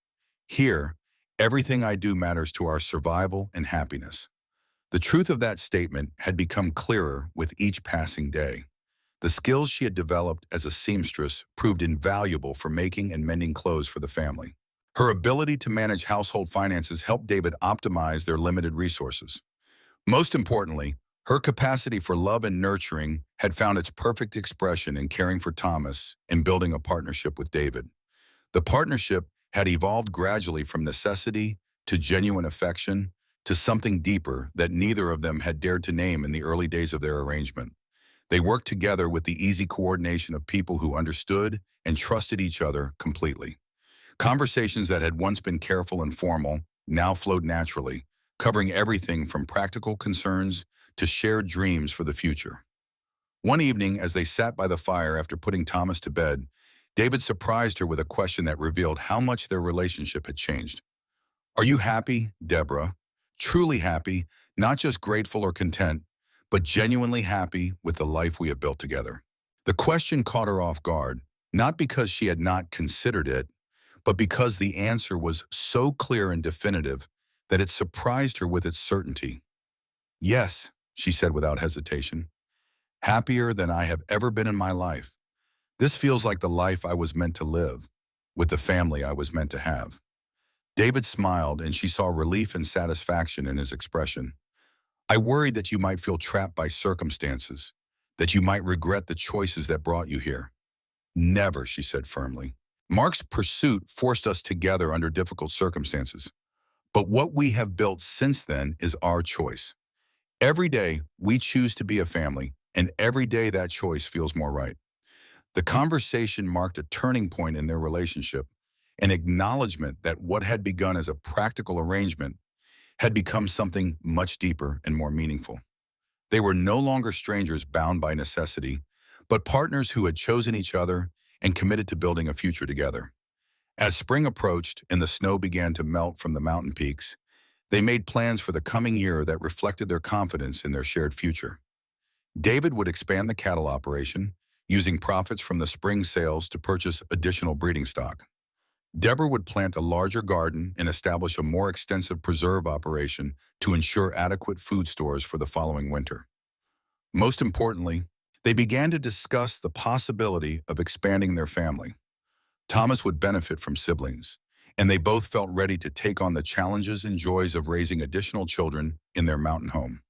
Here, everything I do matters to our survival and happiness. The truth of that statement had become clearer with each passing day. The skills she had developed as a seamstress proved invaluable for making and mending clothes for the family. Her ability to manage household finances helped David optimize their limited resources. Most importantly, her capacity for love and nurturing had found its perfect expression in caring for Thomas and building a partnership with David. The partnership had evolved gradually from necessity to genuine affection to something deeper that neither of them had dared to name in the early days of their arrangement. They worked together with the easy coordination of people who understood and trusted each other completely. Conversations that had once been careful and formal now flowed naturally, covering everything from practical concerns to shared dreams for the future. One evening, as they sat by the fire after putting Thomas to bed, David surprised her with a question that revealed how much their relationship had changed. "Are you happy, Deborah? Truly happy, not just grateful or content, but genuinely happy with the life we have built together?" The question caught her off guard, not because she had not considered it, but because the answer was so clear and definitive that it surprised her with its certainty. "Yes," she said without hesitation, "happier than I have ever been in my life. This feels like the life I was meant to live, with the family I was meant to have." David smiled, and she saw relief and satisfaction in his expression. "I worried that you might feel trapped by circumstances, that you might regret the choices that brought you here." "Never," she said firmly. "Mark's pursuit forced us together under difficult circumstances. But what we have built since then is our choice. Every day, we choose to be a family, and every day that choice feels more right." The conversation marked a turning point in their relationship, an acknowledgement that what had begun as a practical arrangement had become something much deeper and more meaningful. They were no longer strangers bound by necessity, but partners who had chosen each other and committed to building a future together. As spring approached and the snow began to melt from the mountain peaks, they made plans for the coming year that reflected their confidence in their shared future. David would expand the cattle operation, using profits from the spring sales to purchase additional breeding stock. Deborah would plant a larger garden and establish a more extensive preserve operation to ensure adequate food stores for the following winter. Most importantly, they began to discuss the possibility of expanding their family. Thomas would benefit from siblings, and they both felt ready to take on the challenges and joys of raising additional children in their mountain home.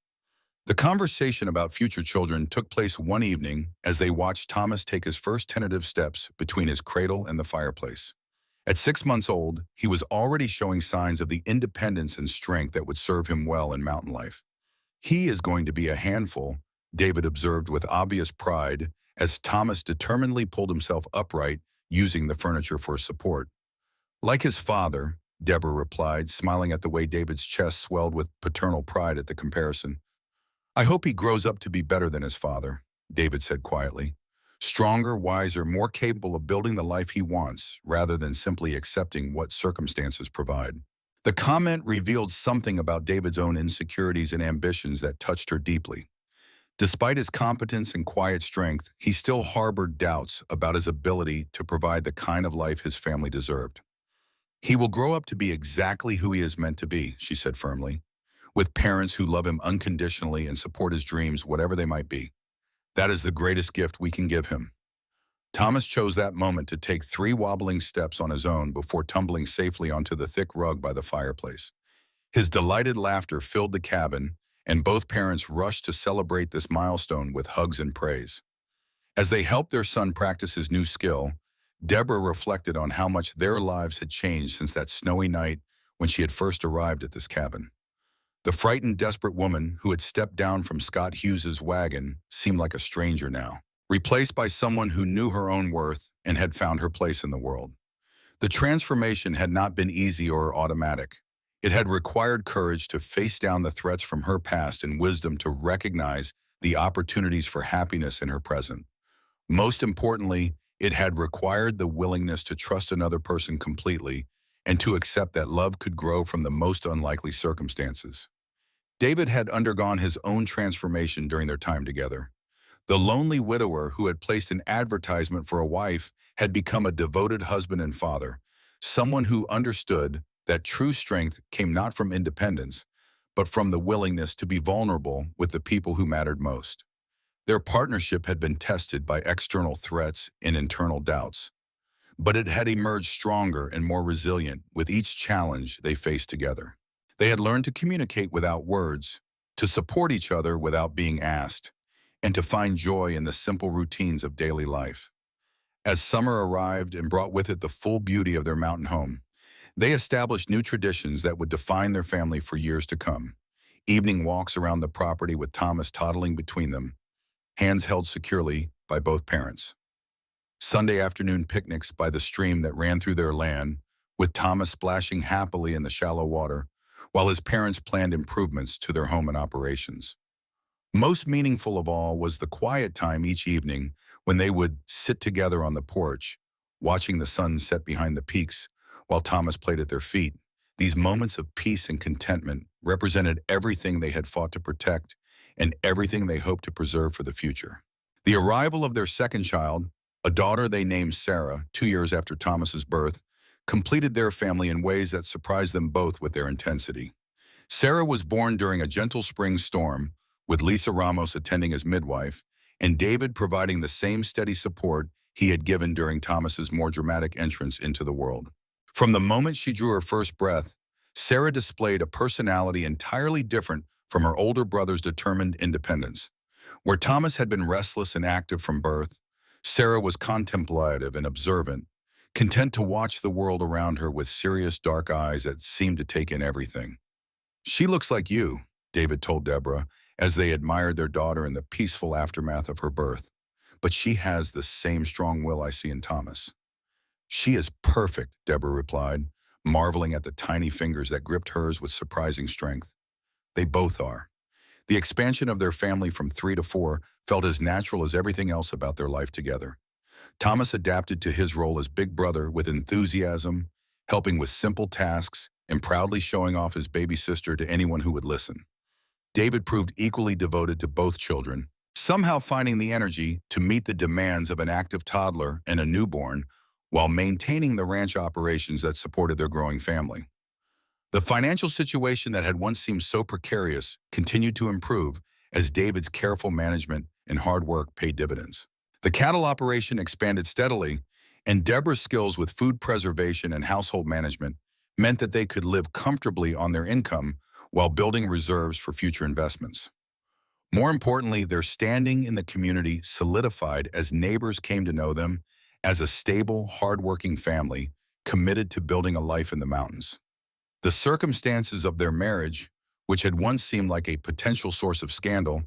The conversation about future children took place one evening as they watched Thomas take his first tentative steps between his cradle and the fireplace. At 6 months old, he was already showing signs of the independence and strength that would serve him well in mountain life. "He is going to be a handful," David observed with obvious pride as Thomas determinedly pulled himself upright, using the furniture for support. "Like his father," Deborah replied, smiling at the way David's chest swelled with paternal pride at the comparison. "I hope he grows up to be better than his father," David said quietly. "Stronger, wiser, more capable of building the life he wants, rather than simply accepting what circumstances provide." The comment revealed something about David's own insecurities and ambitions that touched her deeply. Despite his competence and quiet strength, he still harbored doubts about his ability to provide the kind of life his family deserved. "He will grow up to be exactly who he is meant to be," she said firmly, "with parents who love him unconditionally and support his dreams, whatever they might be. That is the greatest gift we can give him." Thomas chose that moment to take 3 wobbling steps on his own before tumbling safely onto the thick rug by the fireplace. His delighted laughter filled the cabin, and both parents rushed to celebrate this milestone with hugs and praise. As they helped their son practice his new skill, Deborah reflected on how much their lives had changed since that snowy night when she had first arrived at this cabin. The frightened, desperate woman who had stepped down from Scott Hughes's wagon seemed like a stranger now, replaced by someone who knew her own worth and had found her place in the world. The transformation had not been easy or automatic. It had required courage to face down the threats from her past and wisdom to recognize the opportunities for happiness in her present. Most importantly, It had required the willingness to trust another person completely and to accept that love could grow from the most unlikely circumstances. David had undergone his own transformation during their time together. The lonely widower who had placed an advertisement for a wife had become a devoted husband and father, someone who understood that true strength came not from independence, but from the willingness to be vulnerable with the people who mattered most. Their partnership had been tested by external threats and internal doubts, but it had emerged stronger and more resilient with each challenge they faced together. They had learned to communicate without words, to support each other without being asked, and to find joy in the simple routines of daily life. As summer arrived and brought with it the full beauty of their mountain home, they established new traditions that would define their family for years to come. Evening walks around the property with Thomas toddling between them, hands held securely by both parents. Sunday afternoon picnics by the stream that ran through their land, with Thomas splashing happily in the shallow water, while his parents planned improvements to their home and operations. Most meaningful of all was the quiet time each evening when they would sit together on the porch, watching the sun set behind the peaks while Thomas played at their feet. These moments of peace and contentment represented everything they had fought to protect and everything they hoped to preserve for the future. The arrival of their second child, a daughter they named Sarah, 2 years after Thomas's birth, completed their family in ways that surprised them both with their intensity. Sarah was born during a gentle spring storm, with Lisa Ramos attending as midwife, and David providing the same steady support he had given during Thomas's more dramatic entrance into the world. From the moment she drew her first breath, Sarah displayed a personality entirely different from her older brother's determined independence. Where Thomas had been restless and active from birth, Sarah was contemplative and observant, content to watch the world around her with serious dark eyes that seemed to take in everything. "She looks like you," David told Deborah, as they admired their daughter in the peaceful aftermath of her birth. "But she has the same strong will I see in Thomas." "She is perfect," Deborah replied, marveling at the tiny fingers that gripped hers with surprising strength. "They both are." The expansion of their family from 3 to 4 felt as natural as everything else about their life together. Thomas adapted to his role as big brother with enthusiasm, helping with simple tasks and proudly showing off his baby sister to anyone who would listen. David proved equally devoted to both children, somehow finding the energy to meet the demands of an active toddler and a newborn while maintaining the ranch operations that supported their growing family. The financial situation that had once seemed so precarious continued to improve as David's careful management and hard work paid dividends. The cattle operation expanded steadily, and Deborah's skills with food preservation and household management meant that they could live comfortably on their income while building reserves for future investments. More importantly, their standing in the community solidified as neighbors came to know them as a stable, hardworking family committed to building a life in the mountains. The circumstances of their marriage, which had once seemed like a potential source of scandal,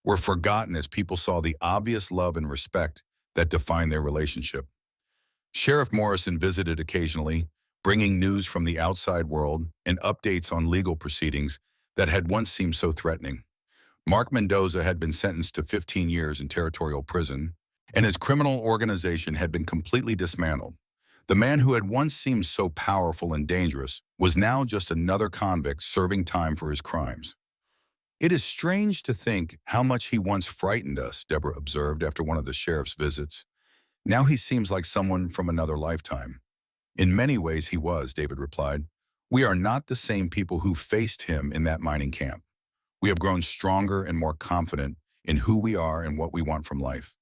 were forgotten as people saw the obvious love and respect that defined their relationship. Sheriff Morrison visited occasionally, bringing news from the outside world and updates on legal proceedings that had once seemed so threatening. Mark Mendoza had been sentenced to 15 years in territorial prison, and his criminal organization had been completely dismantled. The man who had once seemed so powerful and dangerous was now just another convict serving time for his crimes. "It is strange to think how much he once frightened us," Deborah observed after one of the sheriff's visits. "Now he seems like someone from another lifetime." "In many ways he was," David replied. "We are not the same people who faced him in that mining camp. We have grown stronger and more confident in who we are and what we want from life."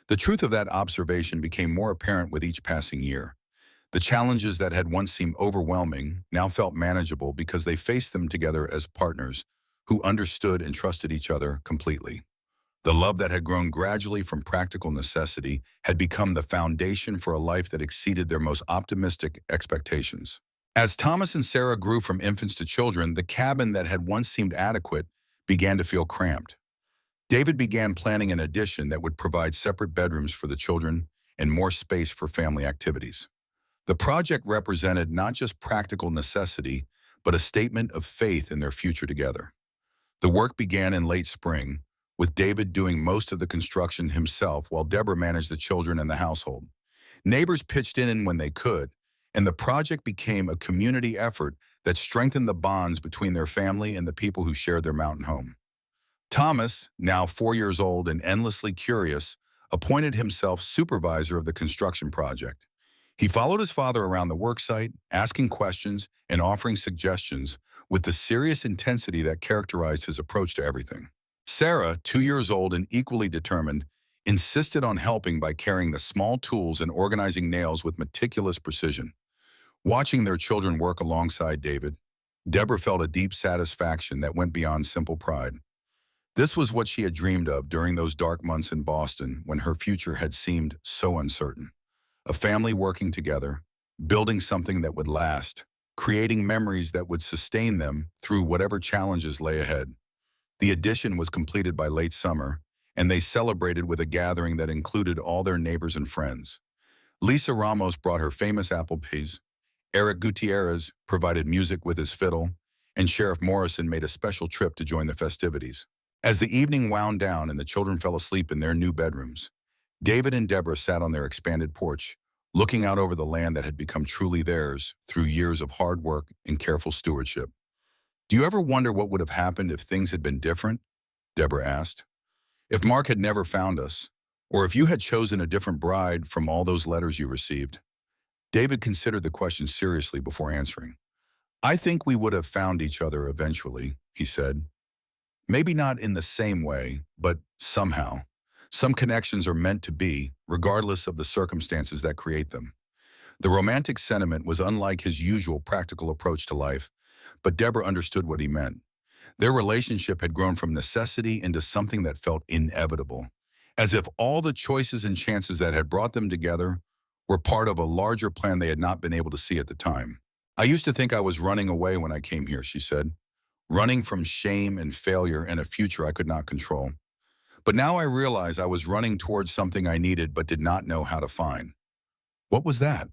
The truth of that observation became more apparent with each passing year. The challenges that had once seemed overwhelming now felt manageable because they faced them together as partners who understood and trusted each other completely. The love that had grown gradually from practical necessity had become the foundation for a life that exceeded their most optimistic expectations. As Thomas and Sarah grew from infants to children, the cabin that had once seemed adequate began to feel cramped. David began planning an addition that would provide separate bedrooms for the children and more space for family activities. The project represented not just practical necessity, but a statement of faith in their future together. The work began in late spring, with David doing most of the construction himself while Deborah managed the children and the household. Neighbors pitched in when they could, and the project became a community effort that strengthened the bonds between their family and the people who shared their mountain home. Thomas, now 4 years old and endlessly curious, appointed himself supervisor of the construction project. He followed his father around the worksite, asking questions and offering suggestions with the serious intensity that characterized his approach to everything. Sarah, 2 years old and equally determined, insisted on helping by carrying the small tools and organizing nails with meticulous precision. Watching their children work alongside David, Deborah felt a deep satisfaction that went beyond simple pride. This was what she had dreamed of during those dark months in Boston when her future had seemed so uncertain. A family working together, building something that would last, creating memories that would sustain them through whatever challenges lay ahead. The addition was completed by late summer, and they celebrated with a gathering that included all their neighbors and friends. Lisa Ramos brought her famous apple pies, Eric Gutierrez provided music with his fiddle, and Sheriff Morrison made a special trip to join the festivities. As the evening wound down and the children fell asleep in their new bedrooms, David and Deborah sat on their expanded porch, looking out over the land that had become truly theirs through years of hard work and careful stewardship. "Do you ever wonder what would have happened if things had been different?" Deborah asked. "If Mark had never found us, or if you had chosen a different bride from all those letters you received?" David considered the question seriously before answering. "I think we would have found each other eventually," he said. "Maybe not in the same way, but somehow. Some connections are meant to be, regardless of the circumstances that create them." The romantic sentiment was unlike his usual practical approach to life, but Deborah understood what he meant. Their relationship had grown from necessity into something that felt inevitable, as if all the choices and chances that had brought them together were part of a larger plan they had not been able to see at the time. "I used to think I was running away when I came here," she said, "running from shame and failure and a future I could not control. But now I realize I was running towards something I needed but did not know how to find." "What was that?"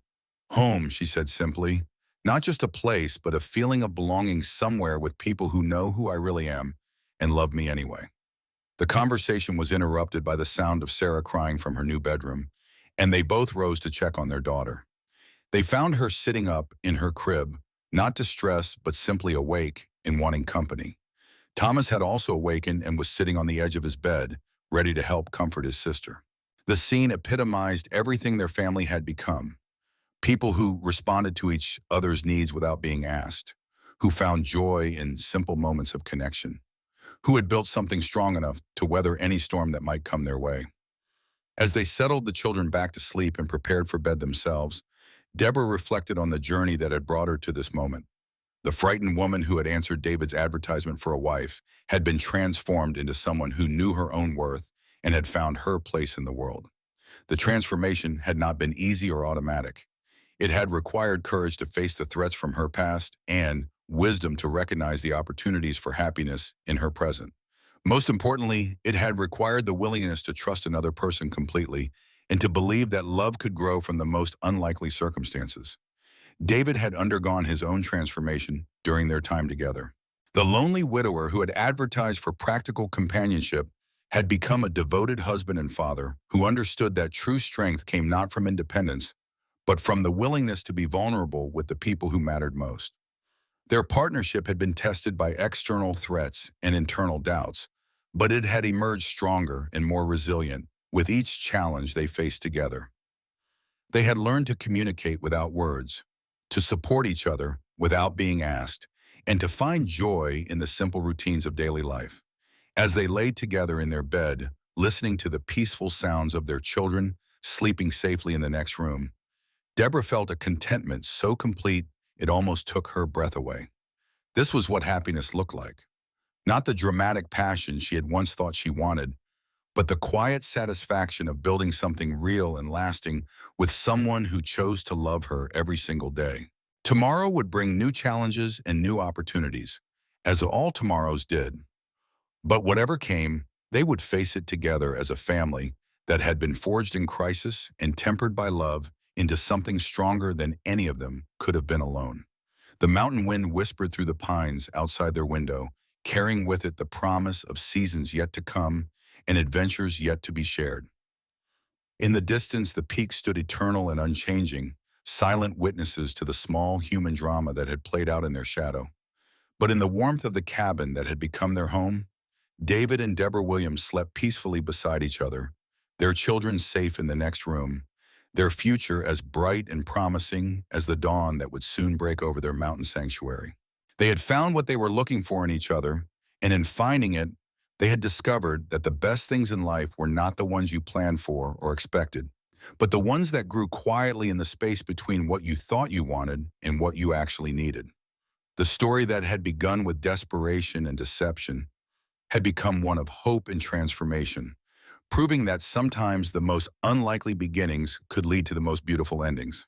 "Home," she said simply. "Not just a place, but a feeling of belonging somewhere with people who know who I really am and love me anyway." The conversation was interrupted by the sound of Sarah crying from her new bedroom, and they both rose to check on their daughter. They found her sitting up in her crib, not distressed but simply awake and wanting company. Thomas had also awakened and was sitting on the edge of his bed, ready to help comfort his sister. The scene epitomized everything their family had become. People who responded to each other's needs without being asked, who found joy in simple moments of connection, who had built something strong enough to weather any storm that might come their way. As they settled the children back to sleep and prepared for bed themselves, Deborah reflected on the journey that had brought her to this moment. The frightened woman who had answered David's advertisement for a wife had been transformed into someone who knew her own worth and had found her place in the world. The transformation had not been easy or automatic. It had required courage to face the threats from her past and wisdom to recognize the opportunities for happiness in her present. Most importantly, it had required the willingness to trust another person completely and to believe that love could grow from the most unlikely circumstances. David had undergone his own transformation during their time together. The lonely widower who had advertised for practical companionship had become a devoted husband and father who understood that true strength came not from independence, but from the willingness to be vulnerable with the people who mattered most. Their partnership had been tested by external threats and internal doubts, but it had emerged stronger and more resilient with each challenge they faced together. They had learned to communicate without words, to support each other without being asked, and to find joy in the simple routines of daily life. As they lay together in their bed, listening to the peaceful sounds of their children sleeping safely in the next room, Deborah felt a contentment so complete it almost took her breath away. This was what happiness looked like. Not the dramatic passion she had once thought she wanted, but the quiet satisfaction of building something real and lasting with someone who chose to love her every single day. Tomorrow would bring new challenges and new opportunities, as all tomorrows did. But whatever came, they would face it together as a family that had been forged in crisis and tempered by love into something stronger than any of them could have been alone. The mountain wind whispered through the pines outside their window, carrying with it the promise of seasons yet to come and adventures yet to be shared. In the distance, the peaks stood eternal and unchanging, silent witnesses to the small human drama that had played out in their shadow. But in the warmth of the cabin that had become their home, David and Deborah Williams slept peacefully beside each other, their children safe in the next room, their future as bright and promising as the dawn that would soon break over their mountain sanctuary. They had found what they were looking for in each other, and in finding it, they had discovered that the best things in life were not the ones you planned for or expected, but the ones that grew quietly in the space between what you thought you wanted and what you actually needed. The story that had begun with desperation and deception had become one of hope and transformation, proving that sometimes the most unlikely beginnings could lead to the most beautiful endings.